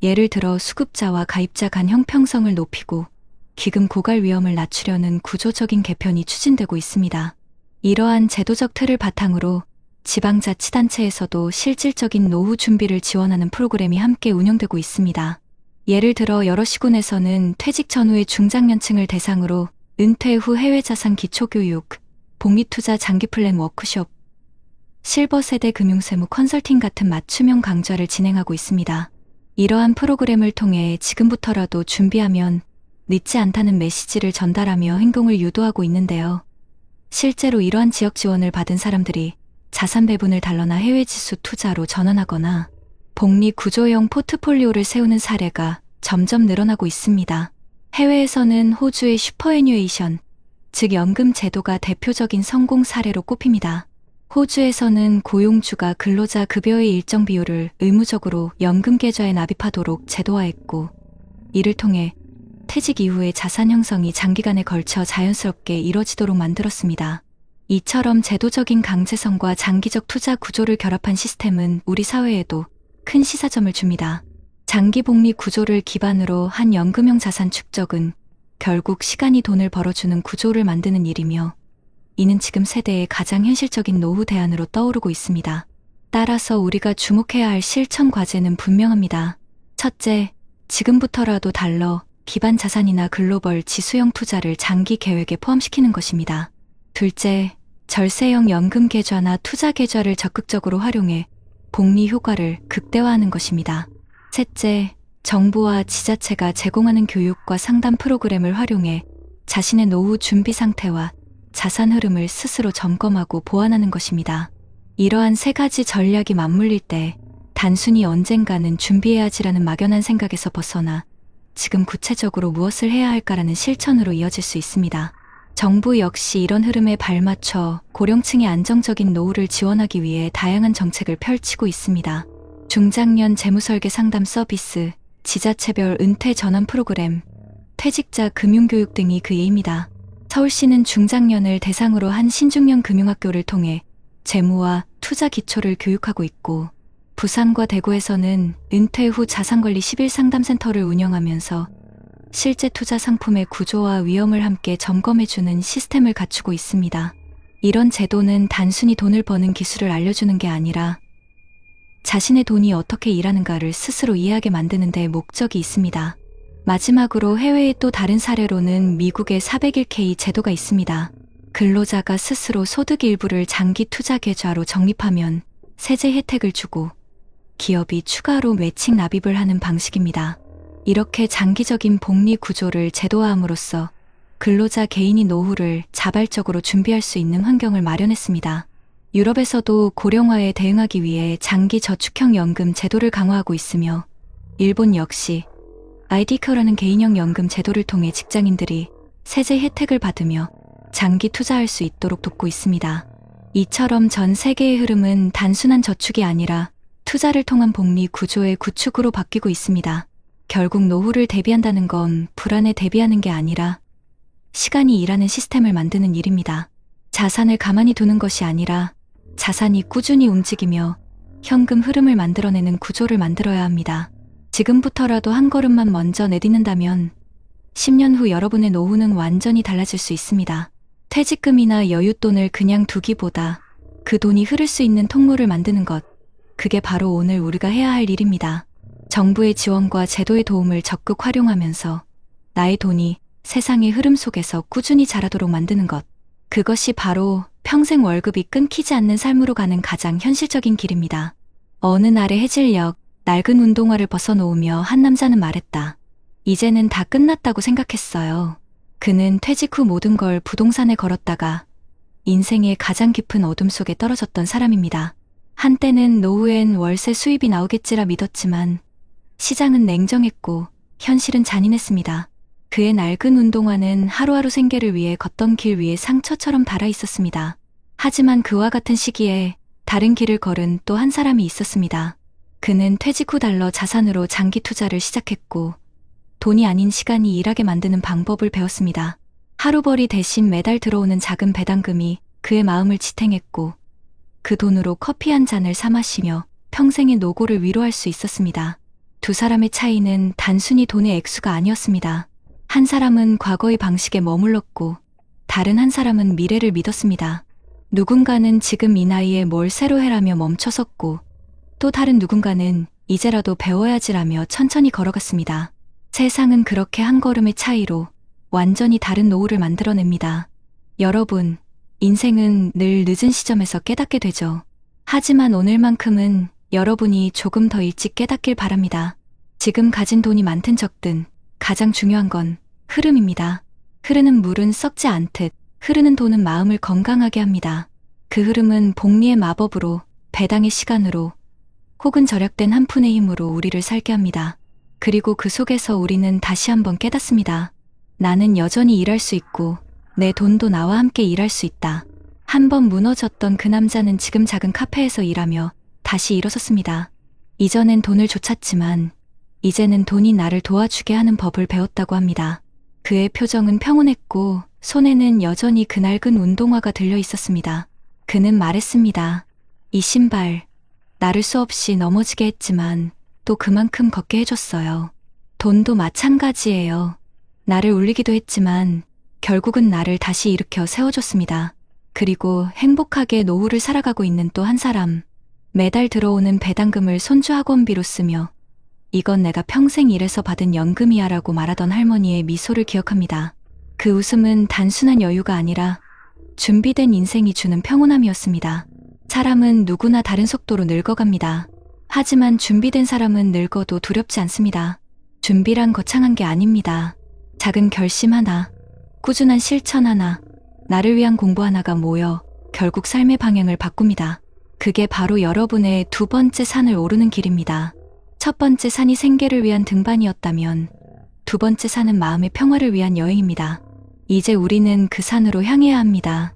Speaker 2: 예를 들어 수급자와 가입자 간 형평성을 높이고 기금 고갈 위험을 낮추려는 구조적인 개편이 추진되고 있습니다. 이러한 제도적 틀을 바탕으로 지방자치단체에서도 실질적인 노후 준비를 지원하는 프로그램이 함께 운영되고 있습니다. 예를 들어 여러 시군에서는 퇴직 전후의 중장년층을 대상으로 은퇴 후 해외자산 기초교육, 복리투자 장기플랜 워크숍, 실버세대 금융세무 컨설팅 같은 맞춤형 강좌를 진행하고 있습니다. 이러한 프로그램을 통해 지금부터라도 준비하면 늦지 않다는 메시지를 전달하며 행동을 유도하고 있는데요. 실제로 이러한 지역 지원을 받은 사람들이 자산 배분을 달러나 해외 지수 투자로 전환하거나 복리 구조형 포트폴리오를 세우는 사례가 점점 늘어나고 있습니다. 해외에서는 호주의 슈퍼애뉴에이션, 즉 연금 제도가 대표적인 성공 사례로 꼽힙니다. 호주에서는 고용주가 근로자 급여의 일정 비율을 의무적으로 연금 계좌에 납입하도록 제도화했고 이를 통해 퇴직 이후의 자산 형성이 장기간에 걸쳐 자연스럽게 이뤄지도록 만들었습니다. 이처럼 제도적인 강제성과 장기적 투자 구조를 결합한 시스템은 우리 사회에도 큰 시사점을 줍니다. 장기 복리 구조를 기반으로 한 연금형 자산 축적은 결국 시간이 돈을 벌어주는 구조를 만드는 일이며 이는 지금 세대의 가장 현실적인 노후 대안으로 떠오르고 있습니다. 따라서 우리가 주목해야 할 실천 과제는 분명합니다. 첫째, 지금부터라도 달러, 기반 자산이나 글로벌 지수형 투자를 장기 계획에 포함시키는 것입니다. 둘째, 절세형 연금 계좌나 투자 계좌를 적극적으로 활용해 복리 효과를 극대화하는 것입니다. 셋째, 정부와 지자체가 제공하는 교육과 상담 프로그램을 활용해 자신의 노후 준비 상태와 자산 흐름을 스스로 점검하고 보완하는 것입니다. 이러한 세 가지 전략이 맞물릴 때 단순히 언젠가는 준비해야지라는 막연한 생각에서 벗어나 지금 구체적으로 무엇을 해야 할까라는 실천으로 이어질 수 있습니다. 정부 역시 이런 흐름에 발맞춰 고령층의 안정적인 노후를 지원하기 위해 다양한 정책을 펼치고 있습니다. 중장년 재무설계 상담 서비스, 지자체별 은퇴 전환 프로그램, 퇴직자 금융교육 등이 그 예입니다. 서울시는 중장년을 대상으로 한 신중년 금융학교를 통해 재무와 투자 기초를 교육하고 있고, 부산과 대구에서는 은퇴 후 자산관리 11상담센터를 운영하면서 실제 투자 상품의 구조와 위험을 함께 점검해주는 시스템을 갖추고 있습니다. 이런 제도는 단순히 돈을 버는 기술을 알려주는 게 아니라 자신의 돈이 어떻게 일하는가를 스스로 이해하게 만드는 데 목적이 있습니다. 마지막으로 해외의 또 다른 사례로는 미국의 401k 제도가 있습니다. 근로자가 스스로 소득 일부를 장기 투자 계좌로 적립하면 세제 혜택을 주고 기업이 추가로 매칭 납입을 하는 방식입니다. 이렇게 장기적인 복리 구조를 제도화함으로써 근로자 개인이 노후를 자발적으로 준비할 수 있는 환경을 마련했습니다. 유럽에서도 고령화에 대응하기 위해 장기 저축형 연금 제도를 강화하고 있으며, 일본 역시 아이디커라는 개인형 연금 제도를 통해 직장인들이 세제 혜택을 받으며 장기 투자할 수 있도록 돕고 있습니다. 이처럼 전 세계의 흐름은 단순한 저축이 아니라 투자를 통한 복리 구조의 구축으로 바뀌고 있습니다. 결국 노후를 대비한다는 건 불안에 대비하는 게 아니라 시간이 일하는 시스템을 만드는 일입니다. 자산을 가만히 두는 것이 아니라 자산이 꾸준히 움직이며 현금 흐름을 만들어내는 구조를 만들어야 합니다. 지금부터라도 한 걸음만 먼저 내딛는다면 10년 후 여러분의 노후는 완전히 달라질 수 있습니다. 퇴직금이나 여윳돈을 그냥 두기보다 그 돈이 흐를 수 있는 통로를 만드는 것, 그게 바로 오늘 우리가 해야 할 일입니다. 정부의 지원과 제도의 도움을 적극 활용하면서 나의 돈이 세상의 흐름 속에서 꾸준히 자라도록 만드는 것, 그것이 바로 평생 월급이 끊기지 않는 삶으로 가는 가장 현실적인 길입니다. 어느 날의 해질녘, 낡은 운동화를 벗어놓으며 한 남자는 말했다. 이제는 다 끝났다고 생각했어요. 그는 퇴직 후 모든 걸 부동산에 걸었다가 인생의 가장 깊은 어둠 속에 떨어졌던 사람입니다. 한때는 노후엔 월세 수입이 나오겠지라 믿었지만 시장은 냉정했고 현실은 잔인했습니다. 그의 낡은 운동화는 하루하루 생계를 위해 걷던 길 위에 상처처럼 닳아 있었습니다. 하지만 그와 같은 시기에 다른 길을 걸은 또 한 사람이 있었습니다. 그는 퇴직 후 달러 자산으로 장기 투자를 시작했고 돈이 아닌 시간이 일하게 만드는 방법을 배웠습니다. 하루벌이 대신 매달 들어오는 작은 배당금이 그의 마음을 지탱했고 그 돈으로 커피 한 잔을 사 마시며 평생의 노고를 위로할 수 있었습니다. 두 사람의 차이는 단순히 돈의 액수가 아니었습니다. 한 사람은 과거의 방식에 머물렀고 다른 한 사람은 미래를 믿었습니다. 누군가는 지금 이 나이에 뭘 새로 해라며 멈춰섰고 또 다른 누군가는 이제라도 배워야지라며 천천히 걸어갔습니다. 세상은 그렇게 한 걸음의 차이로 완전히 다른 노후를 만들어냅니다. 여러분, 인생은 늘 늦은 시점에서 깨닫게 되죠. 하지만 오늘만큼은 여러분이 조금 더 일찍 깨닫길 바랍니다. 지금 가진 돈이 많든 적든 가장 중요한 건 흐름입니다. 흐르는 물은 썩지 않듯 흐르는 돈은 마음을 건강하게 합니다. 그 흐름은 복리의 마법으로, 배당의 시간으로, 혹은 절약된 한 푼의 힘으로 우리를 살게 합니다. 그리고 그 속에서 우리는 다시 한번 깨닫습니다. 나는 여전히 일할 수 있고 내 돈도 나와 함께 일할 수 있다. 한번 무너졌던 그 남자는 지금 작은 카페에서 일하며 다시 일어섰습니다. 이전엔 돈을 쫓았지만 이제는 돈이 나를 도와주게 하는 법을 배웠다고 합니다. 그의 표정은 평온했고 손에는 여전히 그 낡은 운동화가 들려 있었습니다. 그는 말했습니다. 이 신발, 나를 수없이 넘어지게 했지만 또 그만큼 걷게 해줬어요. 돈도 마찬가지예요. 나를 울리기도 했지만 결국은 나를 다시 일으켜 세워줬습니다. 그리고 행복하게 노후를 살아가고 있는 또 한 사람, 매달 들어오는 배당금을 손주 학원비로 쓰며 이건 내가 평생 일해서 받은 연금이야 라고 말하던 할머니의 미소를 기억합니다. 그 웃음은 단순한 여유가 아니라 준비된 인생이 주는 평온함이었습니다. 사람은 누구나 다른 속도로 늙어갑니다. 하지만 준비된 사람은 늙어도 두렵지 않습니다. 준비란 거창한 게 아닙니다. 작은 결심 하나, 꾸준한 실천 하나, 나를 위한 공부 하나가 모여 결국 삶의 방향을 바꿉니다. 그게 바로 여러분의 두 번째 산을 오르는 길입니다. 첫 번째 산이 생계를 위한 등반이었다면 두 번째 산은 마음의 평화를 위한 여행입니다. 이제 우리는 그 산으로 향해야 합니다.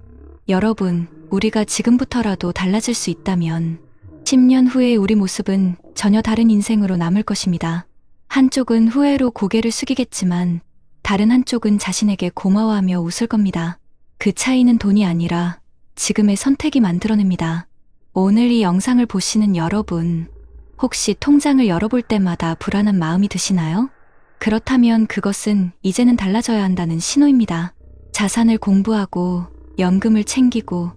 Speaker 2: 여러분, 우리가 지금부터라도 달라질 수 있다면 10년 후의 우리 모습은 전혀 다른 인생으로 남을 것입니다. 한쪽은 후회로 고개를 숙이겠지만 다른 한쪽은 자신에게 고마워하며 웃을 겁니다. 그 차이는 돈이 아니라 지금의 선택이 만들어냅니다. 오늘 이 영상을 보시는 여러분, 혹시 통장을 열어볼 때마다 불안한 마음이 드시나요? 그렇다면 그것은 이제는 달라져야 한다는 신호입니다. 자산을 공부하고 연금을 챙기고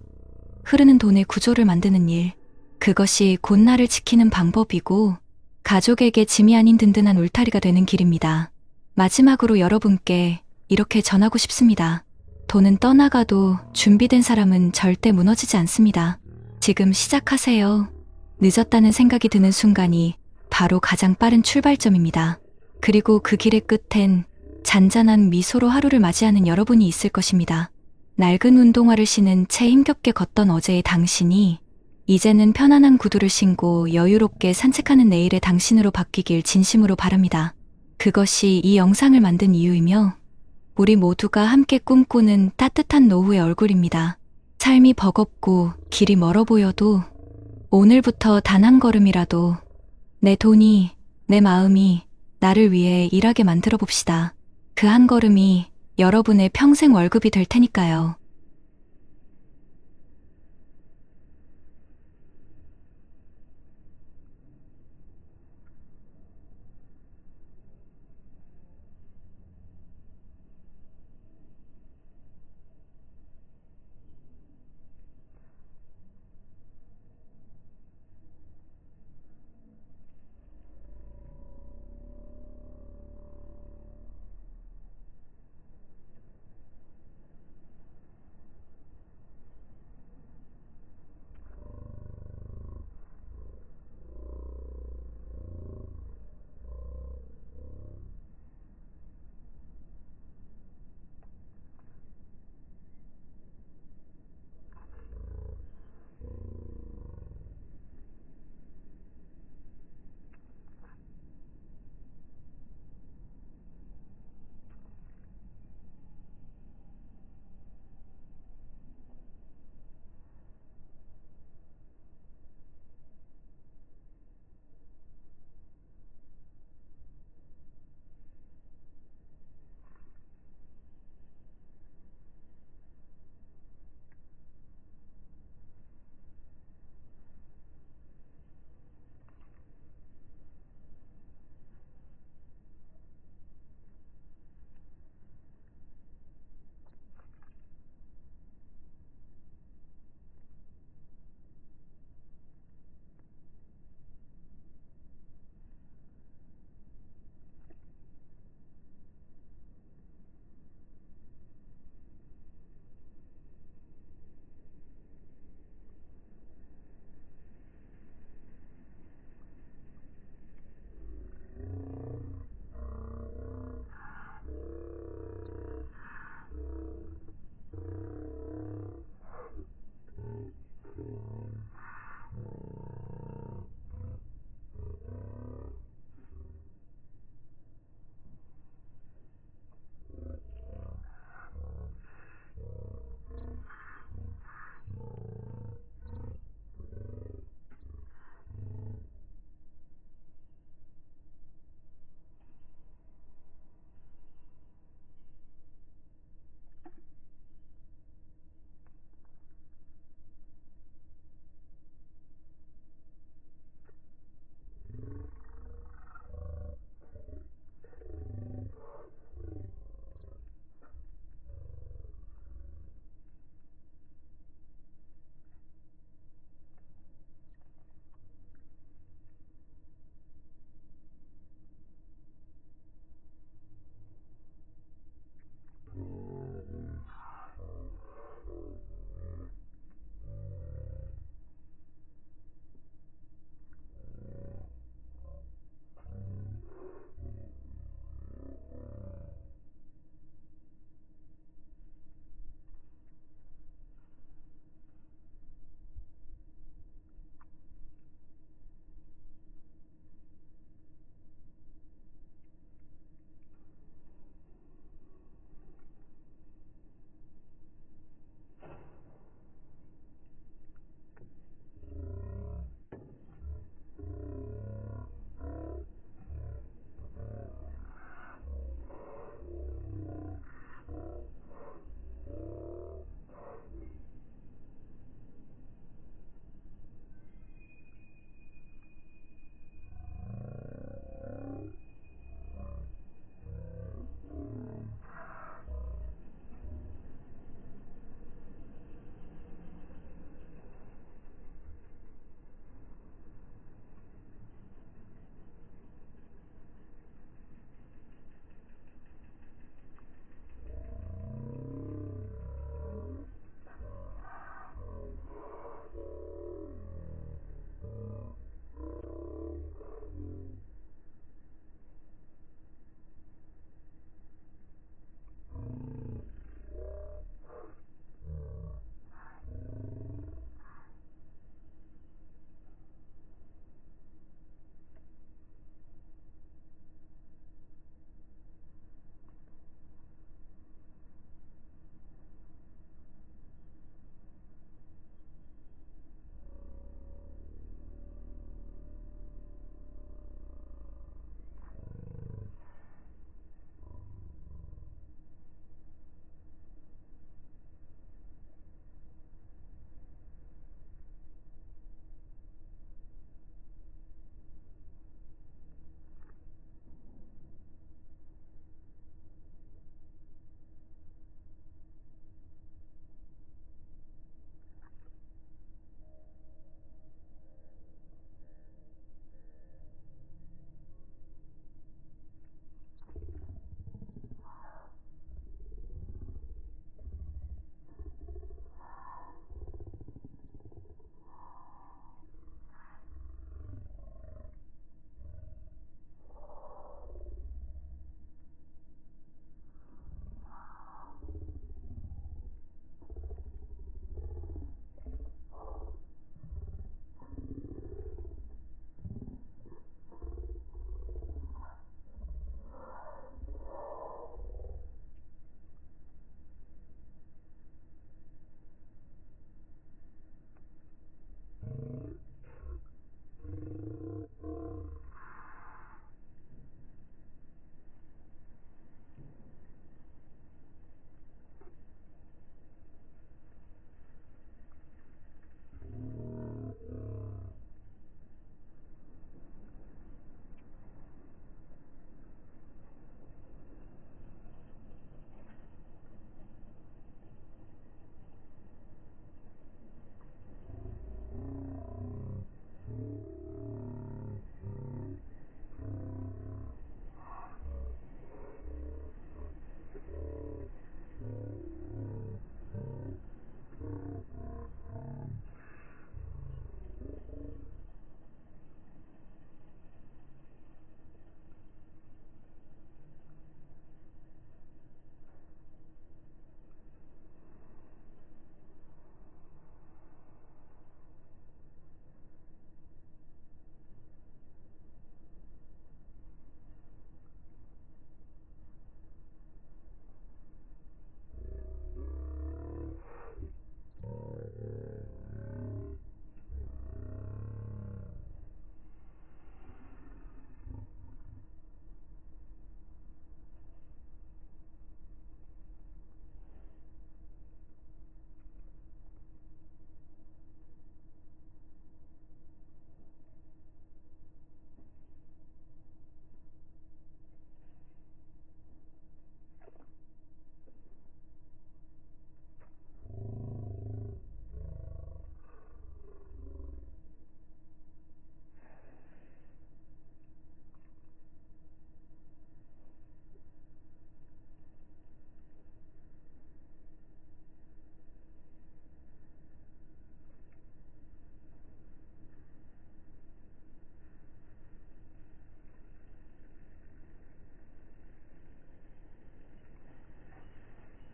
Speaker 2: 흐르는 돈의 구조를 만드는 일, 그것이 곧 나를 지키는 방법이고 가족에게 짐이 아닌 든든한 울타리가 되는 길입니다. 마지막으로 여러분께 이렇게 전하고 싶습니다. 돈은 떠나가도 준비된 사람은 절대 무너지지 않습니다. 지금 시작하세요. 늦었다는 생각이 드는 순간이 바로 가장 빠른 출발점입니다. 그리고 그 길의 끝엔 잔잔한 미소로 하루를 맞이하는 여러분이 있을 것입니다. 낡은 운동화를 신은 채 힘겹게 걷던 어제의 당신이 이제는 편안한 구두를 신고 여유롭게 산책하는 내일의 당신으로 바뀌길 진심으로 바랍니다. 그것이 이 영상을 만든 이유이며 우리 모두가 함께 꿈꾸는 따뜻한 노후의 얼굴입니다. 삶이 버겁고 길이 멀어 보여도 오늘부터 단 한 걸음이라도 내 돈이, 내 마음이 나를 위해 일하게 만들어 봅시다. 그 한 걸음이 여러분의 평생 월급이 될 테니까요.